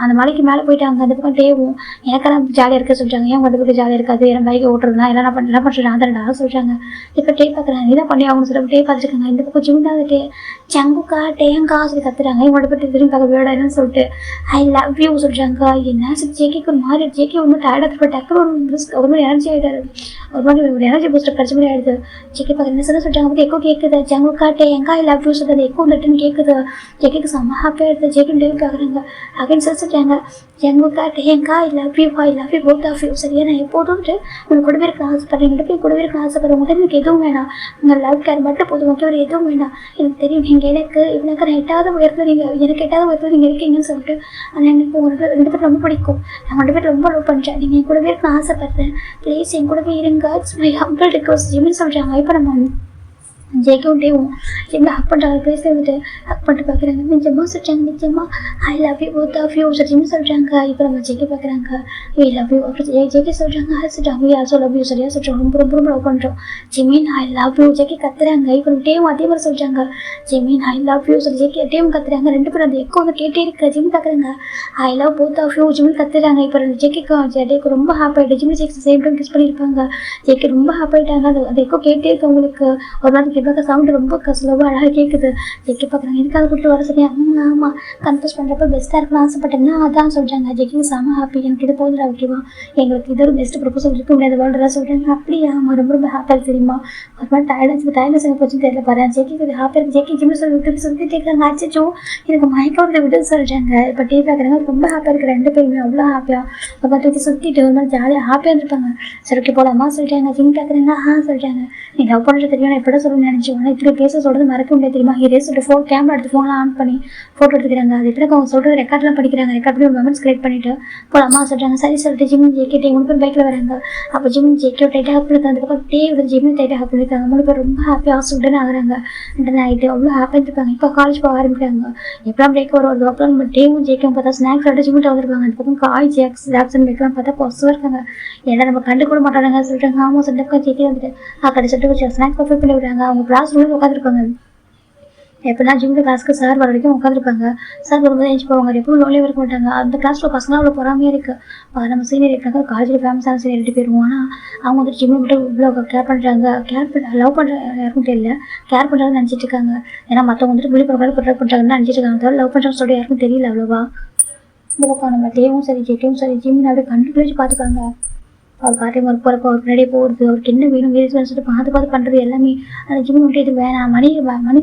அந்த மலைக்கு மேலே போயிட்டாங்க. அந்த பக்கம் டேவும் எனக்கெல்லாம் ஜாலியாக இருக்க சொல்கிறாங்க. ஏன் உங்கள் வீட்டு ஜாலியாக இருக்காது என் பைக்கை ஓட்டுறதுனா என்ன பண்ணுறேன் அதனால சொல்கிறாங்க. இப்போ டே பார்க்குறாங்க. இதான் பண்ணி அவங்க சொல்லி டே பார்த்துருக்காங்க. இந்த பக்கம் ஜிம் தான் டே சங்குக்கா டேங்கா சொல்லி கத்துறாங்க. இவங்களோட போய்ட்டு திரும்பி பார்க்க வீட என்னன்னு சொல்லிட்டு ஐ லவ் யூ சொல்கிறாங்க. என்ன சொல்லி ஜேகேக்கு ஒரு மாதிரி ஜேகே ஒரு மாதிரி டயர்டாக போய் டக்குனு ஒரு மாதிரி எனர்ஜி ஆகிட்டாரு. ஒரு மாதிரி ஒரு எனர்ஜி பூஸ்டர் கிடச்ச மாதிரி ஆகிடுது. ஜேகே பார்க்குற என்ன சொல்கிறாங்க. அப்படி எக்கோ கேட்குது. ஜங்குக்கா டேங்கா ஐ லவ் யூ சொல்கிறது எக்கோ வந்துட்டுன்னு கேட்குது. ஜேகேக்கு செம்ம ஹாப்பியாக எடுத்து ஜேகே டேவி பார்க்குறாங்க. அப்படின்னு சொல்லிட்டாங்க. ஜங்குக்கா டேங்கா I love you both of you சரியா நான் எப்போதும் உங்கள் கூட இருக்க ஆசைப்படுறேன். எங்கிட்ட போய் கூட இருக்க ஆசைப்படுறேன். உங்கள்கிட்ட எனக்கு எதுவும் வேணாம். உங்கள் லவ் கேர் மட்டும் போதும். ஓகே ஒரு எதுவும் வேண்டாம். எனக்கு தெரியும் நீங்கள் எனக்கு இவனுக்கு நான் எட்டாவது உயரத்தில் நீங்கள் எனக்கு எட்டாவது உயரத்தில் நீங்கள் இருக்கீங்கன்னு சொல்லிட்டு ஆனால் எனக்கு உங்களுக்கு 2 பேர் ரொம்ப பிடிக்கும். நான் 2 பேர் ரொம்ப லவ் பண்ணுறேன். நீங்கள் என் கூடவே இருக்க ஆசைப்படுறேன். ப்ளீஸ் என் கூடவே இருங்க. இட்ஸ் மை ஹம்பிள் ரிக்வெஸ்ட் ஜிம்னு சொல்கிறாங்க. இப்போ நம்ம ஜேகேவும் டேவும் ஜிம்மில் ஹக் பண்ணுறாங்க. பேச வந்துட்டு ஹக் பண்ணிட்டு பார்க்குறாங்க. நிஜமாக சொல்கிறாங்க. நிஜமாக I love you both of you ஜிம்னு சொல்கிறாங்க. இப்போ நம்ம ஜேகே பார்க்குறாங்க. ஐ லவ் யூ அப்புறம் ஜேகே சொல்கிறாங்க. சொல்கிறாங்க வி ஆல்சோ லவ் யூ சரியாக சொல்கிறாங்க. ரொம்ப ரொம்ப ரொம்ப லவ் பண்ணுறோம் Jimin I love you JK கத்துறாங்க. இப்போ டேவும் அதே மாதிரி சொல்கிறாங்க. ஜிமின் ஐ லவ் யூ சொல்லி ஜேகே டேவும் கத்துறாங்க. 2 பேரும் அந்த எக்கோ வந்து கேட்டே இருக்கு. ஜிம் பார்க்குறாங்க. I love both of you Jimin கத்துறாங்க. இப்போ ஜேகேக்கு ரொம்ப ஹாப்பி ஆகிட்டு ஜிம்மி ஜேகே சேம் டைம் கிஸ் பண்ணியிருப்பாங்க. ஜேகே ரொம்ப ஹாப்பி ஆகிட்டாங்க. அந்த எக்கோ கேட்டே இருக்கு. அவங்களுக்கு ஒரு நாள் கேட்பாங்க சவுண்டு ரொம்ப ஸ்லோவாக அழகாக கேட்குது. ஜேகே பார்க்குறாங்க. எதுக்காக கூப்பிட்டு வர சொல்லி ஆமாம் கன்ஃபியூஸ் பண்ணுறப்ப பெஸ்ட்டாக இருக்கணும்னு ஆசைப்பட்டேன்னா அதான் சொல்கிறாங்க. ஜேகே செம்ம ஹாப்பி. எனக்கு இது போதும் ஓகேவா எங்களுக்கு இது ஒரு பெஸ்ட் ப்ரொபோசல் இருக்க முடியாது வேர்ல்டெல்லாம் சொல்கிறாங்க. அப்படியா ரொம்ப ரொம்ப ஹாப்பியாக தெரியுமா ஒரு மாதிரி டயர்டாக எனக்கு போச்சுன்னு தெரியல பாரு. ஜேகே இது ஹாப்பியாக இருக்குது. ஜேகே ஜிம்மி சொல்லிட்டு கேட்குறாங்க. ஆச்சோ எனக்கு மயக்கம் விட்டு சொல்கிறாங்க. இப்போ டீ பார்க்குறாங்க. ரொம்ப ஹாப்பியாக இருக்குது 2 பேருமே அவ்வளோ ஹாப்பியாக ஒரு மாதிரி சுற்றிட்டு ஒரு மாதிரி ஜாலியாக ஹாப்பியாக இருந்திருப்பாங்க. சரி ஓகே போகலாமா சொல்கிறாங்க. ஜிம் பார்க்குறாங்க. சொல்கிறாங்க நீ லவ் பண்ணுறது தெரியும் நான் எப்போ சொல்லணும்னு நினச்சேன். ஆனால் இப்படி பேச சொல்கிறது மறக்க முடியாது தெரியுமா. இதே சொல்லிட்டு கேமரா எடுத்து ஃபோன்லாம் ஆன் பண்ணி ஃபோட்டோ எடுத்துக்கிறாங்க. அது எப்படி அவங்க சொல்கிறது ரெக்கார்ட்லாம் படிக்கிறாங்க. ரெக்கார்ட் பண்ணி ஒரு மெமரிஸ் கிரியேட் பண்ணிவிட்டு போகலாமா சொல்கிறாங்க. சரி சொல்லிட்டு ஜிம் ஜேகே டே 3 பேர் பைக்கில் வராங்க. அப்போ ஜிம் ஜேகே டைட்டாக ஹக் பண்ணிருக்காங்க. அதுக்கப்புறம் டே வந்து ஜிம்மில் டைட்டாக ஹக் பண்ணியிருக்காங்க. 3 பேர் ரொம்ப ஹாப்பியாக சுடனே ஆகுறாங்க. நைட்டு அவ்வளோ ஹாப்பியாக இருந்திருப்பாங்க. இப்போ காலேஜ் போக ஆரம்பிக்கிறாங்க. எப்பலாம் பிரேக் வரும் அப்புறம் நம்ம டேவும் ஜேக்கும் பார்த்தா ஸ்நாக்ஸ் சாப்பிட்டு ஜிம்மில் வந்துருப்பாங்க. அந்த பக்கம் காய் ஜாக்சன் பிரேக்லாம் பார்த்தா கொசுவாக இருக்காங்க. ஏன்னா நம்ம கண்டு கூட மாட்டாங்க சொல்லிட்டாங்க. ஆமாம் சொல்லிட்டு ஜேகே வந்துட்டு கடை சொல்லிட்டு ஸ்நாக்ஸ் ப்ரிப்பேர் பண்ணி விடுறாங்க. அவங்க கிளாஸ் ரூமில் உட்காந்துருப்பாங்க. எப்படின்னா ஜிம்மில் கிளாஸ்க்கு சார் வர வரைக்கும் உட்காந்துருப்பாங்க. சார் வரும்போது எழுச்சி போவாங்க. எப்பவும் லோலியாக இருக்க மாட்டாங்க. அந்த கிளாஸில் பசங்களாம் அவ்வளோ பொறாமையாக இருக்குது. நம்ம சீனியர் இருக்காங்க. காலேஜில் ஃபேமஸான சீனியர் 2 பேரும். ஆனால் அவங்க வந்து ஜிம்மில் மட்டும் இவ்வளோ கேர் பண்ணுறாங்க. லவ் பண்ணுற யாருக்கும் தெரியல. கேர் பண்ணுறாங்கன்னு நினச்சிட்டு இருக்காங்க. ஏன்னா மற்றவங்க வந்துட்டு புள்ளி பண்ணுறாங்கன்னு நினச்சிட்டு இருக்காங்க. தவிர லவ் பண்ணுறாங்க சொல்லிட்டு யாருக்கும் தெரியல அவ்வளோவா. இந்த பக்கம் நம்ம டேவும் சரி ஜேக்கும் சரி ஜிம்மில் அப்படியே கண்டுபிடிச்சி பார்த்துக்காங்க. அவர் பார்ட்டி ஒர்க் போகிறப்போ அவர் பின்னாடியே போகிறது. அவருக்கு என்ன வேணும் வேறு சொல்லிட்டு பார்த்து பண்ணுறது எல்லாமே. அந்த ஜிம்மி வந்துட்டு இது வேணாம் மணி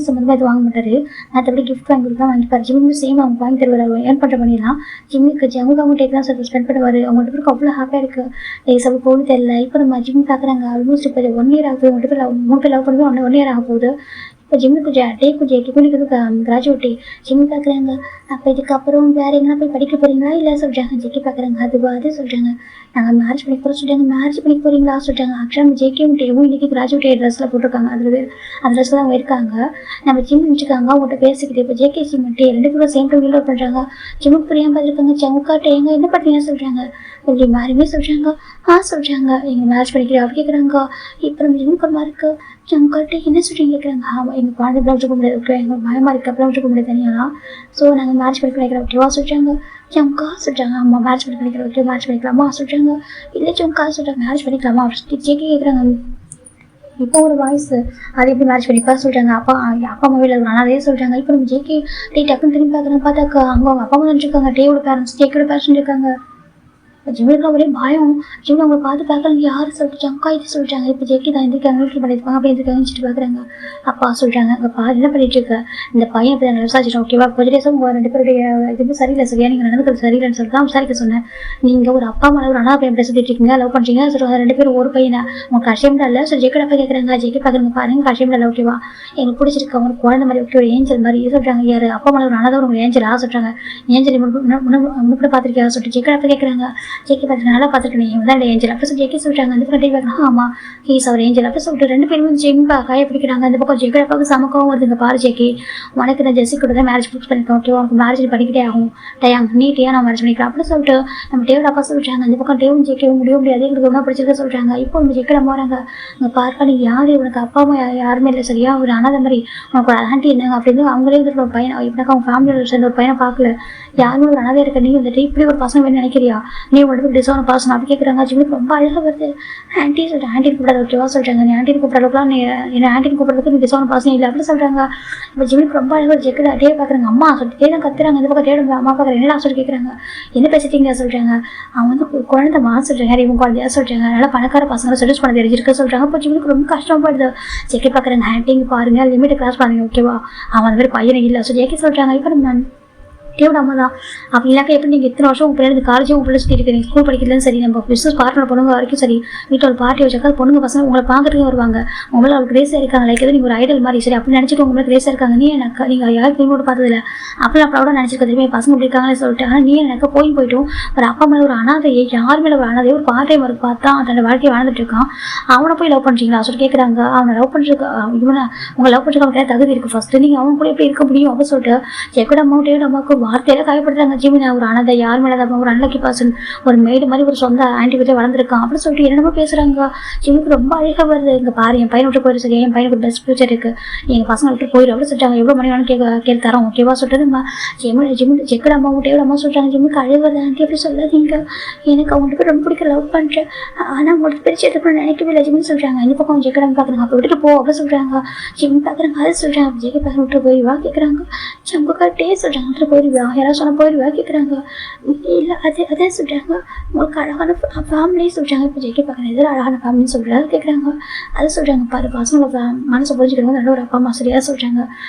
சம்மந்தமாக இது வாங்க மாட்டார். மற்றபடி கிஃப்ட் வாங்கி கொடுத்தா வாங்கிப்பார். ஜிம்மியும் சேம் அவங்க வாங்கி தருவார். ஏர்ன் பண்ணுற பண்ணிடலாம். ஜிம்மிக்கு அவங்க டேக் தான் சொல்லி ஸ்பெண்ட் பண்ணுவார். அவங்கள்ட்ட பேருக்கு அவ்வளோ ஹாப்பியாக இருக்குது. டேஸ் அப்போ போகுது தெரியல. இப்போ நம்ம ஜிம்மி பார்க்குறாங்க. ஆல்மோஸ்ட் இப்போ 1 இயர் ஆகுது. 2 பேர் 3 பேர் லவ் பண்ணி 1 இயர் ஆக போகுது. இப்போ ஜிம்முக்கு டேக்கு ஜேக்கு கிராஜுவேட்டி ஜிம்மி பார்க்குறாங்க. அப்போ இதுக்கப்புறம் வேறு எங்கன்னா போய் படிக்க போகிறீங்களா இல்லை சொல்கிறாங்க. ஜேகே பார்க்குறாங்க. அதே சொல்கிறாங்க. நாங்கள் மேரேஜ் பண்ணி போகிறோம் சொல்கிறாங்க. மேரேஜ் பண்ணி போகிறீங்களா சொல்கிறாங்க. ஆக்சுவலாக நம்ம ஜேகேவும் டேவும் இன்றைக்கி கிராஜுவேட் ட்ரெஸ்ஸில் போட்டிருக்காங்க. அந்த ட்ரெஸ்ஸில் தான் இருக்காங்க. நம்ம ஜிம் நினச்சிக்காங்க. அவங்கள்ட்ட பேசிக்கிட்டு இப்போ ஜேகே ஜிம் டே 2 பேரும் சேம் டைம் வீடியோ பண்ணுறாங்க. ஜிம்முக்கு புரியாமல் பார்த்துருக்காங்க. சவுக்காட்டே எங்க என்ன பண்ணுறீங்கன்னு சொல்கிறாங்க. இப்படி மாறியுமே சொல்கிறாங்க. சொல்கிறாங்க எங்கள் மேரேஜ் பண்ணிக்கிறேன் அப்படி கேட்குறாங்க. இப்போ நம்ம ஜிம்முக்கு ஒரு மாதிரி இருக்குது. சவுக்காட்டே என்ன சொல்கிறீங்க கேட்குறாங்க. ஆமாம் எங்கள் குழந்தை பிள்ளை வச்சுக்க முடியாது. ஓகே எங்கள் பயமாக இருக்குது அப்புறம் வச்சுக்க முடியாது தனியாக. ஸோ நாங்கள் மேரேஜ் பண்ணி நினைக்கிறோம் ஓகேவா சொல்கிறாங்க. ஜம்கா சொல்கிறாங்க. அம்மா மேரேஜ் பண்ணி நினைக்கிறோம் ஓகே மேரேஜ் பண்ணிக்கலாமா சொல்கிறாங்க. இல்லை ஜம்கா சொல்கிறாங்க மேரேஜ் பண்ணிக்கலாமா அப்படின்னு ஜேகே கேட்குறாங்க. இப்போ ஒரு வாய்ஸ் அது எப்படி மேரேஜ் பண்ணிப்பா சொல்கிறாங்க. அப்பா அப்பா அம்மா வீட்டில் இருக்கிறாங்க அதே சொல்கிறாங்க. இப்போ நம்ம ஜேகே டக்குன்னு திரும்பி பார்க்குறேன். பார்த்தாக்கா அவங்க அப்பா அம்மா இருக்காங்க, டேவோட பேரண்ட்ஸ், ஜேக்கோட பேரண்ட்ஸ் இருக்காங்க. ஜிம்முக்கு ஒரே பயம். ஜிம் அவங்க பார்த்து பார்க்குறாங்க, யார் சொல்லிட்டு அக்கா இது சொல்லிட்டாங்க. இப்போ ஜேக்கி தான் எந்திரிக்காங்க, வீட்டில் பண்ணியிருப்பாங்க, அப்படி எந்திரிக்காங்கன்னு பார்க்குறாங்க. அப்பா சொல்கிறாங்க, அங்கே பா என்ன பண்ணிட்டு இருக்க, இந்த பையன் அப்படி நாங்கள் விசாரிச்சிட்டோம் ஓகேவா, கொஞ்சம் டேஸும் ரெண்டு பேருடைய இதுவும் சரியில்லை சரியா, நீங்கள் நடந்துக்கிறது சரியில்லைன்னு சொல்லிட்டு தான் விசாரிக்க சொன்னேன். நீங்கள் ஒரு அப்பா அம்மா ஒரு அண்ணா பையன் பேசிட்டு இருக்கீங்க, லவ் பண்ணுறீங்க சொல்லுவாங்க, ரெண்டு பேரும் ஒரு பையனை உங்களுக்கு கஷ்டம்டா இல்லை. ஸோ ஜேக்கோட அப்பா கேட்குறாங்க, ஜேக்கி பார்க்குறீங்க பாருங்க கஷ்டம்டா இல்லை ஓகேவா, எனக்கு பிடிச்சிருக்கு, அவங்க குழந்தை மாதிரி ஓகே, ஒரு ஏஞ்சல் மாதிரி சொல்கிறாங்க. யார் அப்பா அம்மா ஒரு அண்ணா தான் உங்களுக்கு ஏஞ்சலா சொல்கிறாங்க. ஏஞ்சல் முன்னாடி பார்த்துருக்கியா சொல்லிட்டு ஜேக்கோட அப்பா கேட்குறாங்க. ஜேக்கி பார்த்து நல்லா பார்த்துட்டு நீ தான் ஏஞ்சல் அப்போ சொல்லி ஜேக்கி சொல்கிறாங்க. அந்த பக்கம் பார்க்கலாம், ஆமாம் ஹீஸ் அவர் ஏஞ்சல் அப்போ சொல்லிட்டு ரெண்டு பேருமே ஜெயிம்பா காய பிடிக்கிறாங்க. அந்த பக்கம் ஜெக்கோட அப்பாவுக்கு சமக்கவும் வருதுங்க. பாரு ஜேக்கி, உனக்கு நான் ஜெஸ்ஸி கூட தான் மேரேஜ் ஃபிக்ஸ் பண்ணிருக்கேன் ஓகேவா, உனக்கு மேரேஜ் பண்ணிக்கிட்டே ஆகும் டயாங், நீட்டியாக நான் மேரேஜ் பண்ணிக்கிறேன் அப்படின்னு சொல்லிட்டு நம்ம டேவோட அப்பா சொல்லிட்டாங்க. அந்த பக்கம் டேவும் ஜேக்கியும் முடிய முடியாது, எங்களுக்கு ஒன்றா பிடிச்சிருக்க சொல்கிறாங்க. இப்போ நம்ம ஜெக்கோட போகிறாங்க. அங்கே பார்க்க நீ யார், உனக்கு அப்பா அம்மா யாருமே இல்லை சரியா, ஒரு அனாதை மாதிரி உனக்கு ஒரு ஆண்டி இருந்தாங்க அப்படின்னு அவங்களே வந்துட்டு ஒரு பையனை இப்படினாக்கா அவங்க ஃபேமிலியில் சேர்ந்த ஒரு பையனை பார்க்கல, யாருமே ஒரு அனாதை இருக்க, நீ வந்துட்டு இப்படி ஒரு பசங்க வேணும் நினைக்கிறியா, நீ உடம்புக்கு டிசோன பாசனம் அப்படி கேட்குறாங்க. ஜிம்முக்கு ரொம்ப அழகாக வருது. ஆண்டி சொல்லிட்டு ஆண்டி கூப்பிடாது ஓகேவா சொல்கிறாங்க. நீ ஆண்டி கூப்பிட்றதுக்குலாம் நீ என்ன ஆண்டி கூப்பிட்றதுக்கு நீ டிசோன பாசனம் இல்லை அப்படின்னு சொல்கிறாங்க. இப்போ ஜிம்முக்கு ரொம்ப அழகாக ஜெக்கில் டே பார்க்குறாங்க. அம்மா சொல்லிட்டு தேடம் கத்துறாங்க. இந்த பக்கம் தேடும் அம்மா பார்க்குறேன் என்னடா சொல்லி கேட்குறாங்க. என்ன பேசிட்டீங்க சொல்கிறாங்க. அவன் வந்து குழந்தை மா சொல்கிறாங்க, இவங்க குழந்தையா சொல்கிறாங்க, நல்லா பணக்கார பசங்களை சஜஸ்ட் பண்ண தெரிஞ்சிருக்க சொல்கிறாங்க. இப்போ ஜிம்முக்கு ரொம்ப கஷ்டப்படுது. ஜெக்கி பார்க்குறாங்க, ஆண்டிங்க பாருங்க லிமிட்டை கிராஸ் பண்ணுங்க ஓகேவா, அவன் அந்த மாதிரி பையனை இல்லை ஸோ ஜெக்கி சொல்கிறாங்க. இப்போ நம்ம டேவோட அம்மா தான் அப்படி இல்லாக்க எப்படி நீங்கள் இத்தனை வருஷம் உங்கள் பிள்ளை காலேஜும் உங்கள் பிள்ளை சுற்றி இருக்கீங்க, ஸ்கூல் படிக்கிறதும் சரி, நம்ம பிஸ்னஸ் பார்ட்னர் பொண்ணுங்க வரைக்கும் சரி, வீட்டில் ஒரு பார்ட்டி வச்சாக்கா பொண்ணுங்க பசங்க உங்களை பார்க்குறதுக்கு வருவாங்க, உங்களை அவளுக்கு கிரேஸாக இருக்காங்க, லைக் எதுவும் நீங்கள் ஒரு ஐடல் மாதிரி சரி அப்படி நினச்சிட்டு உங்களுக்கு கிரேஸாக இருக்காங்க. நீ எனக்கு நீங்கள் யாரும் திரும்ப பார்த்ததில்ல அப்படி நான் ப்ரௌடாக நினச்சிருக்க தெரியுமா பசங்க இப்படி இருக்காங்களே சொல்லிட்டு. ஆனால் நீ எனக்கு போயிட்டும் ஒரு அப்பா மேலே ஒரு அனாதையை யார் மேலே ஒரு அனாதையை ஒரு பார்ட் டைம் ஒர்க் பார்த்தா தன்னோட வாழ்க்கையை வாழ்ந்துட்டு இருக்கான், அவனை போய் லவ் பண்ணுறீங்களா சொல்லி கேட்குறாங்க. அவனை லவ் பண்ணுறதுக்கு இவனை உங்களை லவ் பண்ணுறதுக்கு அவனுக்கு தகுதி இருக்குது ஃபஸ்ட்டு, நீங்கள் அவன் கூட எப்படி இருக்க முடியும் அப்படின்னு சொல்லிட்டு ஜெக்கோட அம்மாவும் டேவோட அம்மாவுக்கு வார்த்தையில காயப்படுறாங்க. ஜிமினா ஒரு அனாதை யார் மேலே ஒரு அன்லக்கி பர்சன், ஒரு மேடு மாதிரி ஒரு சொந்த ஆன்டி வீட்டில் வளர்ந்துருக்கான் அப்படின்னு சொல்லிட்டு என்னென்னமோ பேசுகிறாங்க. ஜிமுக்கு ரொம்ப அழகாக வருது. இங்கே பாரு என் பையனை விட்டு போயிரு சரி, என் பையனுக்கு பெஸ்ட் ஃபியூச்சர் இருக்குது, எங்கள் பசங்களை விட்டு போயிடும் அப்படின்னு சொல்லிட்டாங்க. எவ்வளோ மணி வேணும் கேட்டு தரோம் ஓகேவா சொல்லிட்டு ஜெக்கோட அம்மா டேவோட அம்மா சொல்கிறாங்க. ஜிமுக்கு அழகாக ஆண்டி அப்படி சொல்லாதீங்க, எனக்கு அவங்களுக்கு போய் ரொம்ப பிடிக்க லவ் பண்ணுறேன், ஆனால் அவங்களுக்கு பிரிச்சு எடுக்கணும்னு நினைக்கவே இல்லை ஜிம்னு சொல்கிறாங்க. இந்த பக்கம் ஜெக்கோட பார்க்குறாங்க, அப்போ விட்டுட்டு போ அப்படின்னு சொல்கிறாங்க. ஜிம் பார்க்குறாங்க அதை சொல்கிறாங்க. ஜெக்கி பசங்க விட்டு போயிடுவா கேட்குறாங்க. ஜம்புக்கா டே சொல்கிறாங்க விட்டு போயிடுவா, யாராவது சொன்னால் போயிடுவா கேட்குறாங்க. இல்லை அதே சொல்கிறாங்க உங்களுக்கு அழகான ஃபேமிலி சொல்கிறாங்க. இப்போ ஜெக்கி பார்க்குறேன் எதில் அழகான ஃபேமிலின்னு சொல்கிறாரு கேட்குறாங்க. அதை சொல்கிறாங்க. பாரு பசங்களை மனசை புரிஞ்சுக்கிறவங்க நல்ல ஒரு அப்பா அம்மா சரியாக சொல்கிறாங்க.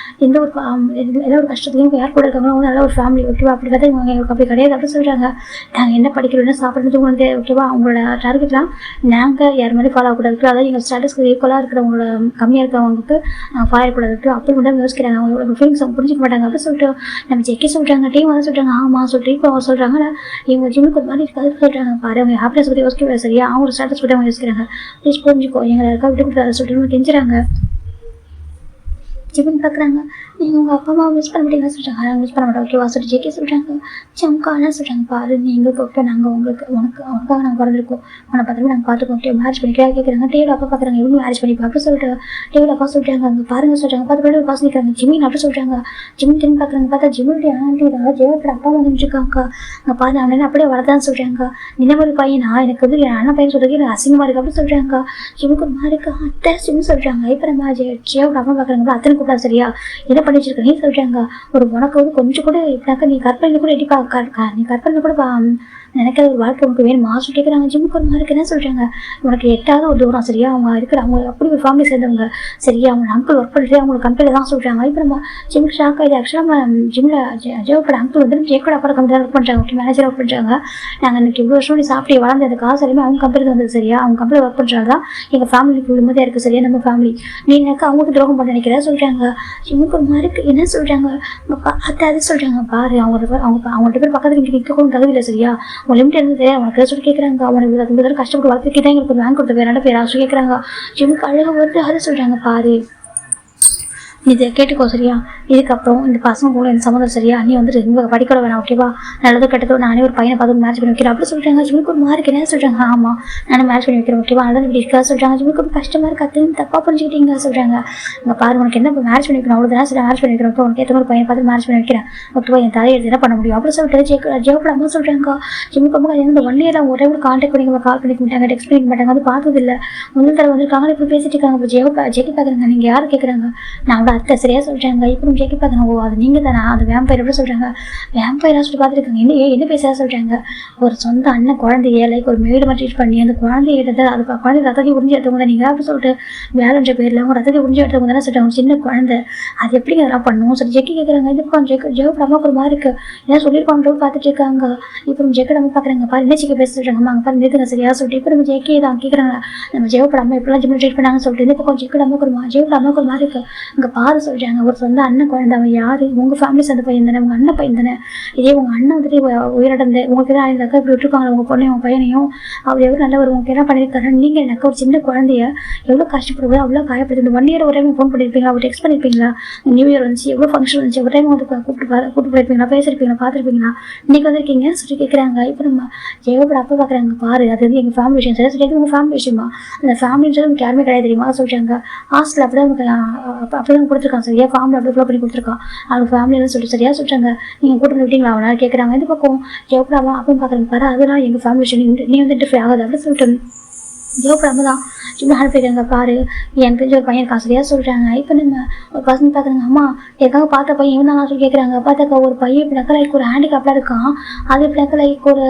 எந்த ஒரு எல்லா ஒரு கஷ்டத்துலையும் யார் கூட இருக்காங்களோ அவங்க நல்ல ஒரு ஃபேமிலி ஓகேவா, அப்படி பார்த்தா இவங்க எங்களுக்கு அப்படி கிடையாது அப்படின்னு சொல்கிறாங்க. நாங்கள் என்ன படிக்கிறோம் என்ன சாப்பிட்றது வந்து ஓகேவா, அவங்களோட டார்கெட்லாம் நாங்கள் யார் மாதிரி ஃபாலோ ஆகக்கூடாது, அதாவது எங்கள் ஸ்டேட்டஸ்க்கு ஈக்குவலாக இருக்கிறவங்களோட கம்மியாக இருக்கிறவங்களுக்கு நாங்கள் ஃபாலோ ஆகக்கூடாது அப்படி மட்டும் யோசிக்கிறாங்க. அவங்களோட ஃபீலிங்ஸ் அவங்க புரிஞ்சிக்க மாட்டாங்க அப்படின்னு சொல்லிட்டு நம்ம ஜெக்கி சொல்கிறாங்க. டீம் வந்து சொல்கிறாங்க ஆமாம் சொல்லிட்டு இப்போ அவங்க சொல்கிறாங்க இவங்க ஜிம்முக்கு ஒரு மாதிரி இருக்காது சொல்கிறாங்க. பாரு அவங்க ஹாப்பினஸ் பற்றி யோசிக்கவே சரியா, அவங்களோட ஸ்டேட்டஸ் பற்றி அவங்க யோசிக்கிறாங்க. ப்ளீஸ் புரிஞ்சுக்கோ எங்களை இருக்கா விட்டு கொடுத்தாரு சொல்லிட்டு கெஞ்சுறாங்க. ஜிம்னு பார்க்குறாங்க. நீங்கள் உங்கள் அப்பா அம்மா மிஸ் பண்ண மாட்டீங்கன்னு சொல்கிறாங்க. அவங்க மிஸ் பண்ண மாட்டோம் ஓகேவா சொல்லிட்டு ஜெக்கி சொல்கிறாங்க. சம்காலாம் சொல்கிறாங்க. பாரு எங்களுக்கு ஓகே, நாங்கள் உனக்காக நாங்கள் பிறந்திருக்கோம், உன்னை பார்த்துட்டு நாங்கள் பார்த்துக்கோம் ஓகே, மேரேஜ் பண்ணிக்கலாம் கேட்குறாங்க. டேவோட அப்பா பார்க்குறாங்க இவங்க மேரேஜ் பண்ணிப்பா அப்படி சொல்லிட்டு டேவோட அப்பா சொல்கிறாங்க. அங்கே பாருங்க சொல்கிறாங்க. பார்த்து ஒரு பாஸ் நிற்கிறாங்க ஜிமின் அப்படி சொல்கிறாங்க. ஜிமின் திரும்பி பார்க்குறாங்க. பார்த்தா ஜிமினுடைய ஆண்டி தான் ஜெயோட அப்பா வந்துருக்காங்க. அங்கே பாரு அவனை அப்படியே வளர்த்தான்னு சொல்கிறாங்க. இந்த மாதிரி பையனா எனக்கு வந்து என் அண்ணன் பையன் சொல்கிறது எனக்கு அசிங்கமாக இருக்குது அப்படின்னு சொல்கிறாங்க. ஜிமுக்கு ஒரு மாதிரி இருக்கா அத்தை ஜிம்னு சொல்கிறாங்க. இப்போ நம்ம ஜெயோட அப்பா பார்க்குறாங்க. அத்தனை கூப்பிடா சரியா என்ன பண்ணி வச்சிருக்கேன் சொல்கிறாங்க. ஒரு உனக்கு வந்து கொஞ்சம் கூட இப்படினாக்கா நீ கற்பனை கூட எடிப்பா நீ கற்பனை கூட நினைக்கிற ஒரு வாழ்க்கை உனக்கு வேணுமா சொல்லி கேட்குறாங்க. ஜிம்முக்கு ஒரு மாதிரி என்ன சொல்கிறாங்க. உனக்கு எட்டாவது ஒரு தூரம் சரியா, அவங்க இருக்கிற அவங்க அப்படி ஒரு ஃபேமிலி சேர்ந்தவங்க சரியா, அவங்க அங்கிள் ஒர்க் பண்ணிட்டு அவங்களுக்கு கம்பெனியில் தான் சொல்கிறாங்க. இப்போ நம்ம ஜிம்முக்கு ஷாக் ஆகிது. ஆக்சுவலாக நம்ம ஜிம்மில் ஜெயோட அங்கிள் வந்து ஜெயோட அப்பா கம்பெனி ஒர்க் பண்ணுறாங்க ஓகே, மேனேஜர் ஒர்க் பண்ணுறாங்க. நாங்கள் எனக்கு இவ்வளோ வருஷம் நீ சாப்பிட்டு வளர்ந்து அந்த காசு எல்லாமே அவங்க கம்பெனிக்கு வந்தது சரியா, அவங்க கம்பெனி ஒர்க் பண்ணுறாங்க தான் எங்கள் ஃபேமிலிக்கு நிம்மதியாக இருக்குது சரியா, நம்ம ஃபேமிலி நீ எனக்கு அவங்களுக்கு துரோகம் பண்ண நினைக்கிறதா சொல்கிறாங்க. ஜிம்முக்கு ஒரு மாதிரி என்ன சொல்கிறாங்க. அதை சொல்கிறாங்க. பாரு அவங்கள்ட்ட பேர் பக்கத்தில் நிற்கவும் தகுதியில்லை சரியா, உன் லிமிட் இருந்தது அவனுக்கு சொல்லி கேட்குறாங்க. அவனுக்கு அது முதல்ல கஷ்டப்பட்டு வளர்த்துக்கே தான் எங்களுக்கு ஒரு பேங்க் கொடுத்த வேற பேர் சொல்லி கேட்குறாங்க. ஜிம்முக்கு அழகாக வருது அதை சொல்கிறாங்க. பாரு இதை கேட்டுக்கோ சரியா, இதுக்கப்புறம் இந்த பசங்க கூட இந்த சம்மந்தம் சரியா, நீ வந்துட்டு இவங்க படிக்கூட வேணாம் ஓகேவா, நல்லது கெட்டதோ நானே ஒரு பையனை பார்த்து மேட்ச் பண்ணி வைக்கிறேன் அப்படி சொல்கிறாங்க. ஜிம்முக்கு ஒரு மார்க் என்ன சொல்கிறாங்க, ஆமாம் நானும் மேட்ச் பண்ணி வைக்கிறேன் ஓகேவா, நல்லது இப்படி இருக்கா சொல்கிறாங்க. ஜிம்முக்கு ரொம்ப கஷ்டமாக இருக்காது, தப்பாக புரிஞ்சுக்கிட்டீங்க சொல்கிறாங்க. இங்கே பாரு உனக்கு என்ன இப்போ மேட்ச் பண்ணி வைக்கணும் அவ்வளோதான் சரி, மேட்ச் பண்ணி வைக்கிறோம் ஓகே, உனக்கு ஏற்ற ஒரு பையனை பார்த்து மேட்ச் பண்ணி வைக்கிறேன் ஓகேவா, என் தலையை எடுத்து என்ன பண்ண முடியும் அப்படி சொல்லிட்டு ஜெயப்பட அம்மா சொல்கிறாங்க. ஜிம்முக்கு அம்மா இந்த 1 இயர் ஒரே ஒரு கான்டாக்ட் பண்ணி கால் பண்ணிக்க மாட்டாங்க, டெக்ஸ்ட் பண்ணிக்க மாட்டாங்க, அது பார்த்ததில்லை. முதல் தடவை வந்துருக்காங்க, இப்போ பேசிட்டு இருக்காங்க. இப்போ ஜெயக்கி பார்க்குறாங்க, நீங்கள் யார் கேட்குறாங்க, நான் அவட அத்தை சரியா சொல்கிறாங்க. இப்போ ஜெயக்கி பார்க்குறாங்க, ஓ அது நீங்கள் தானே, அது வேம்பயர் எப்படி சொல்கிறாங்க, வேம்பயராக சொல்லி பார்த்துருக்காங்க. என்ன பேச சொல்கிறாங்க, ஒரு சொந்த அண்ணன் குழந்தைய லைக் ஒரு மேடு மாதிரி ட்ரீட் பண்ணி அந்த குழந்தைய எடுத்து அது குழந்தை ரத்தத்தை உறிஞ்சி எடுத்தவங்க தான் நீங்கள் அப்படி சொல்லிட்டு வேலைன்ற பேரில் அவங்க ரத்தத்தை உறிஞ்சி எடுத்தவங்க தானே சொல்கிறாங்க, சின்ன குழந்தை அது எப்படி அதெல்லாம் பண்ணும் சொல்லி ஜெக்கி கேட்குறாங்க. இது ஜெயப்பட அம்மாவுக்கு ஒரு மாதிரி இருக்குது, ஏன்னா சொல்லியிருக்கோன்ற பார்த்துட்டு இருக்காங்க. இப்போ நம்ம ஜெக்கட அம்மா பார்க்குறாங்க, பாரு என்ன ஜெக்கி பேச சொல்கிறாங்க, அம்மா அங்கே பாரு நிறுத்துங்க சரியா சொல்லிட்டு இப்போ நம்ம ஜெக்கி தான் கேட்குறாங்க, நம்ம ஜெயப்பட அம்மா எப்படிலாம் ஜிம்மில் ட்ரீட் பண்ணாங்கன்னு சொல்லிட்டு இந்த பக்கம் ஜெக்கட அம்மாவுக்கு ஒரு ஜெயப்பட அம்மாவுக்கு ஒரு மாதிரி இருக்குது. இங்கே பாரு சொல்கிறாங்க, ஒரு சொந்த அண்ணன் குழந்தை, அவன் யார், உங்கள் ஃபேமிலி சேர்ந்த பையன் தானே, உங்கள் அண்ணன் பையன் தானே, இதே உங்கள் அண்ணன் வந்துட்டு உயிரிழந்து உங்களுக்கு தான் இந்த அக்கா இப்படி விட்டுருக்காங்க, உங்கள் பொண்ணையும் உங்கள் பையனையும் அவர் எவ்வளோ நல்லவர் உங்களுக்கு என்ன பண்ணியிருக்காரு, நீங்கள் எனக்கு ஒரு சின்ன குழந்தைய எவ்வளோ கஷ்டப்படுவது அவ்வளோ காயப்படுது, இந்த 1 இயர் ஒரு டைம் ஃபோன் பண்ணியிருப்பீங்களா, அவர் டெக்ஸ்ட் பண்ணியிருப்பீங்களா, நியூ இயர் வந்துச்சு எவ்வளோ ஃபங்க்ஷன் வந்துச்சு ஒரு டைம் வந்து கூப்பிட்டு போயிருப்பீங்களா, பேசியிருப்பீங்களா, பார்த்துருப்பீங்களா, இன்றைக்கி வந்திருக்கீங்க சொல்லி கேட்குறாங்க. இப்போ நம்ம ஜெயப்பட அப்போ பார்க்குறாங்க, பாரு அது வந்து எங்கள் ஃபேமிலி விஷயம் சரி சொல்லி உங்கள் ஃபேமிலி விஷயமா, அந்த ஃபேமிலின்றது உங்களுக்கு யாருமே கிடையாது தெரியுமா சொல்கிறாங்க. ஹாஸ்டல் அப்படிதான் கொடுத்துருக்கான் சரியா, ஃபேமிலி அப்படி பண்ணி கொடுத்துருக்கான் அவங்க ஃபேமிலின்னு சொல்லிட்டு சரியா சொல்கிறாங்க. நீங்கள் கூட்டு விட்டீங்களா அவனால கேட்குறாங்க. இந்த பக்கம் ஜெயப்படாமா அப்படின்னு பார்க்குறாங்க, பாரு அதெல்லாம் எங்கள் ஃபேமிலி விஷயம், நீ வந்து இன்டர்ஃபியர் ஆகாது அப்படின்னு சொல்லிட்டு ஜெயப்படாம தான் சும்மா அனுப்பிடுறாங்க. பாரு எனக்கு தெரிஞ்ச ஒரு பையன் இருக்கா சரியா சொல்கிறாங்க. இப்போ நம்ம ஒரு பசங்க பார்க்குறாங்க, அம்மா எதுக்காக பார்த்த பையன் இவன் தான் சொல்லி கேட்குறாங்க. பார்த்தாக்கா ஒரு பையன் இப்படினாக்கா லைக் ஒரு ஹேண்டிகேப்டாக இருக்கான், அது இப்படினாக்கா லைக் ஒரு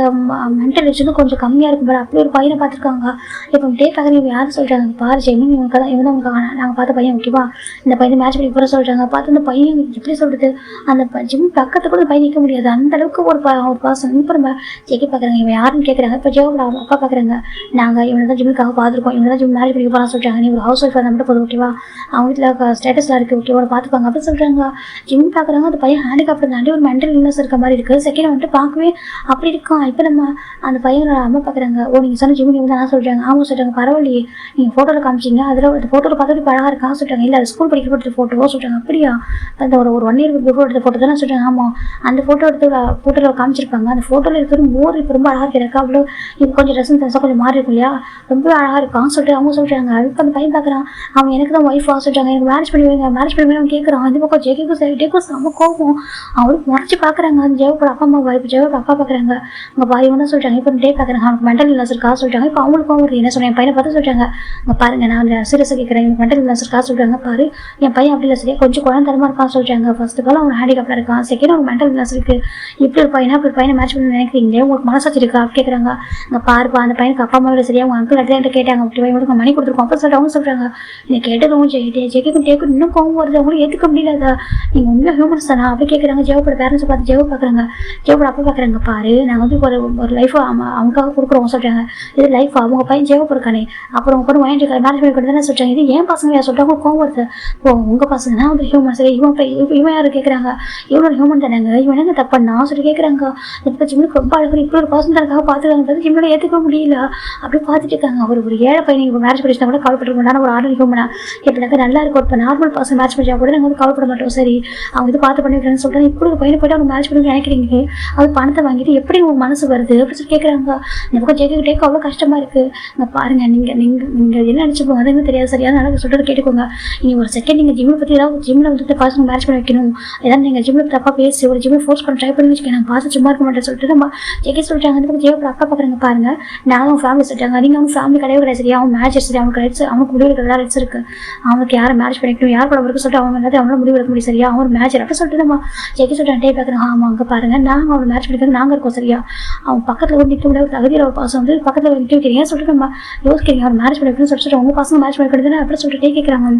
மென்டல் இஷ்யூ கொஞ்சம் கம்மியாக இருக்கும், பட் அப்படி ஒரு பையனை பார்த்துருக்காங்க. இப்போ டே பார்க்குறேன் இவன் யாரும் சொல்கிறாங்க, பாரு ஜெயமின் இவங்க தான் இவன் தான் நாங்கள் பார்த்த பையன் ஓகேவா, இந்த பையன் மேட்ச் பண்ணி போகிற சொல்கிறாங்க. பார்த்து அந்த பையன் எப்படி சொல்கிறது, அந்த ஜிம் பக்கத்து கூட பையன் நிற்க முடியாது அந்த அளவுக்கு ஒரு பர்சன். இப்போ நம்ம ஜெக்கி பார்க்குறாங்க, இவன் யாருன்னு கேட்குறாங்க. இப்போ ஜெயோட அப்பா பார்க்குறாங்க, நாங்கள் இவனை தான் ஜிம்முக்காக பார்த்துருக்கோம், இவனை தான் ஜிம் மேரேஜ் பண்ணி போகலாம் சொல்கிறாங்க, நீ ஒரு ஹவுஸ் ஒய்ஃபாக தான் மட்டும் போதும் ஓகேவா, அவங்க வீட்டில் ஸ்டேட்டஸில் இருக்குது ஓகேவா பார்த்துப்பாங்க அப்படின்னு சொல்கிறாங்க. ஜிம் பார்க்குறாங்க, அந்த பையன் ஹேண்டிகேப்ட் தாண்டி ஒரு மென்டல் இல்னஸ் இருக்க மாதிரி இருக்குது. செகண்ட் வந்துட்டு பார்க்கவே அப்படி இருக்கான். இப்போ நம்ம அந்த பையனோட அம்மா பார்க்குறாங்க, ஓ நீங்கள் சொன்ன ஜிம் நீங்கள் தான் சொல்கிறாங்க. ஆமாம் சொல்கிறாங்க, பரவாயில்லையே நீங்கள் ஃபோட்டோவில் காமிச்சிங்க, அதில் அந்த ஃபோட்டோவில் பார்த்துட்டு பழகாக இருக்கான்னு சொல்கிறாங்க. இல்லை அது ஸ்கூல் படிக்கிற எடுத்த ஃபோட்டோ சொல்கிறாங்க. அப்படியா, அந்த ஒரு 1 இயர் ஃபோட்டோ எடுத்த ஃபோட்டோ தானே சொல்கிறாங்க. ஆமாம் அந்த ஃபோட்டோவில் காமிச்சிருப்பாங்க, அந்த ஃபோட்டோவில் இருக்கிற மோர் இப்போ ரொம்ப அழகாக இருக்கா, அவ்வளோ இப்போ கொஞ்சம் ட்ரெஸ்ஸும் தசா கொஞ்சம் மாறி இருக்கும் இல்லையா, ரொம்ப அழகாக இருக்கான்னு சொல்லிட்டு அவங்க சொல்கிறாங்க. இப்போ அந்த பையன் பார்க்குறான், அவன் எனக்கு தான் ஒய்ஃபாக சொல்கிறாங்க, எனக்கு மேரேஜ் பண்ணி அவன் கேட்குறான். அந்த பக்கம் ஜெய்க்கும் செம்ம கோபம், அவனுக்கு முறைச்சி பார்க்குறாங்க. அந்த ஜெயோட அப்பா அம்மா இப்போ ஜெயோட அப்பா பார்க்குறாங்க, அவங்க பாரி தான் சொல்கிறாங்க. இப்போ டே பார்க்குறாங்க, அவனுக்கு மென்டல் இல்னஸ் இருக்கா சொல்கிறாங்க. இப்போ அவங்களுக்கும் ஒரு என்ன சொல்கிறேன், என் பையனை பார்த்து சொல்கிறாங்க, அங்கே பாருங்க நான் சீரியஸாக கேட்குறேன், எனக்கு மென்டல் இல்னஸ் இருக்கா சொல்கிறாங்க. பாரு என் பையன் அப்படி இல்லை சரியா, கொஞ்சம் குழந்தரமாக இருக்கான்னு சொல்கிறாங்க. ஃபர்ஸ்ட் ஆஃப் ஆல் அவன் ஹேண்டிகேப்டாக இருக்கான், செகண்ட் அவனுக்கு மென்டல் இல்னஸ் இருக்குது. இப்படி ஒரு பையனை அப்படி பையனை மேட்ச் பண்ணி நினைக்கிறீங்களே, உங்களுக்கு மனசாட்சி இருக்கா அப்படி கேட்குறாங்க. அங்கே பாருப்பா அந்த பையனுக்கு அப்பா அம்மா சரியா, அவங்க அங்கிள் அட்டையிட்ட கேட்டாங்க, அப்படி இவங்களுக்கு மணி கொடுத்துருக்கோம் அப்போ சொல்லிட்டு அவங்க சொல்கிறாங்க. நீங்கள் கேட்டதும் ஜெய்க்கும் டேக்கும் இன்னும் கோவம் வருது, அவங்களுக்கு ஏற்றுக்க முடியல, நீங்கள் உண்மையாக ஹியூமன்ஸ் தானா அப்படி கேட்குறாங்க. ஜெயோட பேரண்ட்ஸை பார்த்து ஜெயோ பார்க்குறாங்க, ஜெயோட அப்பா பார்க்குறாங்க. பாரு நாங்கள் வந்து ஒரு லைஃபை அவங்களுக்காக கொடுக்குறோம் சொல்கிறாங்க. இது லைஃப் அவங்க பையன் ஜெயோ இருக்கானே, அப்புறம் உங்க கூட வாங்கிட்டு மேரேஜ் பண்ணி கொடுத்து தானே சொல்கிறாங்க. இது ஏன் பசங்க யார் சொல்கிறாங்க, கோவம் வருது. ஓ உங்கள் பசங்க தான் வந்து ஹியூமன்ஸ், இவன் யார் கேட்குறாங்க, இவனோட ஹியூமன் தானேங்க, இவன் எங்க தப்பண்ணா சொல்லி கேட்குறாங்க. இப்போ ஜிம்முக்கு ரொம்ப அழகு இப்படி ஒரு பர்சன் தனக்காக பார்த்துருக்காங்க, ஜிம்மோட ஏற்றுக்க முடியல அப்படி பார்த்துட்டு இருக்காங்க. ஒரு ஏழை பையன் இப்போ மேரேஜ் பண்ணிச்சுனா கூட கவலைப்பட்டுருக்கோம், ஒரு ஆர்டர் ஹியூமனா எப்படினாக்கா நல்லா இருக்கும். இப்போ நார்மல் பர்சன் மேட்ச் பண்ணா கூட நாங்கள் வந்து கவலைப்பட மாட்டோம், சரி அவங்க இது பார்த்து பண்ணிக்கிறேன்னு சொல்லிட்டு இப்படி ஒரு பையனை போய்ட்டு அவங்க மேட்ச் பண்ணி நினைக்கிறீங்க, அது பணத்தை வாங்கிட்டு எப்படி உங்கள் மனசு வருது அப்படின்னு சொல்லி கேட்குறாங்க. இந்த பக்கம் ஜெயிக்கிட்டே அவ்வளோ கஷ்டமாக இருக்குது. இங்கே பாருங்கள், நீங்கள் என்ன நினச்சிப்போங்க அது இன்னும் தெரியாது சரியா, நல்லா சொல்கிறது கேட்டுக்கோங்க. நீங்கள் ஒரு செகண்ட் நீங்கள் ஜிம்மை பற்றி ஏதாவது ஜிம்மில் வந்துட்டு பசங்க மேட்ச் பண்ணி வைக்கணும், ஏதாவது நீங்கள் ஜிம்மில் தப்பாக பேசி ஒரு ஜிம்மை ஃபோர்ஸ் பண்ண ட்ரை பண்ணி வச்சுக்கேன், நான் பார்த்து சும்மா இருக்க மாட்டேன் சொல்லிட்டு நம்ம ஜெயிக்க சொல்லிட்டாங்க. அந்த பக்கம் ஜெயோட அக்கா பார்க்குறாங்க, பாருங்கள் நான் அவங்க ஃபேமிலி சொல்லிட்டாங்க, நீங்கள் அவங்க ஃபேமிலி கிடையாது கிடையாது சரியா, அவங்க மேட்ச் சரி அவங்களுக்கு ரைட்ஸ், அவங்களுக்கு முடிவு எடுக்கிற ரைட்ஸ் இருக்குது, அவங்களுக்கு யாரை மேட்ச் பண்ணிக்கணும் யார் கூட இருக்கு சொல்லிட்டு அவங்க எல்லாத்தையும் அவங்கள முடிவு எடுக்க முடியும் சரியா, அவங்க ஒரு மேட்ச் அப்படி சொல்லிட்டு நம்ம ஜெயிக்க சொல்லிட்டு டே பார்க்குறாங்க. ஆமாம் அங்கே பாருங்கள் நாங்கள் அவங்க மேட்ச் பண்ணிக்கிறது நாங்கள் இருக்கோம் சரியா, அவங்க பக்கத்தில் ஒரு நிற்க முடியாது தகுதியில் ஒரு பாசம் வந்து பக்கத்தில் நிற்க வைக்கிறீங்க சொல்லிட்டு நம்ம யோசிக்கிறீங்க, அவர் மேட்ச் பண்ணிக்கணும்னு சொல்லிட்டு உங்கள் பசங்க மேட்ச் பண்ணிக்கிறது அப்படி சொல்லிட்டு கேட்குறாங்க.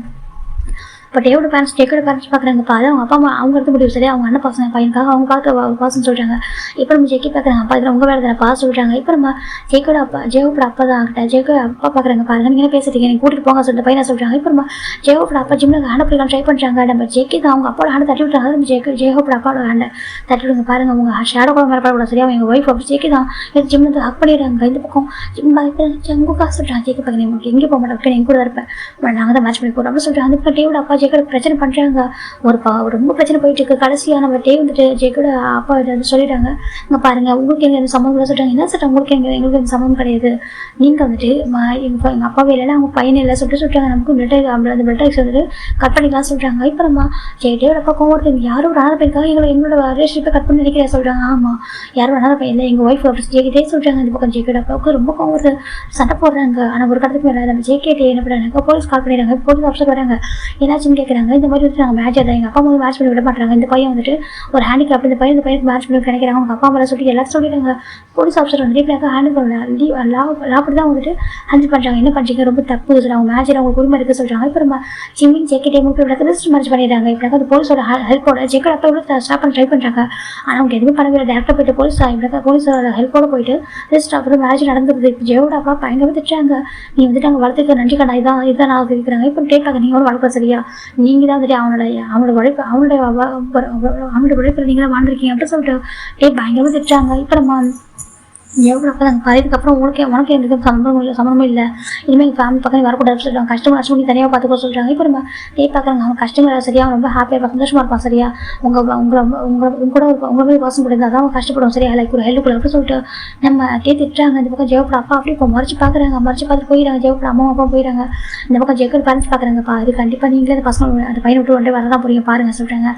பட் டேவோட பேரண்ட்ஸ் ஜெக்கோட பேரண்ட்ஸ் பார்க்குறாங்க, பாரு அவங்க அப்பா அம்மா அவங்க எடுத்து முடிவு சரியா, அவங்க அண்ணன் பசங்க பையனுக்காக அவங்க பார்க்க பாசன்னு சொல்கிறாங்க. இப்போ நம்ம ஜெக்கி பார்க்குறாங்க, அப்பா இதில் உங்கள் வேலை தானே பா சொல்கிறாங்க. இப்போ நம்ம ஜெக்கோட அப்பா தான் ஆகிட்ட ஜெக்கோட அப்பா பார்க்குறாங்க, பாருங்க நீங்கள் என்ன பேசுறீங்க, நீங்கள் கூட்டிட்டு போங்க சொல்லிட்டு பையனை சொல்கிறாங்க. இப்போ நம்ம ஜெயோட அப்பா ஜிம்மில் ஹேண்ட் பிடிக்கலாம் ட்ரை பண்ணுறாங்க. நம்ம ஜெக்கி தான் அவங்க அப்பாவோட ஹேண்ட் தட்டி விட்டாங்க, நம்ம ஜெயோட அப்பாவோட ஹேண்டை தட்டி விடுங்க, பாருங்க உங்கள் ஷேடோ கூட மேலே படக்கூடாது சரியா, எங்கள் ஒய்ஃப் அப்படி ஜெக்கி தான் எடுத்து ஜிம்மில் வந்து ஹக் பண்ணிடுறாங்க. இந்த பக்கம் ஜிம் உங்கள் காசு சொல்கிறாங்க, ஜெக்கி பார்க்குறேன் உங்களுக்கு எங்கே போக மாட்டேன் எங்க கூட இருப்பேன், நாங்கள் தான் மேட்ச் பண்ணி போகிறோம் அப்படின்னு சொல்லிட்டு அந்த டேவோட அப்பா ஜேக்கோட பிரச்சனை பண்ணுறாங்க. ரொம்ப பிரச்சனை போயிட்டு இருக்கு. கடைசியாக நம்ம டே வந்துட்டு ஜேக்கோட அப்பா சொல்லிட்டாங்க, இங்கே பாருங்க உங்களுக்கு எங்கள் சம்மந்தம் சொல்லிட்டாங்க. என்ன சொல்லிட்டாங்க, எங்களுக்கு எந்த சம்மந்தம் கிடையாது, நீங்கள் வந்துட்டு எங்கள் அப்பாவே இல்லை அவங்க பையன் இல்லை சொல்லிட்டாங்க. நமக்கு அந்த பிளட் டைக்ஸ் வந்துட்டு கட் பண்ணிக்கலாம் சொல்கிறாங்க. இப்போ நம்ம டேயோட அப்பா கோவம் யாரும் ஒரு ஆறு பேருக்காக எங்களோட ரிலேஷன்ஷிப்பை கட் பண்ணி நினைக்கிறேன் சொல்கிறாங்க. ஆமாம் யாரும் அனாத பையன் இல்லை எங்கள் ஒய்ஃப் ஜேக்கிட்டே சொல்கிறாங்க. இந்த பக்கம் ஜேக்கோட அப்பாவுக்கு ரொம்ப கோவம் சண்டை போடுறாங்க. ஆனால் ஒரு கடத்துக்கு மேலே நம்ம ஜேகேட்டே என்ன பண்ணுறாங்க, போலீஸ் கால் பண்ணிடுறாங்க. போலீஸ் ஆஃபீஸர் வராங்க, என்னாச்சுன்னு கேட்குறாங்க. இந்த மாதிரி வந்துட்டு நாங்கள் மேட்ச் எங்கள் அப்பா அம்மா மேட்ச் பண்ணி விட மாட்டாங்க. இந்த பையன் வந்துட்டு ஒரு ஹேண்டிகிராஃப்ட், இந்த பையனுக்கு மேட்ச் பண்ணி நினைக்கிறாங்க. அவங்க அப்பா அம்மா சொல்லி எல்லாரும் சொல்லிடுறாங்க. போலீஸ் ஆஃபீஸர் வந்துட்டு இப்போ ஹேண்டில் பண்ணல லாப்படி தான் வந்துட்டு ஹேண்டில் பண்ணுறாங்க. என்ன பண்ணுறீங்க, ரொம்ப தப்பு அவங்க மேட்சில் அவங்க உரிமை இருக்க சொல்கிறாங்க. இப்போ நம்ம ஜிம்மின் ஜேக்கெட்டே மூட்டு ரிஜிஸ்டர் மேட்ச் பண்ணிடுறாங்க. இப்போ அந்த போலீஸோட ஹெல்ப்போட ஜேக்கெட் அப்போ எவ்வளோ ஸ்டாப் பண்ண ட்ரை பண்ணுறாங்க. ஆனால் அவங்க எதுவுமே பண்ணவே டேரக்டாக போயிட்டு போலீஸோட ஹெல்ப்போட போயிட்டு ரிஜிஸ்டர் அப்புறம் மேட்ச் நடந்துருது. இப்போ ஜெயோட அப்பா பயங்கரமாக திட்டுறாங்க, நீ வந்துட்டு அங்கே வளர்த்துக்க நன்றி கண்ணா இதான் நான் இருக்கிறாங்க. இப்போ கேட்காங்க, நீங்கள் வளர்க்க சரியா, நீங்கள் தான் வந்துட்டு அவனோட உழைப்பில் நீங்களாம் வாழ்ந்துருக்கீங்க அப்படின்னு சொல்லிட்டு பயங்கரமாக திட்டுறாங்க. இப்போ நம்ம எவ்வளோ நாங்கள் பாதிக்கப்புறம் உனக்கு எந்த சம்மந்தமும் இல்லை, இனிமேல் எங்கள் ஃபேமிலி பக்கம் வரக்கூடாது சொல்கிறாங்க. கஸ்டமர் அச்சு தனியாக பார்த்துக்கோ சொல்கிறாங்க. இப்போ நம்ம பார்க்குறாங்க, அவங்க கஸ்டமர் சரியா அவன் ரொம்ப ஹாப்பியாக இருப்பான், சந்தோஷமாக இருப்பான் சரியா, கூட உங்களை மாதிரி பர்சன் கூட இருந்தால் தான் அவங்க கஷ்டப்படுவோம் சரியா, லைக் ஒரு ஹெல்ப் அப்படின்னு சொல்லிட்டு நம்ம திட்டுறாங்க. இந்த பக்கம் ஜெயோட அப்பா அப்படி இப்போ மறைச்சு பார்த்துட்டு போயிடறாங்க. ஜெயோட அம்மா அப்பா போயிடறாங்க. இந்த பக்கம் ஜெயோட பேரண்ட்ஸ் பார்க்குறாங்க, அது கண்டிப்பாக நீங்களே அந்த பசங்க அந்த பையனை விட்டு ஒன்றே வரதான் போறீங்க பாருங்க சொல்கிறாங்க.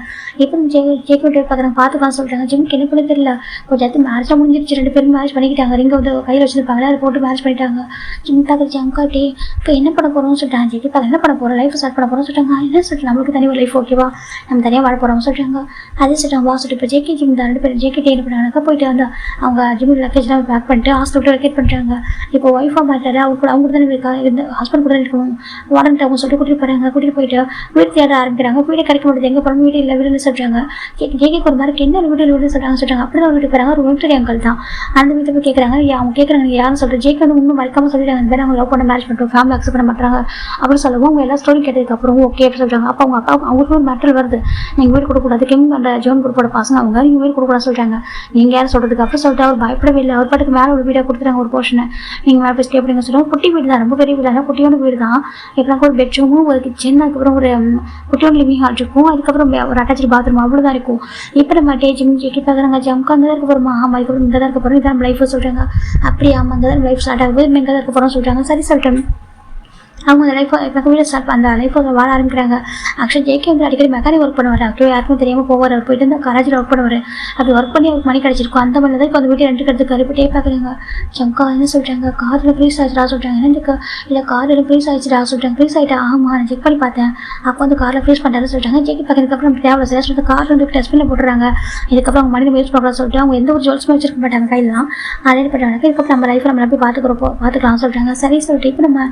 இப்போ ஜெயோட பார்க்குறாங்க, பார்த்துக்கலாம் சொல்கிறாங்க. ஜிம்க்கு என்ன பண்ண தெரியல, கொஞ்சம் மேரேஜாக முடிஞ்சிருச்சு, 2 பேரும் மேரேஜ் பண்ணிக்கிட்டாங்க. ரிங்க வந்து கையில் வச்சிருப்பாங்க, அதை போட்டு மேரேஜ் பண்ணிட்டாங்க. ஜிம் பார்க்குறது அங்காட்டி இப்போ என்ன பண்ண போகிறோம்னு சொல்லிட்டாங்க. ஜெக்கி பார்க்க என்ன பண்ண போகிறோம், லைஃப் ஸ்டார்ட் பண்ண போகிறோம்னு சொல்லிட்டாங்க. என்ன சொல்லிட்டு நம்மளுக்கு தனியாக லைஃப் ஓகேவா, நம்ம தனியாக வாழ போகிறோம்னு சொல்லிட்டாங்க. அதே சொல்லிட்டாங்க வா சொல்லிட்டு இப்போ ஜேகே ஜிம் தான் 2 பேரும் ஜேகே என்ன பண்ணாங்க, போயிட்டு வந்து அவங்க ஜிம் லக்கேஜ்லாம் பேக் பண்ணிட்டு ஹாஸ்பிட்டல் வெக்கேட் பண்ணிட்டாங்க. இப்போ ஒய்ஃபாக மாட்டாரு, அவங்க கூட தானே இந்த ஹஸ்பண்ட் கூட இருக்கணும் வாடன்ட்டு அவங்க சொல்லிட்டு கூட்டிகிட்டு போயிட்டு வீடு தேட ஆரம்பிக்கிறாங்க. வீடு கிடைக்க முடியாது, எங்கே போகிறோம் வீடு இல்லை வீடுன்னு சொல்கிறாங்க. ஜேகேக்கு ஒரு மாதிரி என்ன வீடு சொல்கிறாங்க. அப்படி தான் வீட்டுக்கு போகிறாங்க. ஒரு மிலிட்டரி அங்கிள் தான் அந்த வீட்டில் போய் கேட்குறாங்க. அவங்க கேட்குறாங்க யாரும் சொல்லிட்டு ஜேக்கு வந்து இன்னும் மறைக்காம சொல்லிட்டாங்க, இந்த மாதிரி அவங்க லவ் பண்ண மேரேஜ் பண்ணுறோம், ஃபேமிலி அக்செப்ட் பண்ண மாட்டாங்க அப்படின்னு சொல்லவும் அவங்க எல்லா ஸ்டோரி கேட்டதுக்கப்புறம் ஓகே அப்படின்னு சொல்கிறாங்க. அப்போ அவங்க அப்பா அவங்களுக்கு ஒரு மேட்டர் வருது, நீங்கள் வீடு கொடுக்கூடாது, கிங் அந்த ஜோன் குரூப்போட பசங்க அவங்க நீங்கள் வீடு கொடுக்கூடாது சொல்கிறாங்க. நீங்கள் யாரும் சொல்கிறதுக்கு அப்புறம் சொல்லிட்டு அவர் பயப்படவே இல்லை. அவர் பாட்டுக்கு மேலே ஒரு வீடாக கொடுத்துறாங்க, ஒரு போர்ஷனை நீங்கள் மேலே போய் ஸ்டே பண்ணிங்க சொல்லுவாங்க. குட்டி வீடு தான், ரொம்ப பெரிய வீடு தான், குட்டியான வீடு தான். இப்போலாம் ஒரு பெட்ரூமும் ஒரு கிச்சன், அதுக்கப்புறம் ஒரு குட்டியான லிவிங் ஹால் இருக்கும், அதுக்கப்புறம் ஒரு அட்டாச்சு பாத்ரூம் அவ்வளோதான் இருக்கும். இப்போ நம்ம ஜிம் ஜெக்கி பார்க்குறாங்க, ஜம்க்கு அங்கே தான் இருக்க போகிறோமா, ஆமாம் இதுக்கப்புறம் இங்கே தான் இருக்க போகிறோம், இதான் லைஃப் சொல்கிறாங்க. அப்படியே ஆமாம் அங்கே தான் லைஃப் ஸ்டார்ட் ஆகுது, இங்கே தான் இருக்க போகிறோம் சொல்கிறாங்க. சரி சொல்லிட்டேன். அவங்க அந்த லைஃப் இப்போ வீடு ஸ்டார்ட் அந்த லைஃப் வாழ ஆரம்பிக்கிறாங்க. ஆக்சுவலி ஜேகே வந்து அடிக்கடி மெக்கானிக் ஒர்க் பண்ணுவார். ஆக்சுவலி யாருக்கும் தெரியாமல் போவார். அவர் போயிட்டு இருந்தால் கராச்சியில் ஒர்க் பண்ணுவார். அப்படி ஒர்க் பண்ணி அவருக்கு மணி கிடச்சிருக்கும். அந்த மாதிரி தான் இப்போ அந்த வீட்டை ரெண்டு கிடச்சிருக்காரு. இப்போ பார்க்குறாங்க, சங்கா என்ன சொல்கிறாங்க, காரில் ஃப்ரீஸ் ஆகிடுச்சா சொல்கிறாங்க. என்ன இல்லை காரில் ஃப்ரீஸ் ஆகிடுச்சா சொல்கிறாங்க. ஃப்ரீஸ் ஆகிட்டா ஆமாம் நான் செக் பண்ணி பார்த்தேன், அப்போ வந்து காரில் ஃப்ரீஸ் பண்ணுறாரு சொல்கிறாங்க. ஜேகே பார்க்கறதுக்கப்புறம் தேவை சார் சொல்லிட்டு கார் வந்து டஸ்ட்பினில் போட்டுறாங்க. இதுக்கப்புறம் அவங்க மணி வேஸ்ட் பண்ணலாம் சொல்லிட்டு அவங்க எந்த ஒரு ஜுவல்ஸுமே வச்சிருக்க மாட்டாங்க கையில் தான். அதே பண்ணுறாங்க. இதுக்கப்புறம் நம்ம லைஃப்பில் நம்ம போய் பார்த்துக்கலாம் சொல்கிறாங்க. சரி சொல்லிட்டு இப்போ நம்ம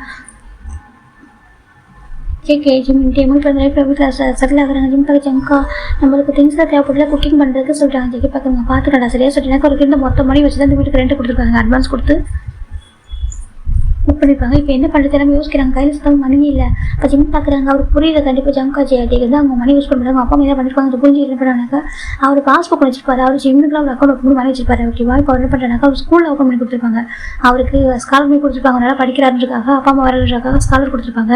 ஜேகே ஜிம் இப்போ வீட்டில் செட்டில் ஆகுறாங்க. ஜிம் பார்க்க ஜங்கா நம்மளுக்கு திங்ஸ்லாம் தேவைப்படல குக்கிங் பண்ணுறதுக்கு சொல்லிட்டாங்க. ஜேகே பார்க்குறாங்க பார்த்துக்கலாம் சரியா சொல்லிட்டு எனக்கு ஒரு இந்த மொத்த மணி வச்சு தான் இந்த வீட்டுக்கு ரெண்ட் கொடுத்துருக்காங்க, அட்வான்ஸ் கொடுத்து புக் பண்ணியிருப்பாங்க. இப்போ என்ன பண்ணுறது எல்லாமே யோசிக்கிறாங்க, கையில் சுத்தமாக மணி இல்லை. இப்போ ஜிம் பார்க்குறாங்க, அவருக்கு புரியல கண்டிப்பாக ஜங்கா ஜேடிக்கு வந்து அவங்க மணி யூஸ் பண்ணுறாங்க. அப்பா என்ன பண்ணிருப்பாங்க அது புரிஞ்சு என்ன பண்ணுறாங்க, அவர் பாஸ்புக் வச்சிருப்பாரு, அவர் ஜிம்முக்குலாம் ஒரு அக்கௌண்ட் ஓப்பன் பண்ணி வச்சிருப்பாரு. ஓகேவா இப்போ என்ன பண்ணுறாங்க, அவர் ஸ்கூலில் ஓப்பன் பண்ணி கொடுத்துருப்பாங்க. அவருக்கு ஸ்காலர் பண்ணி கொடுத்துருப்பாங்க, நல்லா படிக்கிறாருக்காக அப்பா அம்மா வரதுக்காக ஸ்காலர் கொடுத்துருப்பாங்க.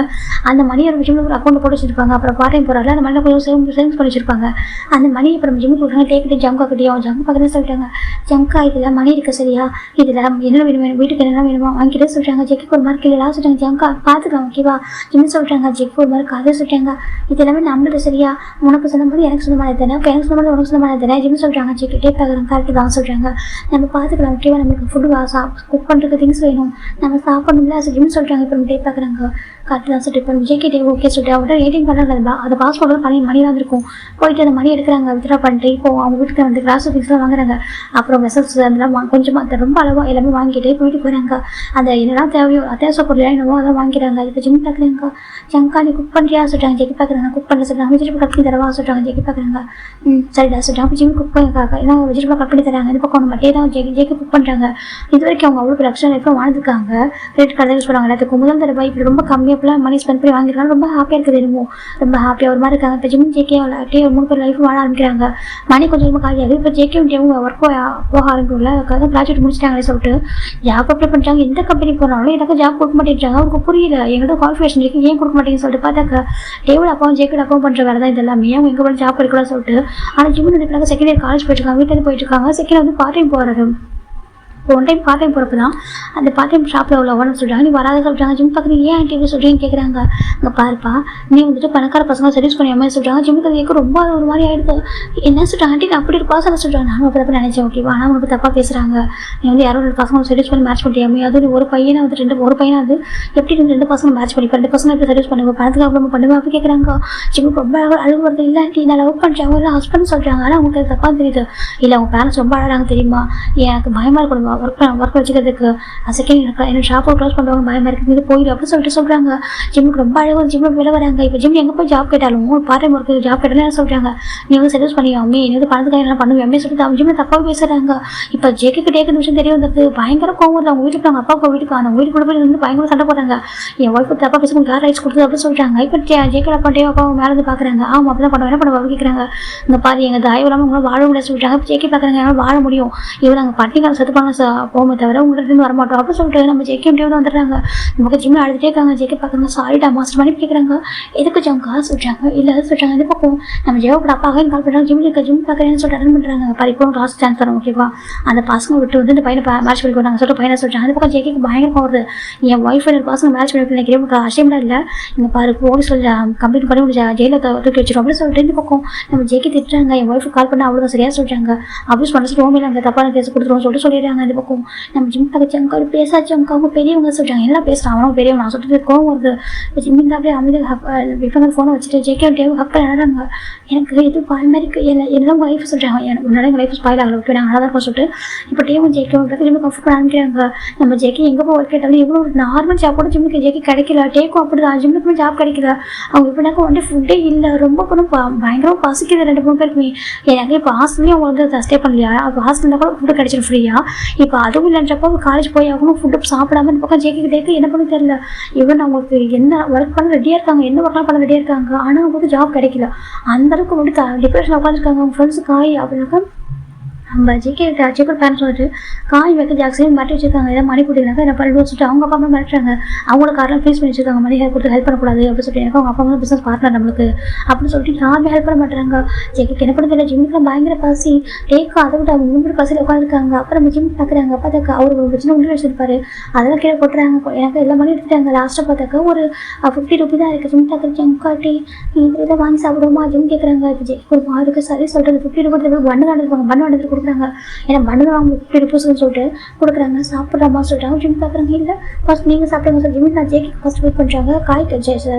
அந்த மணி ஒரு ஜிம்மில் ஒரு அக்கௌண்ட் போட்டு வச்சிருப்பாங்க. அப்புறம் பார்ட் டைம் போகிறாரு, அந்த மணியில் கொஞ்சம் சேவிங்ஸ் பண்ணி வச்சிருப்பாங்க. அந்த மணி அப்புறம் ஜிம்முக்கு கொடுத்தாங்க. டேக்கிட்டு ஜங்கா கிட்டேயும் ஜங்கா பார்க்குறேன்னு சொல்லிட்டாங்க, ஜங்கா இதில் மணி இருக்குது சரியா, இதில் என்ன வேணும் வீட்டுக்கு என்னென்ன வேணுமோ வாங்கிட்டே சொல்லிட்டாங்க. ஜெக்கு ஒரு மாதிரி இல்லை சொல்லிட்டாங்க, ஜங்கா பார்த்துக்கலாம் ஓகேவா என்ன சொல்கிறாங்க. ஜெக்கு ஒரு மாதிரி கதை சொல்லிட்டாங்க, இது எல்லாமே நம்மளுக்கு சரியா, உனக்கு சொன்ன மாதிரி எனக்கு சொன்ன மாதிரி தானே, இப்போ எனக்கு சொன்ன மாதிரி உனக்கு சொன்ன மாதிரி தானே ஜிம் சொல்கிறாங்க. ஜெக்கு டேக் பார்க்குறாங்க கரெக்டு தான் சொல்கிறாங்க. நம்ம பார்த்துக்கலாம் ஓகேவா, நம்மளுக்கு ஃபுட்டு குக் பண்ணுறதுக்கு திங்ஸ் வேணும், நம்ம சாப்பிடணும்ல ஜிம் சொல்கிறாங்க. இப்போ நம்ம டேக் பார்க்குறாங்க கரெக்டு தான் சொல்லிட்டு இப்போ ஜேகே டே ஓகே சொல்லிட்டு அவங்கள்ட்ட ஏடிஎம் கார்டில் அதை பாஸ்போர்ட்டில் மணி தான் இருக்கும். போயிட்டு அந்த மணி எடுக்கிறாங்க, வித்ரா பண்ணிட்டு இப்போ அவங்க வீட்டுக்கு வந்து கிளாஸ் திங்ஸ்லாம் வாங்குறாங்க. அப்புறம் வெசல்ஸ் அதெல்லாம் கொஞ்சமாக ரொம்ப அளவாக எல்லாமே வாங்கிட்டு இப்போ வீட்டுக்கு போகிறாங்க. அந்த என்னெல்லாம் தேவையோ அத்தியாவசிய பொருள் என்னவோ அதெல்லாம் வாங்கிறாங்க. இப்போ ஜிம் பார்க்குறாங்க, ஜங்கா நீ குக் பண்ணுறியா சொல்லிட்டாங்க. ஜெக்கி பார்க்குறாங்க குக் பண்ண சொல்கிறாங்க. வெஜிடபிள் கட் பண்ணி தரவா சொல்கிறாங்க. ஜெக்கி பார்க்குறாங்க சரிடா சொல்லிட்டாங்க. அப்போ ஜிம் குக் பண்ணிருக்காங்க, ஏன்னா வெஜிடபிள் கட் பண்ணி தராங்க. இந்த பக்கம் நம்ம டே தான் ஜெக்கி குக் பண்ணுறாங்க. இது வரைக்கும் அவங்க அவ்வளோ லக்ஷன் லைஃப்லாம் வாழ்ந்துருக்காங்க. கிரெடிட் கார்டு யூஸ் பண்ணுவாங்க எல்லாத்துக்கும். முதல் தடவை இப்படி ரொம்ப கம்மியாக எப்படிலாம் மணி ஸ்பெண்ட் பண்ணி வாங்கிருக்காங்க. ரொம்ப ஹாப்பியாக இருக்குது. என்னமோ ரொம்ப ஹாப்பியாக ஒரு மாதிரி இருக்காங்க. இப்போ ஜிம் ஜேகே விளையாட்டி ஒரு 3 பேர் லைஃப் வாழ ஆரம்பிக்கிறாங்க. மணி கொஞ்சம் கொஞ்சமாக காலியாகுது. இப்போ ஜேகே ஒர்க் போக ஆரம்பிக்கல. ப்ராஜெக்ட் முடிச்சிட்டாங்களே சொல்லிட்டு ஜாப் அப்ளை பண்ணிட்டாங்க. எந்த கம்பெனி போனாலும் எனக்கு ஜாப் கொடுக்க மாட்டேங்கிறாங்க. அவருக்கு புரியல எங்களோட குவாலிஃபிகேஷன் இருக்கு, ஏன் கொடுக்க மாட்டேங்குன்னு சொல்லிட்டு பார்த்தாக்க டேவிட் அப்பாவும் ஜேகேட் அப்பாவும் பண்ணுற வேலை தான் இது எல்லாமே. அவங்க எங்கே போய் ஜாப் எடுக்கலாம் சொல்லிட்டு. ஆனால் ஜிம் நினைக்கிறாங்க. செகண்ட் இயர் காலேஜ் போயிட்டு இருக்காங்க, வீட்டில் போயிட்டு இருக்காங்க. செகண்ட் வந்து பார்ட் டைம் போகிறது. இப்போ ஒன் டைம் பார்ட் டைம் போகிறப்ப தான் அந்த பார்ட் டைம் ஷாப்பில் உள்ள ஓனர் சொல்கிறாங்க, நீ வராத சொல்கிறாங்க. ஜிம் பார்க்குறீங்க, ஏன் ஆண்டி எப்படி சொல்கிறீங்கன்னு கேட்குறாங்க. அங்கே பாருப்பா, நீ வந்துட்டு பணக்கார பசங்க சர்வீஸ் பண்ணி அம்மா சொல்கிறாங்க. ஜிம்முக்கு கேட்க ரொம்ப ஒரு மாதிரி ஆகிடுது. என்ன சொல்கிறாங்க, ஆண்டி அப்படி ஒரு பாசனை சொல்கிறாங்க. நானும் அப்படி தப்பு நினைச்சேன். ஓகேவா, ஆனால் அவங்க தப்பாக பேசுகிறாங்க. நீ வந்து யாரோ 2 பசங்க சர்வீஸ் பண்ணி மேட்ச் பண்ணியாமே, அதுவும் ஒரு பையனை வந்து ஒரு பையனை வந்து எப்படி 2 பசங்க மேட்ச் பண்ணி 2 பசங்க எப்படி சர்வீஸ் பண்ணுவோம், பணத்துக்கு அவ்வளோ பண்ணுவேன் அப்படி கேட்குறாங்க. ஜிம்முக்கு ரொம்ப அழுகு வருது. இல்லை ஆண்டி நான் லவ் பண்ணுறாங்க, இல்லை ஹஸ்பண்ட் சொல்கிறாங்க. ஆனால் அவங்களுக்கு தப்பாக தெரியுது. இல்லை அவங்க பேரண்ட்ஸ் ரொம்ப அழகாங்க தெரியுமா, எனக்கு பயமாக இருக்கணும் ஒர்க் வச்சுக்கிறதுக்கு. செகண்ட் என்னோட ஷாப்பை க்ளோஸ் பண்ணுவாங்க, பயமாக இருக்குது, இது போயிடும் அப்படின்னு சொல்லிட்டு சொல்கிறாங்க. ஜிம்முக்கு ரொம்ப அழகாக ஜிம்மில் வெளில வராங்க. இப்போ ஜிம் எங்கே போய் ஜாப் கேட்டாலும் பார்ட் டைம் ஒர்க்கு ஜாப் கேட்டாலும் என்ன சொல்கிறாங்க, நீ வந்து சர்வீஸ் பண்ணியாமே, நீ வந்து பணத்துக்காக என்ன பண்ணுவேன் சொல்லிட்டு அவங்க ஜிம்மில் தப்பாக பேசுகிறாங்க. இப்போ ஜேக்கு கேட்குற விஷயம் தெரிய வந்தது. பயங்கர கோவம் வருது. அவங்க வீட்டுக்கு அவங்க அப்பா வீட்டுக்கு அவங்க வீட்டுக்கு கூட போய் வந்து பயங்கர சண்டை போடுறாங்க. என் ஒய்ஃபு தப்பாக பேசும்போது கார் ரைட்ஸ் கொடுத்து அப்படின்னு சொல்கிறாங்க. இப்போ ஜேக்கோட அப்பா அப்பா மேலே வந்து பார்க்குறாங்க. ஆமாம் அப்படி தான் பண்ணுவோம், என்ன பண்ணுவோம் கேட்குறாங்க. இந்த பாரு எங்கள் தாய் இல்லாமல் உங்களால் வாழ முடியாது சொல்லிட்டாங்க. ஜேக்கி பார்க்குறாங்க, என்னால் வாழ முடியும், இவங்க நாங்கள் பட்டிக்கால செத்து பண்ண போகுமே தவிர உங்கள்கிட்ட வரமாட்டோம் அப்படின்னு சொல்லிட்டு நம்ம ஜேகே வந்து வந்துடுறாங்க. நமக்கு ஜிம்மில் அழுதுட்டே இருக்காங்க. ஜேகே பார்க்குறாங்க, சாரிடா மாஸ்டர் மணி கேட்குறாங்க. எதுக்கு ஜம் காசு சொல்கிறாங்க, இல்லை அது சொல்கிறாங்க. இது பக்கம் நம்ம ஜேவோட அப்பாவும் கால் பண்ணுறாங்க. ஜிம் பார்க்குறேன்னு சொல்லிட்டு அட்டன் பண்ணுறாங்க. இப்போ லாஸ்ட் சான்ஸ் தரோம் ஓகேவா, அந்த பசங்க விட்டு வந்து இந்த பையனை மேட்ச் பண்ணி போகிறாங்க சொல்லிட்டு பையனை சொல்கிறாங்க. அது பக்கம் ஜேகேக்கு பயங்கரமாக வருது. என் ஒய்ஃப் ஒரு பசங்க மேட்ச் பண்ணி நினைக்கிறேன் அஷயம்லாம் இல்லை, இங்கே பாரு போலீஸ் சொல்லி கம்ப்ளீட் பண்ணி முடிஞ்சா ஜெயிலில் தூக்கி வச்சிடும் அப்படின்னு சொல்லிட்டு இந்த பக்கம் நம்ம ஜேகே திட்டுறாங்க. என் ஒய்ஃபு கால் பண்ணி அவ்வளோ சரியாக சொல்கிறாங்க. அப்யூஸ் பண்ண சொல்லி ஓமையில் அங்கே தப்பான கேஸ் கொடுத்துருவோம் சொல்லிட்டு சொல்லிடுறாங்க. இந்த பக்கம் நம்ம ஜிம் பக்கத்து அங்கே பேசாச்சு அவங்க பெரியவங்க சொல்கிறாங்க. எல்லாம் பேசுகிறாங்க, அவனும் பெரியவங்க நான் சொல்லிட்டு கோவம் வருது. ஜிம்மிங்க அப்படியே அமைதியாக ஃபோனை வச்சுட்டு ஜேகே டேவ் ஹக் பண்ணி அழகாங்க. எனக்கு இது பாய் மாதிரி என்னதான் உங்கள் லைஃப் சொல்கிறாங்க, முன்னாடி எங்கள் லைஃப் ஸ்பாயில் ஆகல ஓகே நாங்கள் நல்லா தான் சொல்லிட்டு இப்போ டேவும் ஜேகேவும் ஜிம்மு கம்ஃபர்ட் பண்ண ஆரம்பிக்கிறாங்க. நம்ம ஜேகே எங்கே போய் ஒர்க் கேட்டாலும் எவ்வளோ ஒரு நார்மல் ஜாப் கூட ஜிம்முக்கு ஜேகே கிடைக்கல. டேக்கும் அப்படி தான் ஜிம்முக்குமே ஜாப் கிடைக்கல. அவங்க இப்படினாக்கா வந்து ஃபுட்டே இல்லை, ரொம்ப கூட பயங்கரமாக பசிக்குது 2-3 பேருக்குமே. எனக்கு இப்போ ஹாஸ்டல்லையும் அவங்க வந்து ஸ்டே பண்ணலையா, அப்போ ஹாஸ்டலில் கூட ஃபுட்டு கிடைச்சிடும் ஃப்ரீயாக. இப்போ அதுவும் இல்லைன்றப்போ காலேஜ் போய் ஆகணும், ஃபுட்டு சாப்பிடாம இந்த பக்கம் ஜேகே டேக்கு என்ன பண்ண தெரியல. இவன் அவங்களுக்கு என்ன ஒர்க் பண்ண ரெடியாக இருக்காங்க, என்ன ஒர்க்லாம் பண்ண ரெடியாக இருக்காங்க, ஆனால் அவங்களுக்கு ஜாப் கிடைக்கல. அந்தளவுக்கு வந்து டிப்ரெஷன் உட்காந்துருக்காங்க. அவங்க ஃப்ரெண்ட்ஸு காய் அப்படின்னாக்கா நம்ம ஜேகே பேரண்ட்ஸ் வந்துட்டு காய் வைக்க ஜாக்ஸையும் மாட்டி வச்சிருக்காங்க. ஏதாவது மணி கொடுத்தீங்கன்னாக்கா என்ன பண்ணி சொல்லிட்டு அவங்க அப்பா அம்மா மிரட்டுறாங்க. அவங்களோட காரெலாம் ஃபீஸ் பண்ணி வச்சிருக்காங்க, மணி கொடுத்து ஹெல்ப் பண்ணக்கூடாது அப்படின்னு சொல்லிட்டு அவங்க அப்பா அம்மா பிஸ்னஸ் பார்ட்னர் நம்மளுக்கு அப்படின்னு சொல்லிட்டு யாருமே ஹெல்ப் பண்ண மாட்டாங்க. ஜேகேக்கு என்ன பண்ண தெரியல. ஜிம்முக்குலாம் பயங்கர பசி. டேக்கு அதை விட்டு அவங்க 3 பசியில் உட்காந்துருக்காங்க. அப்புறம் நம்ம ஜிம் பார்க்குறாங்க. பார்த்தாக்கா அவர் ஒரு சின்ன உள்ள வச்சிருப்பாரு, அதெல்லாம் கீழே போட்டுறாங்க. எனக்கு எல்லா மணி எடுத்துட்டாங்க. லாஸ்ட்டாக பார்த்தாக்கா ஒரு 50 ரூபி தான் இருக்குது. ஜிம் பார்க்குற ஜங்காட்டி இதை வாங்கி சாப்பிடுவோமா ஜிம் கேட்குறாங்க. இப்போ ஜேக்கு ஒரு மாருக்கு சரி சொல்கிறது 50 ரூபா பண்ணு நடந்துருப்பாங்க, பண்ணு நடந்து கொடுக்குறாங்க. ஏன்னா பண்ணு தான் அவங்க 50 ரூபீஸ்ன்னு சொல்லிட்டு கொடுக்குறாங்க. சாப்பிட்றாமா சொல்லிட்டாங்க. ஜிம் பார்க்குறாங்க. இல்லை ஃபர்ஸ்ட் நீங்கள் சாப்பிடுங்க சார். ஜிம் நான் ஜேக்கு ஃபர்ஸ்ட் வெயிட் பண்ணுறாங்க. காய்க்கு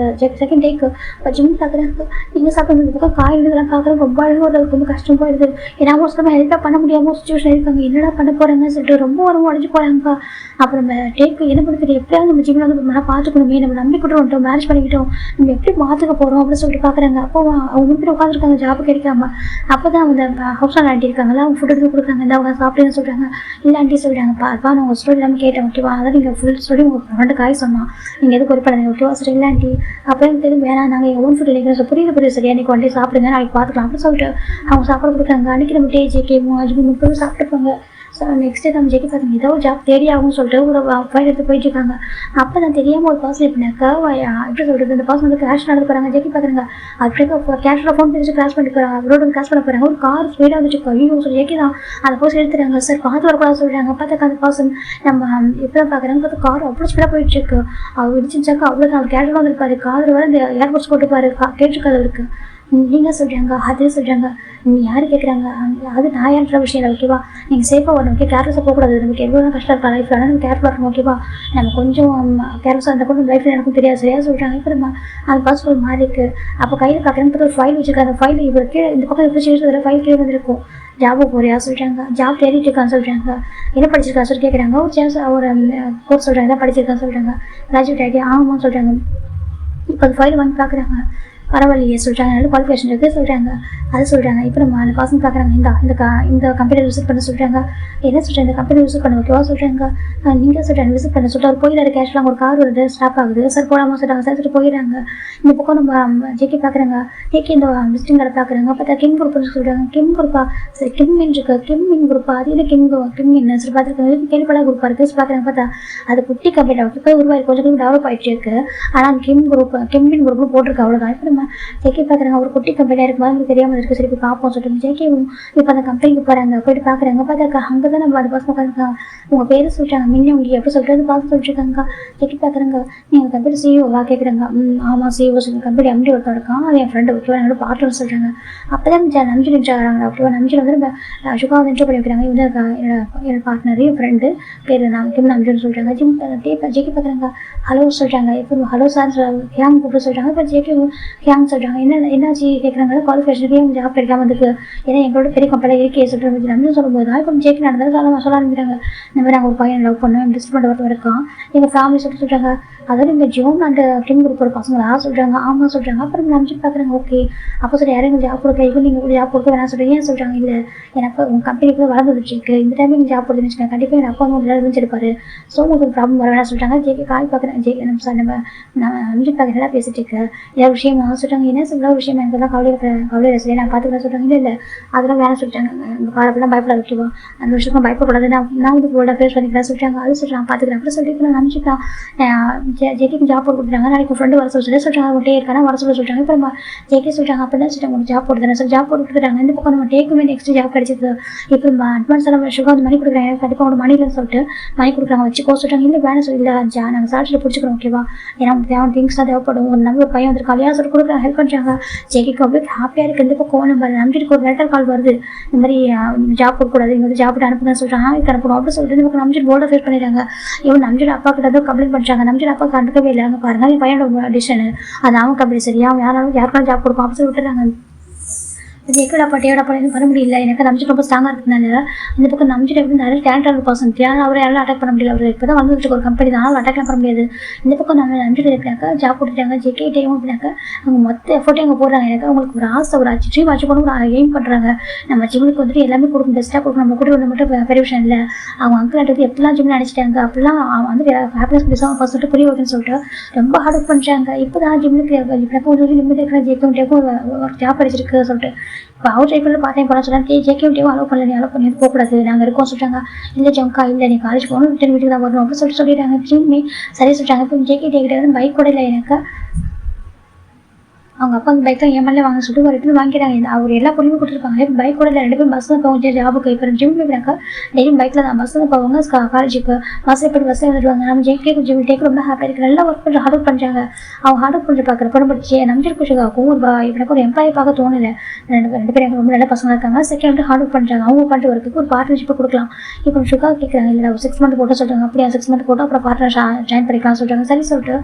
செகண்ட் டேக்கு இப்போ ஜிம் பார்க்குறாங்க. நீங்கள் சாப்பிடுங்க. பக்கம் காய் இதெல்லாம் பார்க்குறாங்க. ரொம்ப அழகாக ஒரு ரொம்ப கஷ்டம் போயிடுது. ஏன்னா மோஸ்ட்லி ஹெல்ப்பாக பண்ண முடியாமல் சுச்சுவேஷன் இருக்காங்க. என்னடா பண்ண போகிறாங்கன்னு சொல்லிட்டு ரொம்ப வரவும் அடைஞ்சு போகிறாங்க. அப்புறம் நம்ம டேக்கு என்ன பண்ணுறது, எப்படியாவது நம்ம ஜிம்மில் வந்து நல்லா பார்த்துக்கணுமே, நம்ம நம்பிக்கிட்டு வந்துட்டோம், மேரேஜ் பண்ணிக்கிட்டோம், நம்ம எப்படி மாற்றுக்க போகிறோம் அப்படின்னு சொல்லிட்டு பார்க்குறாங்க. அப்போ அவங்க முன்னாடி உட்காந்துருக்காங்க ஜாப் கிடைக்காம. அப்போ தான் அந்த ஹவுஸ் ஓனர் ஆண்டி இருக்காங்களா, அவங்க ஃபுட்டு கொடுக்குறாங்க. இந்த அவங்க சாப்பிடுன்னு சொல்கிறாங்க. இல்லை ஆண்டி சொல்கிறாங்க, பாப்பா நான் உங்கள் ஸ்டோரி எல்லாமே கேட்டேன் ஓகேவா, அதான் நீங்கள் ஃபுல் ஸ்டோரி உங்கள் ஃப்ரெண்டு காய் சொன்னால் நீங்கள் எதுக்கு ஒரு பண்ணாங்க ஓகேவா சரி. இல்லை ஆண்டி அப்புறம் தெரியும் வேணாம், நாங்கள் எங்கள் ஓன் ஃபுட் இல்லைங்க புரியுது சரியா, இன்றைக்கி ஒன் டே சாப்பிடுங்க, நாளைக்கு பார்த்துக்கலாம் அப்படின்னு சொல்லிட்டு அவங்க சாப்பிட கொடுக்குறாங்க. அன்றைக்கி நம்ம டே ஜேகே 30 சாப்பிட்டுப்பாங்க. ஸோ நெக்ஸ்ட் டே நம்ம ஜேகே பார்த்தாங்க. ஏதோ ஒரு ஜாப் தேடி ஆகும்னு சொல்லிட்டு ஒரு ஃபைல் எடுத்து போயிட்டுருக்காங்க. அப்போ நான் தெரியாமல் ஒரு பர்சன் எப்படினாக்கா எப்படி சொல்கிறது, இந்த பர்சன் வந்து கேஷ் நடந்து போகிறாங்க. ஜேகே பார்க்குறாங்க. அப்படியே கேஷோட ஃபோன் பேசி கிராஸ் பண்ணிட்டு போகிறாங்க. ரோடு வந்து கிராஸ் பண்ண போகிறாங்க. ஒரு கார் ஸ்பீடாக வந்துச்சு. ஐயோ சொல்லி ஜேகே தான் அந்த பர்சன் எடுத்துறாங்க. சார் பார்த்து வரக்கூடாது சொல்கிறாங்க. பார்த்தாக்கா அந்த பர்சன் நம்ம எப்படி தான் பார்க்குறாங்க. பார்த்து கார் அவ்வளோ ஸ்பீடாக போயிட்டுருக்கு. அவர் இடிச்சிச்சாக்கா அவ்வளோ நாள் கேஷோட வந்துருப்பாரு. கார் வர இந்த ஏர்போர்ட்ஸ் போட்டுப்பாரு. கேட்டுருக்காது இருக்குது. நீங்கள் சொல்கிறாங்க அதே சொல்கிறாங்க. நீங்கள் யார் கேட்குறாங்க, அது நான் யாருன்ற விஷயம் இல்லை ஓகேவா. நீங்கள் சேஃபாக வரணும் ஓகே, கேர்லெஸ்ஸாக போகக்கூடாது. நமக்கு எவ்வளோ கஷ்டம் இருக்கா லைஃப்பில், ஆனால் நம்ம கேர்ஃபுல்லாக இருக்கணும் ஓகேவா. நம்ம கொஞ்சம் கேர்லெஸ்ஸாக இருந்தால் கூட லைஃப்பில் எனக்கும் தெரியாது சரியாக சொல்கிறாங்க. இப்போ நம்ம அந்த பஸ் ஒரு மாதிரி இருக்குது. அப்போ கையில் பார்க்குறேன் ஒரு ஃபைல் வச்சுருக்காங்க. அந்த ஃபைல் இவர் கீழே இந்த பக்கம் எப்படி செய்யறதுல ஃபைல் கீழே வந்துருக்கும். ஜாபுக்கு போறியா சொல்கிறாங்க. ஜாப் தேடிட்டு இருக்கான்னு சொல்கிறாங்க. என்ன படிச்சிருக்கான்னு சொல்லி கேட்குறாங்க. ஒரு கோர்ஸ் சொல்கிறாங்க, என்ன படிச்சிருக்கான்னு சொல்கிறாங்க. கிராஜுவேட் ஆகிட்டு ஆமாம் சொல்கிறாங்க. இப்போ அந்த ஃபைல் வாங்கி பார்க்குறாங்க. பரவாயில்லையே சொல்கிறாங்க, நல்ல குவாலிஃபிகேஷன் இருக்குது சொல்கிறாங்க. அது சொல்கிறாங்க. இப்போ நம்ம அந்த பசங்க பார்க்குறாங்க, இந்த கம்பெனியில் விசிட் பண்ண சொல்கிறாங்க. என்ன சொல்கிறேன், இந்த கம்பெனி விசிட் பண்ண ஓகேவா சொல்கிறாங்க. நீங்கள் சொல்கிறேன் விசிட் பண்ண சொல்லிட்டு அவர் போயிடாரு. கேஷ்லாம் ஒரு கார் வருது, ஸ்டாப் ஆகுது. சார் போடாமல் சொல்கிறாங்க. சார் சொல்லிட்டு போயிடுறாங்க. இந்த பக்கம் நம்ம ஜேகே பார்க்குறாங்க. ஜேகே இந்த விசிட்டிங் கார்டை பார்க்குறாங்க. பார்த்தா கிம் குரூப்னு சொல்கிறாங்க. கிம் குரூப்பா? சரி, கிம் மீன் இருக்கு. கிம் மீன் குரூப்பா? அது இல்லை கிம் மீன் சரி பார்த்துருக்காங்க. கேள்விப்பட குரூப்பாக இருக்குது. பார்க்குறாங்க. பார்த்தா அது குட்டி கம்பெனி இப்போ உருவாயிருக்கு, கொஞ்சம் கொஞ்சம் டெவலப் ஆகிட்டு இருக்கு. ஆனால் கிம் மீன் குரூப்னு போட்டிருக்கு, அவ்வளோதான். இப்போ நம்ம ஜேகே பார்க்குறாங்க. ஒரு குட்டி கம்பெனியாக இருக்கும்போது நமக்கு தெரியாமல் இருக்குது. சரி இப்போ பார்ப்போம் சொல்லிட்டு ஜேகே இப்போ அந்த கம்பெனிக்கு போகிறாங்க. போயிட்டு பார்க்குறாங்க. பார்த்தா அங்கே தான் நம்ம அந்த பசங்க உட்காந்துருக்காங்க. உங்கள் பேர் சொல்லிட்டாங்க, மின்னி உங்க எப்படி சொல்கிறது பார்த்து சொல்லிட்டுருக்காங்க. ஜேகே பார்க்குறாங்க. நீங்கள் கம்பெனி சிஇஓவா கேட்குறாங்க. ஆமாம் சிஇஓ சொல்லி கம்பெனி எம்டி ஒருத்தர் இருக்கான், அது என் ஃப்ரெண்டு ஓகேவா என்னோட பார்ட்னர் சொல்கிறாங்க. அப்போ தான் நம்பிச்சு நின்றாங்க ஓகேவா. நம்பிச்சு வந்து நம்ம சுகா வந்து இன்ட்ரோ பண்ணி வைக்கிறாங்க. இவங்க என்னோட பார்ட்னர் என் ஃப்ரெண்டு பேர் நான் கிம் நம்பிச்சுன்னு சொல்கிறாங்க. ஜேகே பார்க்குறாங்க. ஹலோ சொல்கிறாங்க. இப்போ ஹலோ சார் ஹியாங் கூப்பிட்டு சொல்கிறாங்க. இப்போ ஜேகே ஹியாங் சொல்கிறாங்க. என்னாச்சு கேட்குறாங்க. குவாலிஃபிகேஷனுக்கு ஏன் ஜாப் கிடைக்காம வந்துருக்கு, ஏன்னா எங்களோட பெரிய கம்பெனியில் இருக்கே சொல்லிட்டு நம்பி சொல்லும்போது தான் இப்போ ஜேகே நடந்தாலும் சொல்ல ஆரம்பிக்கிறாங்க. இந்த மாதிரி நாங்கள் ஒரு பையன் லவ் பண்ணோம், டிஸ்ட்மெண்ட் ஒருத்தர் இருக்கான், எங்கள் ஃபேமிலி சொல்கிறாங்க. அதாவது இந்த ஜோன் அண்ட் கிம் குரூப்போட பசங்களா சொல்கிறாங்க. ஆமாம் சொல்கிறாங்க. அப்புறம் நம்பிச்சு பார்க்குறாங்க. ஓகே அப்போ சொல்லி யாரும் ஜாப் கொடுக்கல, இப்போ நீங்கள் ஜாப் கொடுக்க வேணாம் சொல்கிறீங்க. ஏன் சொல்கிறாங்க. இல்லை எனக்கு உங்கள் கம்பெனிக்குள்ளே வளர்ந்து வச்சுருக்கு, இந்த டைம் நீங்கள் ஜாப் கொடுத்துன்னு வச்சுக்கோங்க, கண்டிப்பாக எங்கள் அப்பா வந்து இருந்துருப்பாரு, ஸோ உங்களுக்கு ஒரு ப்ராப்ளம் வர வேணாம் சொல்கிறாங்க. ஜேகே காய் பார்க்குறேன். நம்ம நம்பிச்சு பார்க்க நல்லா பேசிட்டு இருக்கு. ஏதாவது விஷயமா சொல்கிறாங்க. என்ன சொல்ல ஒரு விஷயம் எனக்கு தான் கவலையில் சரி நான் பார்த்துக்கலாம் சொல்கிறாங்க. இல்லை அதெல்லாம் வேணாம் சொல்லிட்டாங்க. எங்கள் பாடப்பெல்லாம் பயப்பட வைக்குவோம், அந்த விஷயத்துக்கு பயப்படக்கூடாது, நான் வந்து போல்டாக ஃபேஸ் பண்ணிக்கிறேன் சொல்லிட்டாங்க. அது சொல்கிறாங்க பார்த்துக்கிறேன். அப்படி சொல்லிட்டு நான் நம்பிச்சுக்கலாம். ஜேகேக்கு ஜாப் போட்டு கொடுத்துட்டாங்க. நாளைக்கு ஃப்ரெண்டு வர சொல்லிட்டு சொல்கிறாங்க. அவங்க இருக்கானா வர சொல்லிட்டாங்க. இப்போ நம்ம ஜேகே சொல்கிறாங்க. அப்படி தான் சொல்லிட்டாங்க உங்களுக்கு ஜாப் போட்டு தரேன் ஜாப் போட்டு கொடுத்துட்டாங்க. இந்த பக்கம் நம்ம டேக்குமே நெக்ஸ்ட் ஜாப் கிடைச்சிது. இப்போ நம்ம அட்வான்ஸ் எல்லாம் சுகா வந்து மணி கொடுக்குறாங்க, கண்டிப்பாக அவங்க மணிலன்னு சொல்லிட்டு மணி கொடுக்குறாங்க. வச்சுக்கோ சொல்லிட்டாங்க. இல்லை வேணும் சொல்லி இல்லை நாங்கள் சார்ஜில் பிடிச்சிக்கிறோம் ஓகேவா, ஏன்னா உங்களுக்கு தேவை திங்ஸ் தான் தேவைப்படும். ஒரு நம்பர் பையன் வந்து கல்யாணம் சொல்லி கொடுக்குறாங்க, ஹெல்ப் பண்ணுறாங்க. ஜேகேக்கு அப்படியே ஹாப்பியாக இருக்குது. இந்த பக்கம் நம்ம நம்பிட்டு ஒரு லெட்டர் கால் வருது, இந்த மாதிரி ஜாப் கொடுக்கூடாது, இங்கே வந்து ஜாப் அனுப்புங்க சொல்கிறாங்க. இதுக்கு அனுப்பணும் அப்படின்னு சொல்லிட்டு இந்த பக்கம் நம்பிட்டு போல்டாக ஃபேஸ் பண்ணிடுறாங்க. இவன் நம்பிட்டு அப்பா கிட்ட தான் கம்ப்ளைண்ட் பண்ணுறாங்க. நம்பிட்டு அப்பா கண்டுக்கவே இல்லை. அங்கே பாருங்க என் பையனோட டிசிஷனு, அது அவன் கம்பெனி சரியா யாருக்காலும் ஜாப் கொடுப்போம் அப்படின்னு சொல்லி விட்டுறாங்க. இது எக்கடா பாட்டியோட பண்ணி பண்ண முடியல. எனக்கு நம்பிச்சு ரொம்ப ஸ்ட்ராங்காக இருக்கிறதுனால இந்த பக்கம் நம்பிச்சுட்டு எப்படி நிறைய டேலண்டான பர்சன் அவரை யாரும் அட்டாக் பண்ண முடியல. அவர் இப்போ தான் வந்து ஒரு கம்பெனி தான், அவர் அட்டாக்லாம் பண்ண முடியாது. இந்த பக்கம் நம்ம நம்பிட்டு இருக்கிறாங்க. ஜாப் கொடுத்துட்டாங்க. ஜேகே டைம் அப்படின்னாக்க அவங்க மொத்த எஃபர்ட்டையும் அங்கே போடுறாங்க. எனக்கு அவங்களுக்கு ஒரு ஆசை, ஒரு ட்ரீம் அச்சீவ் பண்ண ஒரு எய்ம் பண்ணுறாங்க. நம்ம ஜிம்முக்கு வந்துட்டு எல்லாமே கொடுக்கும், பெஸ்ட்டாக கொடுக்கணும். நம்ம கூட வந்து மட்டும் பெரிய விஷயம் இல்லை. அவங்க அங்கிள் அடுத்து எப்படிலாம் ஜிம் நினச்சிட்டாங்க, அப்படிலாம் வந்து ஹாப்பினஸ் பேசுவாங்க பர்சன்ட்டு புரிய வைக்கணும்னு சொல்லிட்டு ரொம்ப ஹார்ட் ஒர்க் பண்ணுறாங்க. இப்போ தான் ஜிம்முக்கு இப்போ ஒரு லிமிட் இருக்கிற ஜேகேவுக்கு ஒரு ஜாப் கிடைச்சிருக்கு சொல்லிட்டு இப்போ அவர் ட்ரை பண்ணி பார்த்தேன் போனால் சொன்னாங்க. ஜேகேவிட்டியும் அலோவ் பண்ணல, நீ அலோவ் பண்ணி போகக்கூடாது, நாங்கள் இருக்கோம் சொல்லிட்டாங்க. இல்லை ஜம்கா இல்லை நீ காலேஜ் போகணும், ரிட்டன் வீட்டுக்கு தான் வரணும் அப்படின்னு சொல்லிட்டாங்க. ஜிம்மே சரி சொல்லிட்டாங்க. இப்போ ஜேகே கிட்ட பைக் கூட இல்லை எனக்கு, அவங்க அப்பா அந்த பைக் தான் ஏமாலே வாங்க சொல்லிட்டு ஒரு ரிட்டன் வாங்கிக்கிறாங்க. அவர் எல்லா பொருளுமே கொடுத்துருப்பாங்க. இப்போ பைக் கூட இல்லை, 2 பேரும் பஸ்ஸில் போவாங்க ஜாபுக்கு. இப்போ ஜிம் போயிட்டாங்க டெய்லியும் பைக்கில் தான் பஸ்ஸில் போவாங்க காலேஜுக்கு. பஸ்ஸில் போய்ட்டு பஸ்ஸில் வந்துடுவாங்க. நம்ம ஜேகே ஜிம் டேக்கு ரொம்ப ஹாப்பியாக இருக்குது. நல்லா ஒர்க் பண்ணுற ஹார்ட் ஒர்க் பண்ணுறாங்க. அவங்க ஹார்ட் ஒர்க் பண்ணுற பார்க்குற படம் படிச்சு நம்பிட்டு பிடிச்சிருக்காக்கும் எனக்கு ஒரு எம்ப்ளாயி பார்க்க தோணலை. ரெண்டு பேரும் எனக்கு ரொம்ப நல்ல பசங்க இருக்காங்க. செகண்ட் வந்து ஹார்ட் ஒர்க் பண்ணுறாங்க. அவங்க பண்ணிட்டு ஒர்க்குக்கு ஒரு பார்ட்னர்ஷிப்பை கொடுக்கலாம். இப்போ சுகா கேட்குறாங்க. இல்லை ஒரு 6 மந்த் போட்டு சொல்கிறாங்க. அப்படியே 6 மந்த் போட்டு அப்புறம் பார்ட்னர் ஜாயின் பண்ணிக்கலாம் சொல்கிறாங்க. சரி சொல்லிட்டு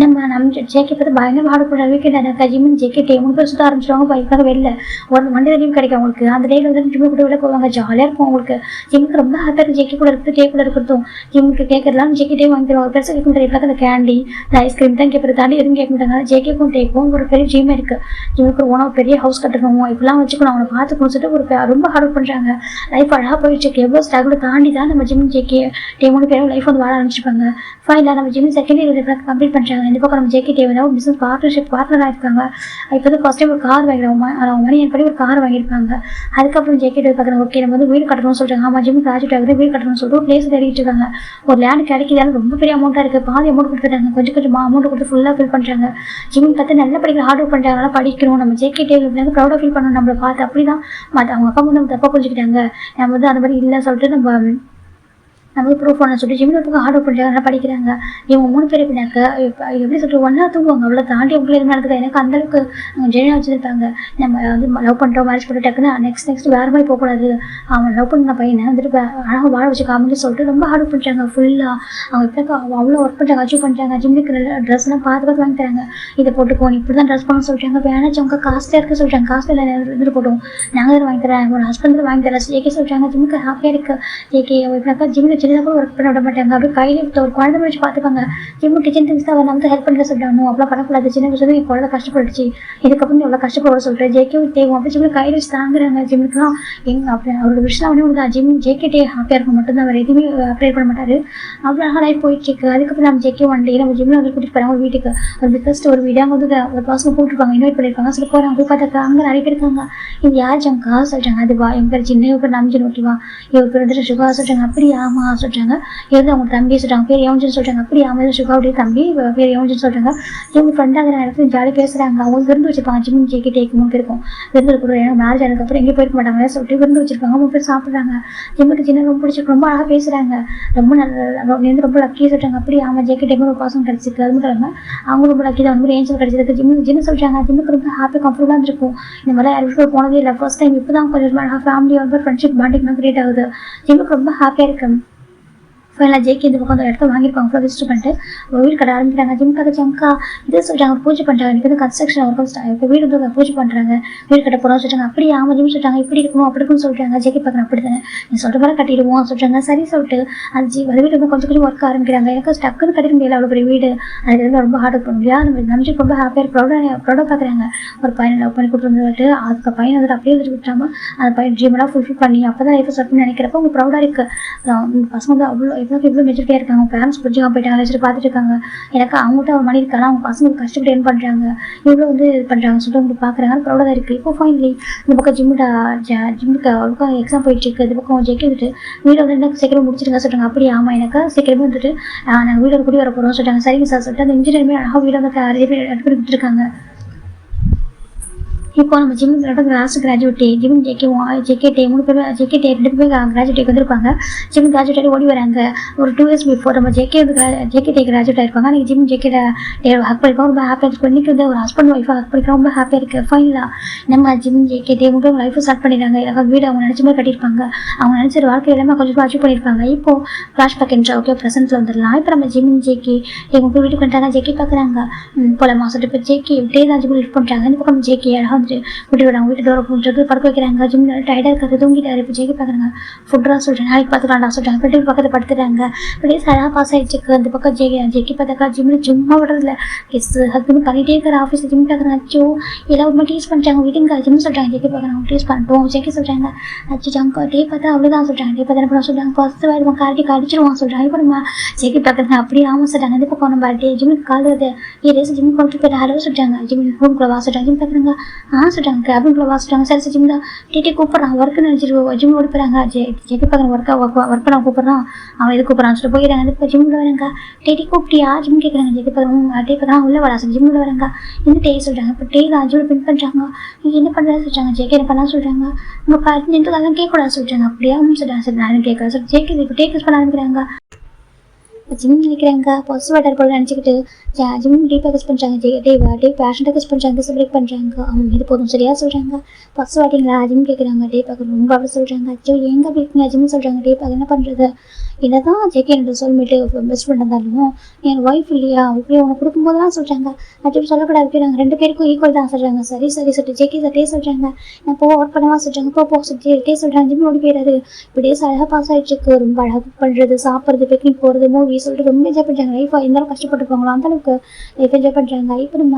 நம்ம ஜேகே பார்த்து பயங்கர ஹார்ட் ஒர்க் பண்ணுறாங்க. வீக்கெண்ட் எனக்கு ஜிம்மின் ஜேகே டே சுத்த ஆரம்பிச்சிருவாங்க. பைக்காக வெளில ஒரு மண்டே லீவ் கிடைக்கும் அவங்களுக்கு. அந்த டேல வந்து ஜிம்மு கூட வெளில போவாங்க, ஜாலியாக இருக்கும் அவங்களுக்கு. ஜிம்முக்கு ரொம்ப ஹாப்பியாக இருக்குது. ஜேகே கூட இருக்குது, டே கூட இருக்கிறதும். ஜிம்முக்கு கேட்கறதுலாம் ஜேகே டே வாங்கிடுவாங்க. பெருசாக கேட்க முடியாது. அந்த கேண்டி இந்த ஐஸ்கிரீம் தான் கேட்பது தாண்டி எதுவும் கேட்க மாட்டாங்க. ஜேகேக்கும் டேக்கும் ஒரு பெரிய ஜிம் இருக்குது. ஜிம்முக்கு ஒரு ஓனர் பெரிய ஹவுஸ் கட்டணும், இப்படிலாம் வச்சுக்கணும், அவனை பார்த்துக்கணும் சொல்லிட்டு ஒரு ரொம்ப ஹார்ட் ஒர்க் பண்ணுறாங்க. லைஃப் அழகாக போயிடுச்சு. எவ்வளோ ஸ்ட்ரகிள் தாண்டி தான் நம்ம ஜிம் ஜேகே டே 3 பேரும் லைஃப் வந்து வாழ ஆரம்பிச்சிருப்பாங்க. ஃபைனலாக நம்ம ஜிம் செகண்ட் இயர் கம்ப்ளீட் பண்ணுறாங்க. இந்த பக்கம் நம்ம ஜேகே டே வந்து பிஸ்னஸ் பார்ட்னராக இருக்காங்க. இப்போ வந்து ஃபஸ்ட் டைம் ஒரு கார் வாங்கிடுவாங்க. அவங்க மணி என்படி ஒரு கார் வாங்கியிருப்பாங்க. அதுக்கப்புறம் ஜேகே பார்க்குறாங்க. ஓகே நம்ம வந்து வீடு கட்டணும்னு சொல்லிட்டாங்க. ஆமாம் ஜிம் ப்ராஜெக்ட் ஆகுது, வீடு கட்டணும்னு சொல்லிட்டு ஒரு பிளேஸ் தேடிட்டு இருக்காங்க. ஒரு லேண்ட் கிடைக்கிதாலும் ரொம்ப பெரிய அமௌண்ட்டாக இருக்குது. பாதி அமௌண்ட் கொடுத்துட்டாங்க. கொஞ்சம் அமௌண்ட் கொடுத்து ஃபுல்லாக ஃபில் பண்ணுறாங்க. ஜிம் பார்த்து நல்லா படிக்கிற ஹார்ட் ஒர்க் பண்ணுறாங்க. நல்லா படிக்கணும், நம்ம ஜேகே டே ப்ரௌடாக ஃபீல் பண்ணணும் நம்மளை பார்த்து. அப்படி தான் அவங்க அப்பா வந்து நம்ம தப்பாக புரிஞ்சுக்கிட்டாங்க. நம்ம வந்து அந்த மாதிரி இல்லை சொல்லிட்டு நம்ம ப்ரூவ் பண்ண சொல்லிட்டு ஜிம்மில் ஹார்ட் ஒர்க் பண்ணுறாங்க, நல்லா படிக்கிறாங்க. இவங்க 3 பேர் எப்படினாக்க எப்படி சொல்லிட்டு ஒன்றா தூங்குவாங்க. அவ்வளோ தாண்டி அவங்களே எதுவும் நடக்குது. எனக்கு அந்தளவுக்கு ஜெனியாக வச்சுருப்பாங்க. நம்ம வந்து லவ் பண்ணிட்டோம், மேரேஜ் பண்ணிட்டு டக்குன்னு நெக்ஸ்ட் வேறு மாதிரி போகக்கூடாது. அவன் லவ் பண்ண பையனை வந்துட்டு அழகாக வாழ வச்சு காமின்னு சொல்லிட்டு ரொம்ப ஹார்ட் ஒர்க் பண்ணுறாங்க. ஃபுல்லாக அவங்க இப்போ அவ்வளோ ஒர்க் பண்ணுறாங்க, அச்சீவ் பண்ணுறாங்க. ஜிம்முக்கு ட்ரெஸ்லாம் பார்த்து வாங்கி தராங்க. இதை போட்டுக்கோ, இப்படி தான் ட்ரெஸ் பண்ண சொல்லிட்டாங்க. வேணாச்சு அவங்க காஸ்ட்லியாக இருக்க சொல்லிட்டாங்க. காஸ்ட்லியில் இருந்துட்டு போட்டோம், நாங்கள் தான் வாங்கி தரேன், ஒரு ஹஸ்பண்ட் வாங்கி தரேன் ஜேகே சொல்லிட்டாங்க. ஜிம்முக்கு ஹாப்பியாக இருக்குது. ஜேகே எப்படினாக்கா ஜிம்மில் சின்னதாக கூட ஒர்க் பண்ண விட மாட்டாங்க. அப்படியே கையிலே ஒரு குழந்தை வச்சு பார்த்துப்பாங்க. ஜிம்மு கிச்சன் திங்ஸ் தான் நம்ம வந்து ஹெல்ப் பண்ண சொல்லிட்டாங்க. அவ்வளோ பண்ணக்கூடாது, சின்ன வயசுல என் குழந்தை கஷ்டப்பட்டுச்சு, இதுக்கப்புறம் எவ்வளோ கஷ்டப்பட சொல்லிட்டு ஜேகே தேவை அப்படி சொல்லி கையில் வச்சு தாங்குறாங்க. ஜிம்முக்குலாம் அப்படி அவரோட விஷயம் அவனே தான் ஜிம் ஜேகேட்டே ஹாப்பியாக இருக்க மட்டும்தான், அவர் எதுவுமே அப்ளை பண்ண மாட்டார். அவ்வளோ அழகாக லைஃப் போயிட்டுருக்கு. அதுக்கப்புறம் நம்ம ஜேகே ஒன் டே நம்ம ஜிம்மில் வந்து கூட்டிட்டு போகிறாங்க ஒரு வீட்டுக்கு. ஒரு பிக்கஸ்ட் ஒரு வீடு அங்கே வந்து ஒரு பசங்க போட்டுருப்பாங்க, இன்வைட் பண்ணியிருப்பாங்க. சொல்லி போகிறாங்க, போய் பார்த்தாக்கா அங்கே நிறைய பேர் இருக்காங்க. இது யார் ஜங்கா சொல்கிறாங்க, அதுவா என் பேர் சின்ன பேர் நம்பிச்சு ஓகேவா, இவர் பேர் வந்துட்டு சுகா சொல்கிறாங்க. அப்படி ஆமா சொல்கிறாங்க. எது அவங்க தம்பி சொல்கிறாங்க, பேர் எவன்ஜின்னு சொல்கிறாங்க. அப்படி ஆமா சுகா அப்படியே தம்பி பேர் எவன்ஜின்னு சொல்கிறாங்க. இவங்க ஃப்ரெண்டாகிற இடத்துல ஜாலியாக பேசுகிறாங்க. அவங்க விருந்து வச்சிருப்பாங்க, ஜிம் ஜேகே டேக்கு 3 பேருக்கும் விருந்து இருக்கிற மேரேஜ் ஆனதுக்கப்புறம் எங்கேயும் போயிருக்க மாட்டாங்க சொல்லிட்டு விருந்து வச்சிருப்பாங்க. 3 பேர் சாப்பிட்றாங்க. ஜிம்முக்கு சின்ன ரொம்ப பிடிச்சிருக்கு, ரொம்ப அழகாக பேசுகிறாங்க. ரொம்ப நல்ல ரொம்ப லக்கி சொல்கிறாங்க. அப்படி ஆமாம் ஜேகே டைம் ஒரு பாசம் கிடச்சிருக்கு. அது மட்டும் இல்லாமல் அவங்க ரொம்ப லக்கி தான், வந்து ஏஞ்சல் கிடச்சிருக்கு. ஜின்னு சொல்கிறாங்க. ஜிம்முக்கு ரொம்ப ஹாப்பி கம்ஃபர்டபுளாக இருக்கும். இந்த மாதிரி யார் வீட்டுக்கு போனதே இல்லை, ஃபர்ஸ்ட் டைம் இப்போ தான் கொஞ்சம் அழகாக ஃபேமிலியாக வந்து ஃப்ரெண்ட்ஷிப் பாண்டிங்லாம் கிரியேட் ஆகுது. ஜிம்முக்கு ரொம்ப ஹாப்பியாக இருக்கு. ஃபைனலாக ஜேகே இந்த பக்கம் அந்த இடத்த வாங்கியிருப்பாங்க. ஃபுல்லாக விசிட் பண்ணிட்டு ஒரு வீடு கடை ஆரம்பிக்கிறாங்க. ஜிம் பார்க்க ஜங்கா இது சொல்கிறாங்க, பூஜை பண்ணுறாங்க. எனக்கு வந்து கன்ஸ்ட்ரக்ஷன் ஒர்க் இப்போ வீடு வந்து பூஜை பண்ணுறாங்க, வீடு கட்ட போகிறோம் சொல்கிறாங்க. அப்படி ஆமாம் ஜிம் சொல்கிறாங்க, இப்படி இருக்கணும் அப்படி இருக்குன்னு சொல்கிறாங்க. ஜேகே பார்க்குறேன் அப்படி தானே நீ சொல்கிற மாதிரி கட்டிடுவோம் சொல்கிறாங்க. சரி சொல்லிட்டு அது வீடு வந்து கொஞ்சம் ஒர்க் ஆரம்பிக்கிறாங்க. எனக்கு டக்குன்னு கட்டிட முடியல, அவ்வளோ பெரிய வீடு. அதுக்கு வந்து ரொம்ப ஹார்ட் ஒர்க் பண்ண முடியாது. நம்ம நம்பிச்சு ரொம்ப ஹாப்பியாக ப்ரௌடாக பார்க்குறாங்க. ஒரு பையனை லவ் பண்ணி கொடுத்து வந்துட்டு அதுக்கு பையனை வந்துட்டு அப்படியே வந்துட்டு விட்டாமல் அந்த பையன் ட்ரீமெல்லாம் ஃபுல்ஃபில் பண்ணி அப்போ தான் லைஃப் செட் பண்ணி நினைக்கிறப்ப அவங்க ப்ரௌடாக இருக்குது. பசங்க வந்து எவ்வளோ மெச்சூரிட்டியாக இருக்காங்க. அவங்க பேரண்ட்ஸ் புரிஞ்சுக்காம போயிட்டாங்க, வச்சுட்டு பார்த்துட்டு இருக்காங்க. எனக்கு அவங்ககிட்ட ஒரு மணி இருக்காங்க, அவங்க பசங்களுக்கு கஷ்டப்பட்டு என்ன பண்ணுறாங்க, இவ்வளோ வந்து இது பண்ணுறாங்க சொல்லிட்டு அவங்க பார்க்குறாங்க. ப்ரௌடாக தான் இருக்குது. இப்போ ஃபைனலி இந்த பக்கம் ஜிம்முக்கு அவளுக்கும் எக்ஸாம் போயிட்டு இருக்கு. இந்த பக்கம் ஜெயிக்க வந்துட்டு வீடு வந்து எனக்கு சீக்கிரம் முடிச்சிருங்க சொல்கிறாங்க. அப்படி ஆமாம் எனக்கு சீக்கிரமே வந்துட்டு நாங்கள் வீடு கூட்டி வர போகிறோம் சொல்லிட்டாங்க. சரிங்க சார் சொல்லிட்டு அந்த இன்ஜினியருமே அழகாக வீடு வந்து ரெடி பண்ணி கொடுத்துருக்காங்க. இப்போ நம்ம ஜிம் லாஸ்ட் கிராஜுவேட்டி ஜிம் ஜேகே டே 3 பேர் ஜேகே டே 2 பேர் கிராஜுவேட் வந்திருப்பாங்க. ஜிம் கிராஜுவேட் ஓடி வராங்க. ஒரு 2 இயர்ஸ் பிஃபோர் நம்ம ஜேகே டே கிராஜுவேட் ஆயிருப்பாங்க. அன்றைக்கி ஜிம் ஜேகே டே ஹக் பண்ணிருக்கோம். ரொம்ப ஹாப்பியாக இருக்கும். இன்றைக்கி வந்து ஒரு ஹஸ்பண்ட் ஒய்ஃபாக ஹக் பண்ணிக்கிறோம். ரொம்ப ஹாப்பியாக இருக்குது. ஃபைனலாக நம்ம ஜிம் ஜேகே டே 3 பேர் லைஃப்பை ஸ்டார்ட் பண்ணிடுறாங்க. எனக்கு வீடு அவங்க நினச்ச மாதிரி கட்டியிருப்பாங்க. அவங்க நினச்ச வாழ்க்கை எல்லாமே கொஞ்சம் அச்சீவ் பண்ணியிருப்பாங்க. இப்போது ஃப்ளாஷ்பேக் என்ற ஓகே ப்ரெசென்ட்டில் வந்துடலாம். இப்போ நம்ம ஜிம் ஜேகே எங்கள் போய் வீட்டுக்கு வந்துட்டாங்க. ஜேகே பார்க்குறாங்க போலமா சொல்லிட்டு இப்போ ஜேகே டே தான் ஜிம் லிஃப்ட் பண்ணுறாங்க. இந்த பக்கம் ஜேகே அழகாக வந்துட்டு கூட்டி விடாங்க. வீட்டு டோரை போட்டு படுக்க வைக்கிறாங்க. ஜிம்ல டயர்டாக இருக்கிறது தூங்கிட்டாரு. இப்போ ஜேகே பார்க்குறாங்க. ஃபுட்ரா சொல்கிறேன், நாளைக்கு பார்த்துக்கலாம்டா சொல்கிறாங்க. பெட்ரோல் பக்கத்தில் படுத்துறாங்க. அப்படியே சடாக பாஸ் ஆகிடுச்சு. அந்த பக்கம் ஜேகே பார்த்தாக்கா ஜிம்மில் சும்மா விடுறதில்ல. ஹஸ்பண்ட் பண்ணிகிட்டே இருக்கிற ஆஃபீஸில் ஜிம் பார்க்குறாங்க. அச்சோ எல்லாம் ஒரு டீஸ் பண்ணுறாங்க. வீட்டுங்க ஜிம் சொல்கிறாங்க. ஜேகே பார்க்குறாங்க டீஸ் பண்ணிட்டோம். ஜேகே சொல்கிறாங்க அச்சு ஜங்கா டே பார்த்தா அவ்வளோதான் சொல்கிறாங்க. டே பார்த்தா என்ன சொல்கிறாங்க, ஃபஸ்ட்டு வருவான் கார்டிக்கு அடிச்சிருவான் சொல்கிறாங்க. இப்போ நம்ம ஜேகே பார்க்குறாங்க. அப்படியே ஆமாம் சொல்கிறாங்க. இந்த பக்கம் நம்ம டே ஜிம்முக்கு கால் வருது. ரேஸ் ஜிம் கொண்டு போய் ஹலோ சொல்கிறாங்க. ஜிம் ரூம்குள்ளே வா சொல்கிறாங்க. ஜிம் பார்க்குறாங்க சொல்கிறாங்க. கேபின்குள்ளே வா சொல்கிறாங்க. சரி ஜிம் தான் டீட்டே கூப்பிட்றாங்க. ஒர்க்கு நினச்சிட்டு ஜிம் ஓடி போகிறாங்க. ஜேகே பார்க்குற ஒர்க் பண்ண கூப்பிட்றான். அவன் எது கூப்பிட்றான்னு சொல்லிட்டு போயிடுறாங்க. இப்போ ஜிம்மில் வராங்க. டேட்டி கூப்பிட்டியா ஜிம் கேட்குறாங்க. ஜேகே பார்க்குறாங்க. டே பார்க்குறாங்க உள்ளே வரா சார் ஜிம்மில் வராங்க. இந்த டே சொல்கிறாங்க. இப்போ டே தான் ஜிம்மில் பின் பண்ணுறாங்க. நீங்கள் என்ன பண்ணுறது சொல்கிறாங்க. ஜேகே என்ன பண்ணலாம் சொல்கிறாங்க. உங்கள் பேரண்ட் அதெல்லாம் கேட்கக்கூடாது சொல்கிறாங்க. அப்படியே சொல்கிறாங்க. சரி நான் கேட்குறேன் சார். ஜேகே இப்போ டேக் யூஸ் பண்ண ஆரம்பிக்கிறாங்க. ஜிம் நினைக்கிறாங்க பாசிட்டிவ் வாட்டர் போல நினச்சிக்கிட்டு ஜிம் டீப்பாக யூஸ் பண்ணுறாங்க. டே பேஷண்ட்டாக யூஸ் பண்ணுறாங்க. செலிப்ரேட் பண்ணுறாங்க. இது போதும் சரியா சொல்கிறாங்க. ஃபஸ்ட் வாட்டிங்களா ஜிம் கேட்குறாங்க. டே பார்க்க ரொம்ப அப்படி சொல்கிறாங்க. அச்சோ எங்கே அப்படி இருக்கீங்க ஜிம் சொல்கிறாங்க. டே பார்க்க என்ன பண்ணுறது, என்ன தான் ஜேகே என்னோட சோல்மேட்டு பெஸ்ட் ஃப்ரெண்ட் இருந்தாலும் என் ஒய்ஃப் இல்லையா இப்படி உனக்கு கொடுக்கும்போதெல்லாம் சொல்கிறாங்க. அச்சோ சொல்லக்கூடாது. நாங்கள் 2 பேருக்கும் ஈக்குவல் தான் சொல்கிறாங்க. சரி சொல்லிட்டு ஜேகே சார் டே சொல்கிறாங்க. நான் ஒர்க் பண்ணவா சொல்கிறாங்க. போ டே சொல்கிறாங்க. ஜிம் ஓடி போயிடாது. இப்போ டேஸ் அழகாக பாஸ் ஆகிடுச்சு. ரொம்ப அழகாக பண்ணுறது, சாப்பிட்றது, பிக்னிக் போகிறது, மூவி சொல்லிட்டு ரொம்ப என்ஜாய் பண்ணுறாங்க. லைஃபாக எந்த அளவுக்கு கஷ்டப்பட்டுருப்பாங்களோ அந்தளவுக்கு லைஃப் என்ஜாய் பண்ணுறாங்க. இப்போ நம்ம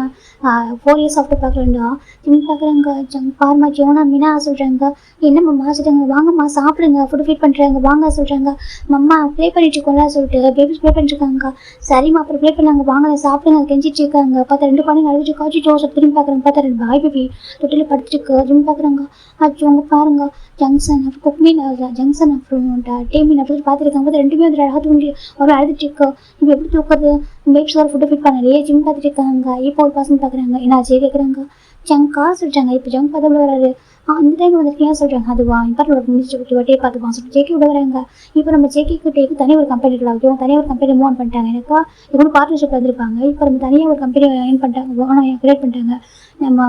4 இயர்ஸ் ஆஃப்டர் பார்க்குறேன்டா ஜிம் பார்க்குறாங்க. பாருமா ஜோனா மீனா சொல்கிறாங்க. என்னம்மா சொல்கிறாங்க. வாங்கம்மா சாப்பிடுங்க, ஃபுட்டு ஃபீட் பண்ணுறாங்க வாங்க சொல்கிறாங்க. அம்மா ப்ளே பண்ணிட்டு இருக்கோம்ல சொல்லிட்டு பேபிஸ் ப்ளே பண்ணிட்டு இருக்காங்க. சரிம்மா அப்புறம் ப்ளே பண்ணாங்க வாங்க சாப்பிடுங்க கெஞ்சிட்டு இருக்காங்க. பார்த்தா 2 பணம் அழுதுட்டு காய்ச்சி ஜோசை திரும்பி பார்க்குறாங்க. பார்த்தா 2 பாய் பேபி தொட்டில் படுத்துருக்கு. ஜிம் பார்க்குறாங்க. அச்சோ அவங்க பாருங்க ஜங்ஷன் அப்புறம் குக்மீன் ஜங்ஷன் அப்புறம் டேமின் அப்படி பார்த்துருக்காங்க. பார்த்து 2 பேரும் அழகாக தூங்கி ஒரு அழுதுட்டு இருக்கு. இப்போ எப்படி தூக்குறது, பேபிஸ் ஒரு ஃபுட்டு ஃபீட் பண்ணலையே. ஜிம் பார்த்துட்டு இருக்காங்க. இப்போ ஒரு பசங்க பார்க்குறாங்க. என்னாச்சு கேட்குறாங்க. ஜங்கா சொல்கிறாங்க. இப்போ ஜங்க் பார்த்து விட வராரு. அந்த டைம் வந்துட்டு ஏன் சொல்கிறாங்க. அதுவா இம்பார்ட் முடிச்சு டே பார்த்துப்பான் சொல்லிட்டு ஜேகே விட வராங்க. இப்போ நம்ம ஜேகேக்கு டேக்கு தனி ஒரு கம்பெனி இருக்கலாம். தனியாக ஒரு கம்பெனி மூவ் ஆன் பண்ணிட்டாங்க. எனக்கா இது கூட பார்ட்னர்ஷிப் வந்திருப்பாங்க. இப்போ நம்ம தனியாக ஒரு கம்பெனி ஏன் பண்ணிட்டாங்க கிரியேட் பண்ணிட்டாங்க. நம்ம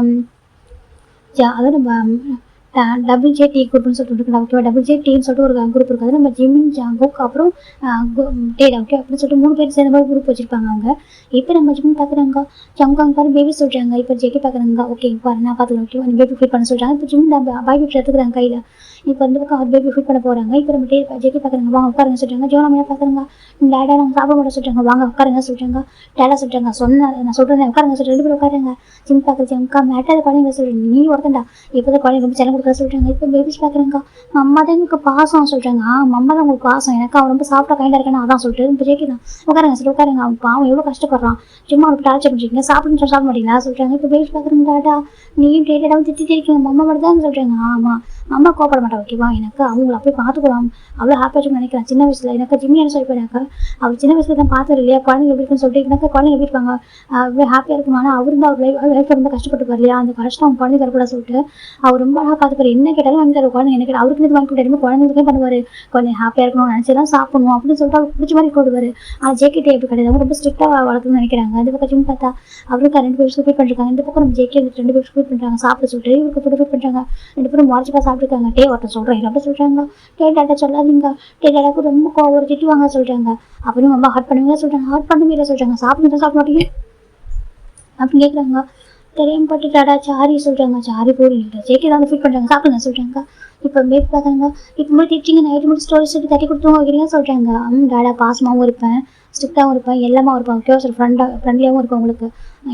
அதாவது நம்ம டபுள் ஜே டி குரூப்னு சொல்லிட்டு இருக்குல்ல ஓகேவா. டபுள் ஜே டின்னு சொல்லிட்டு ஒரு குரூப் இருக்காது. நம்ம ஜிமின் ஜாங்குக் அப்புறம் டேடா ஓகே அப்படின்னு சொல்லிட்டு 3 பேர் சேர்ந்த மாதிரி குரூப் வச்சிருப்பாங்க அவங்க. இப்போ நம்ம ஜிமின் பார்க்குறாங்க ஜங்காங் பாரு பேபி சொல்கிறாங்க. இப்போ ஜேகே பார்க்குறாங்க ஓகே பாரு நான் பார்த்துக்கலாம் ஓகே நீ பேபி ஃபீட் பண்ண சொல்கிறாங்க. இப்போ ஜிமின் பாய் ஃபீட் எடுத்துக்கிறாங்க கையில். இப்போ இந்த பக்கம் அவர் பேபி ஃபீட் பண்ண போகிறாங்க. இப்போ நம்ம ஜேகே பார்க்குறாங்க வாங்க உட்காருங்க சொல்கிறாங்க. ஜோனா மேலே பார்க்குறாங்க டேடா நாங்கள் சாப்பிட மாட்டோம் சொல்கிறாங்க. வாங்க உட்காருங்க சொல்கிறாங்க. டேடா சொல்கிறாங்க நான் சொல்கிறேன் உட்காருங்க சொல்கிறேன். 2 பேர் உட்காருங்க. ஜிம் பார்க்குறது அக்கா மேட்டாத குழந்தைங்க சொல்கிறேன் நீ ஒருத்தண்டா இப்போ தான் குழந்தைங்க ரொம்ப செல்லம் கொடுக்க சொல்கிறாங்க. இப்போ பேபிஸ் பார்க்குறாங்க அம்மா தான் எனக்கு பாசம் சொல்கிறாங்க. அம்மா தான் உங்களுக்கு பாசம் எனக்கு அவன் ரொம்ப சாப்பிட்டா கைண்டாக இருக்கான்னு அதான் சொல்லிட்டு இப்போ ஜேகே தான் உட்காருங்க சரி உட்காருங்க அவன் பாவம் எவ்வளோ கஷ்டப்படுறான் சும்மா அவனுக்கு டார்ச்சர் பண்ணுறீங்க சாப்பிடுன்னு சாப்பிட மாட்டீங்களா சொல்கிறாங்க. இப்போ பேபிஸ் பார்க்குறேங்க டாடா நீ டேட்டாவும் திட்டி இருக்கீங்க அம்மா மட்டும் தான் சொல்கிறாங்க. ஆமாம் அம்மா கோப்பட மாட்டா ஓகேவா எனக்கு அவங்கள அப்படியே பார்த்துக்கலாம் அவ்வளோ ஹாப்பியாக நினைக்கிறேன். சின்ன வயசில் எனக்கு ஜிம்மி என்ன சொல்லி போயினாக்கா அவர் சின்ன வயசுல தான் பார்த்தது இல்லையா குழந்தைங்க எப்படி இருக்குன்னு சொல்லிட்டு எனக்கு குழந்தைங்க எப்படி இருப்பாங்க அவ்வளோ ஹாப்பியாக இருக்கணும். ஆனால் அவர் தான் அவர் லைஃப் ரொம்ப கஷ்டப்பட்டு இல்லையா அந்த கஷ்டம் அவங்க குழந்தை தரக்கூட சொல்லிட்டு அவர் ரொம்ப அழகாக பார்த்துப்பாரு. என்ன கேட்டாலும் வாங்கி தர குழந்தை என்ன கேட்டால் அவருக்கு வாங்கி கொடுத்தாரு குழந்தைங்களுக்கே பண்ணுவார் குழந்தை ஹாப்பியாக இருக்கணும்னு நினச்சி தான் சாப்பிடணும் அப்படின்னு சொல்லிட்டு அவர் பிடிச்ச மாதிரி கொடுவார். ஆனால் ஜேகே எப்படி கிடையாது அவங்க ரொம்ப ஸ்ட்ரிக்டாக வளர்க்கணும்னு நினைக்கிறாங்க. அந்த பக்கம் ஜிம் பார்த்தா அவருக்கு 2 பேர் ஃபீட் பண்ணிருக்காங்க. இந்த பக்கம் நம்ம ஜேகே 2 பேர் ஃபீட் பண்ணுறாங்க சாப்பிட சொல்லிட்டு இவருக்கு ஃபீட் பண்ணுறாங்க. 2 பேரும் முறைச்சிப்பா சாப்பிட்டுருக்காங்க. டே ஒருத்தர் சொல்கிறேன் அப்படி சொல்கிறாங்க. டே டாட்டா சொல்லாதீங்க டே டாடாக்கு ரொம்ப கோவம் திட்டுவாங்க சொல்கிறாங்க. அப்படின்னு ரொம்ப ஹார்ட் பண்ணுவீங்க சொல்கிறாங்க. ஹார்ட் பண்ணவே இல்லை சொல்கிறாங்க. சாப்பிட மாட்டீங்க அப்படின்னு கேட்குறாங்க. தெரியாம பட்டு டாடா சாரி சொல்கிறாங்க. சாரி போடி ஜேகே தான் ஃபீட் பண்ணுறாங்க சாப்பிடுங்க சொல்கிறாங்க. இப்போ பேபி பார்க்குறாங்க இப்போ மட்டும் திட்டிங்க நைட்டு மட்டும் ஸ்டோரி சொல்லி தட்டி கொடுத்து வைக்கிறீங்க சொல்கிறாங்க. டாடா பாசமாகவும் இருப்பேன் ஸ்ட்ரிக்டாகவும் இருப்பேன் எல்லாமே இருப்பேன் ஓகே ஒரு ஃப்ரெண்ட்லியாகவும் இருக்கும் உங்களுக்கு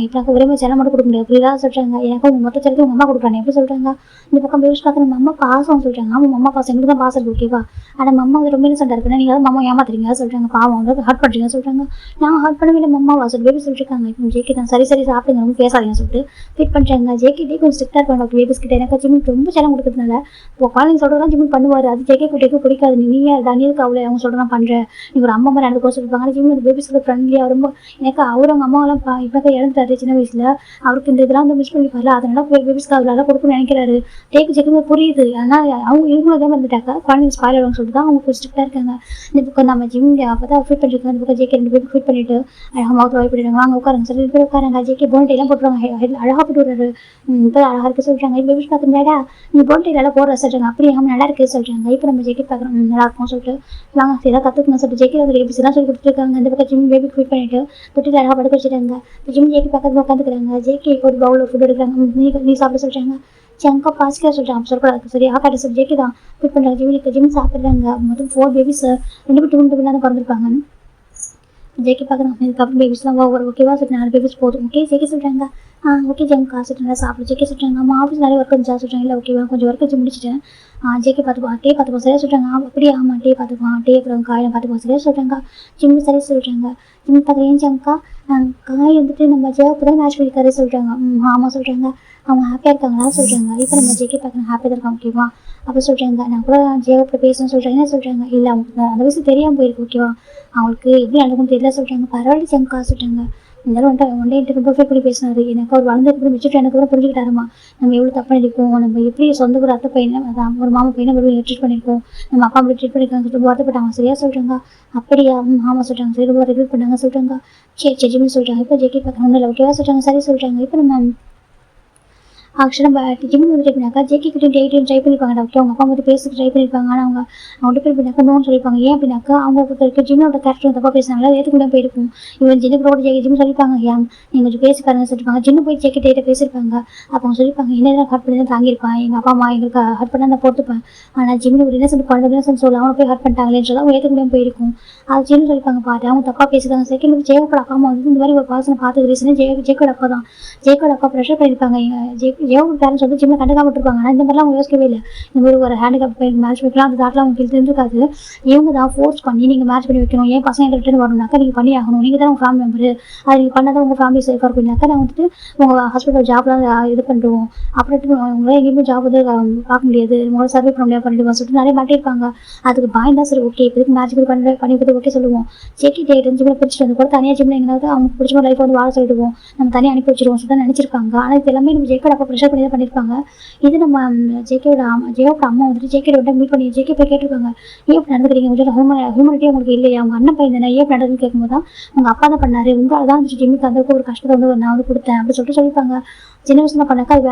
இப்போ எனக்கு ஒரே மாதிரி செல்லம் மட்டும் கொடுக்க முடியாது புரியுதா சொல்கிறாங்க. எனக்கு உங்கள் மொத்த செலவு உங்கள் அம்மா கொடுக்குறாங்க எப்படி சொல்கிறாங்க. இந்த பக்கம் பேபிஸ் பார்க்குறாங்க அம்மா பாசம் சொல்கிறாங்க. ஆமாம் அம்மா பாசம் எங்களுக்கு தான் பாசம் இருக்கு ஓகேவா. ஆனால் அம்மா வந்து ரொம்ப இன்னசென்ட்டாக இருக்குன்னா நீங்கள் அம்மா ஏமாத்துறீங்க சொல்கிறாங்க. பாவம் வந்து ஹர்ட் பண்ணுறீங்க சொல்கிறாங்க. நான் ஹர்ட் பண்ணவே இல்லை அம்மாவா சொல்லி பேபி சொல்லியிருக்காங்க. இப்போ ஜேகே தான் சரி சாப்பிடுங்க ரொம்ப பேசாதீங்கன்னு சொல்லிட்டு ஃபீட் பண்ணுறாங்க. ஜேகே கொஞ்சம் ஸ்ட்ரிக்டாக இருப்பாங்க பேபிஸ் கிட்ட எனக்கு ஜிம்மி ரொம்ப செல்லம் கொடுக்குறதுனால இப்போ குழந்தைங்க சொல்கிறதா ஜிம்மி பண்ணுவார். அது ஜேகே குட்டிக்கு பிடிக்காது. நீயே தனியருக்கு அவ்வளோ அவங்க சொல்கிறதான் பண்ணுறேன் நீ ஒரு அம்மா மாதிரி நடந்துக்கோ சொல்லியிருப்பாங்க. ஆனால் ஜிம்மி பேபிஸ்க்கு ஃப்ரெண்ட்லியாக ரொம்ப எனக்கு அவர் அவங்க அம்மாவெல்லாம் இப்போ இறந்துட்டாரு சின்ன வயசில் அவருக்கு இந்த இதெல்லாம் வந்து மிஸ் பண்ணிப்பாரு. அதனால பேபிஸ்க்கு அவரால் கொடுக்கணும்னு நினைக்கிறாரு. டேக்கு ஜெக்குமே புரியுது. ஆனால் அவங்க இவங்களும் தான் வந்துட்டாக்கா குழந்தைங்க ஸ்பாயில் ஆகும்னு சொல்லிட்டு தான் அவங்க ஸ்ட்ரிக்டாக இருக்காங்க. இந்த பக்கம் நம்ம ஜிம் அப்போ தான் ஃபீட் பண்ணிருக்காங்க. இந்த பக்கம் ஜேகே 2 பேருக்கு ஃபீட் பண்ணிட்டு அழகாக மவுத்தில் வாய் பண்ணிடுறாங்க. வாங்க உட்காருங்க சரி 2 பேர் உட்காருங்க. ஜேகே போன்டைலாம் போட்டுருவாங்க அழகாக போட்டு விடுறாரு. இப்போ அழகாக இருக்கு சொல்கிறாங்க. பேபிஸ் பார்க்குறேன்டா நீ போன்டைலாம் போடுற சொல்கிறாங்க. அப்படி அவங்க நல்லா இருக்கு சொல்கிறாங்க. இப்போ நம்ம ஜேகே பார்க்குறோம் நல்லா இருக்கும் சொல்லிட்டு வாங்க ஏதாவது கற்றுக்கணும் சொல்லிட்டு ஜேகே வந்து பேபிஸ் எல்லாம் சொல்லி கொடுத்துருக்காங்க. இந்த பக்கம் ஜிம் பேபிக்கு ஃபீட் பண்ணிட்டு தொட்டிட்டு அழகாக படுக்க வச்சுட்டாங்க. ஜிம் ஜேகே பக்கத்தில் உட்காந்துக்கிறாங்க. ஜேகே ஒரு பவுல் ஃபுட் எடுக்கிறாங்க. நீ சாப்பிட சொல்கிறாங்க. ஜங்கா பாசிக்காக சொல்கிறாங்க அப்போ சொல்லக்கூடாது சரி ஆகாட்ட சொல்லி ஜேகே தான் ஃபீட் பண்ணுறாங்க. ஜிம் சாப்பிட்றாங்க. மொத்தம் 4 பேபிஸ் 2 பேர் 2 பேர் தான் பிறந்திருப்பாங்க. ஜேகே பார்க்குறாங்க இதுக்கப்புறம் பேபிஸ்லாம் ஓவர் ஓகேவா சரி 4 பேபிஸ் போதும் ஓகே ஜேகே சொல்கிறாங்க. ஓகே ஜங்கா சரி நல்லா சாப்பிடு ஜேகே சொல்கிறாங்க. அம்மா ஆஃபீஸ் நிறைய ஒர்க் இருந்துச்சா சொல்கிறாங்க. இல்லை ஓகேவா கொஞ்சம் ஒர்க் வச்சு முடிச்சிட்டேன். ஜேகே பார்த்துப்போம் டே பார்த்துப்போம் சரியா சொல்கிறாங்க. அப்படியே ஆமாம் டே பார்த்துப்போம் டே அப்புறம் காயில் பார்த்துப்போம் சரியா சொல்கிறாங்க. ஜிம்மி சரியா சொல்கிறாங்க. ஜிம்மி பார்க்குறேன் ஜங்கா காய் வந்துட்டு நம்ம ஜேவுக்கு தான் மேட்ச் பண்ணிக்காரு சொல்கிறாங்க. ஆமாம் சொல்கிறாங்க. அவங்க ஹாப்பியாக இருக்காங்களா சொல்கிறாங்க. இப்போ நம்ம ஜேகே பார்க்குறேன் ஹாப்பியாக தான் இருக்காங்க ஓகேவா அப்போ சொல்கிறாங்க. நான் கூட ஜேவப்பட பேசணும்னு சொல்கிறேன் என்ன சொல்கிறாங்க. இல்லை அவங்களுக்கு அந்த வயசு தெரியாமல் போயிருக்கு ஓகேவா அவங்களுக்கு எப்படி நடக்கும் தெரியல சொல்கிறாங்க. பரவாயில்ல ஜங்கா சொல்கிறாங்க. இருந்தாலும் ஒன் டே ரொம்ப ஃபீல் பண்ணி பேசினாரு. எனக்கு அவர் வளர்ந்ததுக்கு மெச்சூரிட்டி எனக்கு கூட புரிஞ்சுக்கிட்டாருமா நம்ம எவ்வளோ தப்பு பண்ணியிருக்கோம் நம்ம எப்படி சொந்த ஒரு அத்தை பையனை ஒரு மாமா பையனை எப்படி ட்ரீட் பண்ணியிருக்கோம் நம்ம அப்பா அப்படி ட்ரீட் பண்ணியிருக்காங்க சொல்லிட்டு வருத்தப்பட்டாங்க சரியா சொல்கிறாங்க. அப்படியா ஆமாம் சொல்கிறாங்க சரி ரொம்ப ரெகுலேட் பண்ணாங்க சொல்கிறாங்க. சரி ஜிம்னு சொல்கிறாங்க. இப்போ ஜேகே பார்க்குறாங்க ஒன்றும் இல்லை ஓகேவா சொல்கிறாங்க சரி சொல்கிறாங்க. இப்போ நம்ம ஆக்சுவலாக நம்ம ஜிம்மி வந்து ட்ரை ஜேகே கிட்டே டேட்டையும் ட்ரை பண்ணியிருப்பாங்க டாக்டர் அவங்க அப்பா வந்து பேசுக்கு ட்ரை பண்ணியிருப்பாங்க. ஆனால் அவங்க ட்ரை பண்ணாக்கா நோன்னு சொல்லியிருப்பாங்க. ஏன் அப்படின்னாக்கா அவங்க பொறுத்த ஜிம்மோட கேரக்டர் தப்பாக பேசினாங்களா ஏற்றுக்கு தான் போயிருக்கும். இவன் ஜின்னு கூட ஜிம் சொல்லியிருப்பாங்க ஏன் நீங்கள் கொஞ்சம் பேசி பாருங்க சொல்லியிருப்பாங்க. ஜின்னு போய் ஜேகே டேட்டை பேசியிருப்பாங்க. அப்போ அவங்க சொல்லியிருப்பாங்க என்ன ஹர்ட் பண்ணி தான் தாங்கியிருப்பான் எங்கள் அப்பா அம்மா எங்களுக்கு ஹர்ட் பண்ணால் நான் பொறுத்துப்பேன். ஆனால் ஜிம்மி ஒரு இன்னசென்ட் குழந்தை இன்னசென்ட் சொல்ல அவனை போய் ஹர்ட் பண்ணிட்டாங்களேன்னு சொல்லி அவங்க ஏற்றுக்க முடியாமல் போயிருக்கும். அது ஜின்னு சொல்லியிருப்பாங்க பாட்டு அவங்க தப்பாக பேசியிருக்காங்க. செகண்ட் வந்து ஜேவோட அப்பா அம்மா வந்து இந்த மாதிரி ஒரு பாசனை பார்த்துக்கு ரீசனே ஜேக்கோட அப்பா தான். ஜேக்கோட அப்பா ப்ரெஷர் பண்ணியிருப்பாங்க. ஜேவோட பேரண்ட்ஸ் வந்து ஜிம்மில் கண்டுக்காம விட்டுருப்பாங்க. ஆனால் இந்த மாதிரிலாம் அவங்க யோசிக்கவே இல்லை. இந்த மாதிரி ஒரு ஹேண்டிகேப் பையன் மேட்ச் வைக்கலாம் அந்த தாட்டில் அவங்க இருந்திருக்காது. இவங்க தான் ஃபோர்ஸ் பண்ணி நீங்கள் மேட்ச் பண்ணி வைக்கணும் ஏன் பசங்க ரிட்டர்ன் வரணும்னாக்கா நீங்கள் பண்ணி ஆகணும் நீங்கள் தான் உங்கள் ஃபேமிலி மெம்பர் அது நீங்கள் பண்ணாதான் உங்கள் ஃபேமிலி சேஃபாக இருக்கும்னாக்கா நான் வந்துட்டு உங்கள் ஹாஸ்பிட்டல் ஜாப்லாம் இது பண்ணுறோம் அப்படின்ட்டு உங்களை எங்கேயுமே ஜாப் வந்து பார்க்க முடியாது உங்களை சர்வே பண்ண முடியாது பண்ணிடுவோம் சொல்லிட்டு நிறைய மாட்டிருப்பாங்க. அதுக்கு பயந்தா சரி ஓகே இப்போதைக்கு மேட்ச் பண்ணி ஓகே சொல்லுவோம். ஜேகே டேட் ஜிம்மில் பிடிச்சிட்டு வந்து கூட தனியாக ஜிம்மில் எங்கேயாவது அவங்க பிடிச்ச லைஃப் வந்து வாழ சொல்லிடுவோம் நம்ம தனியாக அனுப்பி வச்சிருவோம் சொல்லிட்டு நினச்சிருப்பாங்க. ஆனால் இது எல்லாமே நம்ம ஜேக்கோட அப்பா ப்ரெஷர் பண்ணி தான் பண்ணியிருப்பாங்க. இது நம்ம ஜேகேவோட அம்மா வந்துட்டு ஜேகேட மீட் பண்ணி ஜேகே போய் கேட்டிருப்பாங்க, ஏன் இப்படி நடந்துக்கிறீங்க, கொஞ்சம் ஹியூமனிட்டியே உங்களுக்கு இல்லையா, அவங்க அண்ணன் பையன் தானே, ஏன் இப்படி நடக்குதுன்னு கேட்கும்போது தான் உங்கள் அப்பா தான் பண்ணாரு, உங்களால் தான் வந்துட்டு ஜிம்முக்கு அந்த ஒரு கஷ்டத்தை வந்து நான் வந்து கொடுத்தேன் அப்படின்னு சொல்லியிருப்பாங்க. சின்ன வயசுல பண்ணாக்கா அது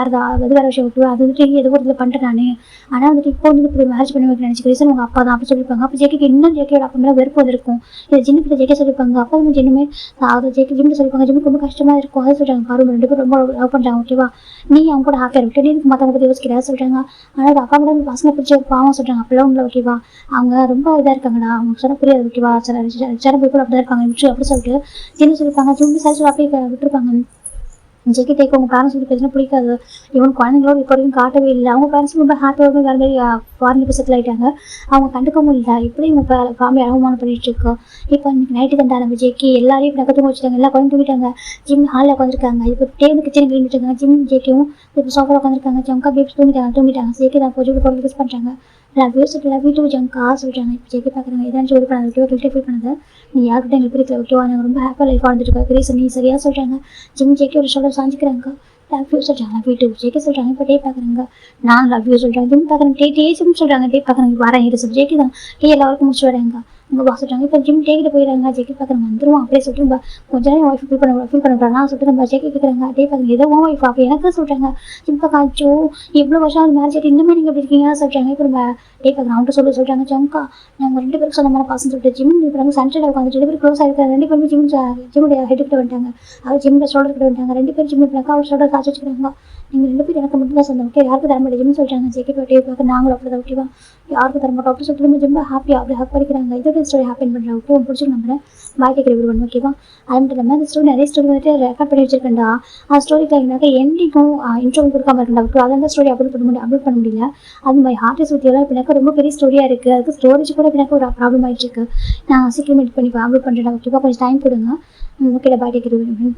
வேற விஷயம் விட்டுருவேன், அது வந்துட்டு ஏதோ ஒரு இதில் பண்ணிட்டேன் நான், ஆனால் வந்துட்டு இப்போ வந்து இப்படி மேரேஜ் பண்ணி வைக்க நினைச்சு ரீசன் உங்கள் அப்பா தான் அப்படி சொல்லியிருப்பாங்க. அப்போ ஜேகேக்கு இன்னும் ஜேகேயோட அப்பா மேலே வெறுப்பு வந்திருக்கும். இது ஜிம்முக்கு ஜேகே சொல்லியிருப்பாங்க, அப்பா வந்து ஜிம்முமே அதை ஜிம்முக்கு சொல்லியிருப்பாங்க, ஜிம்முக்கு ரொம்ப கஷ்டமாக இருக்கும். அதை சொல்கிறாங்க, பாரு 2 பேரும் ரொம்ப லவ் பண்ணுறாங்க, ஓகேவா, நீ அவங்க கூட ஹாப்பியாக விட்டு நீ மற்றவங்க பற்றி யோசிக்கிறா சொல்கிறாங்க. ஆனால் அப்பா கூட பசங்க பிடிச்ச பாவம் சொல்கிறாங்க, அப்படிலாம் உங்களை ஓகேவா, அவங்க ரொம்ப இதாக இருக்காங்கடா, அவங்க சொன்ன புரியாது ஓகேவா, சில போய் கூட அப்படி தான் இருப்பாங்க விட்டு அப்படி சொல்லிட்டு ஜின்னு சொல்லியிருப்பாங்க. ஜிம்மி சார் அப்படியே விட்டுருப்பாங்க. ஜேகே டேக்கு உங்கள் பேரண்ட்ஸ் வந்து பேசினா பிடிக்காது, இவன் குழந்தைங்களோட இப்போ வரைக்கும் காட்டவே இல்லை, அவங்க பேரண்ட்ஸ் ரொம்ப ஹாப்பியாக வேறு மாதிரி ஃபாரின் போய் செட்டில் ஆகிட்டாங்க, அவங்க கண்டுக்கவும் இல்லை, இப்படி இவங்க ஃபேமிலி அவமானம் பண்ணிட்டு இருக்கோம். இப்போ இன்னைக்கு நைட்டு தான் நம்ம ஜேகே எல்லாரையும் இப்போ நகர்த்து வச்சுட்டாங்க, எல்லா குழந்தை தூங்கிட்டாங்க, ஜிம் ஹாலில் உட்காந்துருக்காங்க, இப்போ டேபிள் கிச்சன் கிளம்பிட்டு இருக்காங்க, ஜிம் ஜேகேவும் இப்போ சோஃபாவில் உட்காந்துருக்காங்க, ஜங்கா பேப்ஸ் தூங்கிட்டாங்க ஜேகே தான் போய் போட்டு கிஸ் பண்ணுறாங்க, வீட்டுக்கு ஜங்கா சொல்லிட்டாங்க. இப்போ ஜேகே பார்க்குறாங்க, ஏதாச்சும் ஒரு பண்ணாது ஓகேவா, கிட்டே ஃபீல் பண்ணது, நீ யார்கிட்ட எங்களுக்கு பிடிக்கல ஓகேவா, நாங்கள் ரொம்ப ஹாப்பியாக லைஃப் வாழ்ந்துட்டு இருக்கோம் ரீசன் நீ சரியாக சொல்கிறாங்க. ஜிம் ஜேகே ஒரு ஷோல்டர் சாஞ்சிக்கிறாங்க, லவ் யூ சொல்கிறாங்க, வீட்டுக்கு ஜேகே சொல்கிறாங்க. இப்போ டே பார்க்குறாங்க, நான் லவ் யூ சொல்கிறாங்க, ஜிம் பார்க்குறாங்க, டே ஜிம் சொல்கிறாங்க, டே பார்க்குறாங்க வரேன் இரு ஜேகே தான் டே எல்லாருக்கும் முடிச்சு வராங்க. உங்கள் பாஸ் சொல்கிறாங்க, இப்போ ஜிம் டேக்கிட்ட போயிடறாங்க, ஜேகே பார்க்குறாங்க வந்துருவோம் அப்படியே சொல்லிட்டு நம்ம கொஞ்ச நேரம் ஒய்ஃப் ஃபீல் பண்ணுறாங்க சொல்லிட்டு நம்ம ஜேகே கேட்குறாங்க, டே பார்க்குறாங்க ஏதோ உன் ஒய்ஃப் அப்போ எனக்கு சொல்கிறாங்க. ஜிம் பார்க்காச்சோ இவ்வளோ வருஷம் அது மேரேஜ் ஆகிட்டு இன்னுமே நீங்கள் எப்படி இருக்கீங்க சொல்கிறாங்க. இப்போ நம்ம டே பார்க்குறாங்க அவன்ட்டு சொல்கிறாங்க, ஜங்கா நாங்கள் 2 பேருக்கு சொந்த மாதிரி பாசம் சொல்லிட்டு ஜிம் இப்போ சன்சைட் உட்காந்து 2 பேர் க்ளோஸ் ஆகிருக்காங்க, 2 பேருமே ஜிம்முடைய ஹெட்டுக்கிட்ட வந்துட்டாங்க, அவர் ஜிம்மில் ஷோல்டர் கிட்ட வந்துட்டாங்க, 2 பேரும் ஜிம் பண்ணாக்கா அவர் ஷோல்டர் காய்ச்சி வச்சுக்கிறாங்க, நீங்கள் 2 பேர் எனக்கு மட்டும் தான் சொந்தம் ஓகே, யாருக்கும் தர மாட்டேன் ஜிம் சொல்கிறாங்க. ஜேகே டே பார்க்க நாங்களும் அப்படி தான் ஓகேவா, யாருக்கும் தர மாட்டோம் அப்படி சொல்லிட்டு ஜிம் ஹாப்பியாக அப்படி ஹாப் படிக்கிறாங்க. இதோட ஸ்டோரி ஹாப்பி பண்ணுறாங்க ஓகே, பிடிச்சி நம்புறேன் பாய் டேக் எவ்ரிவன் ஓகேவா. அது மட்டும் இல்லாமல் இந்த ஸ்டோரி நிறைய ஸ்டோரி வந்துட்டு ரெக்கார்ட் பண்ணி வச்சிருக்கேன்டா, அந்த ஸ்டோரி கேட்குனாக்கா எண்டிக்கும் இன்ட்ரோவும் கொடுக்காம இருக்கா ஓகே, அதான் ஸ்டோரி அப்லோட் பண்ண முடியல. அது மாதிரி ஹார்ட் இஸ் வித்தியெல்லாம் இப்போ எனக்கு ரொம்ப பெரிய ஸ்டோரியாக இருக்குது, அதுக்கு ஸ்டோரேஜ் கூட இப்போ எனக்கு ஒரு ப்ராப்ளம் ஆகிட்டு இருக்கு, நான் சீக்கிரம் எடிட் பண்ணி அப்லோட் பண்ணுறேன் ஓகேவா, கொஞ்சம் டைம் கொடுங்க ஓகே பாய் டேக் எவ்ரிவன்.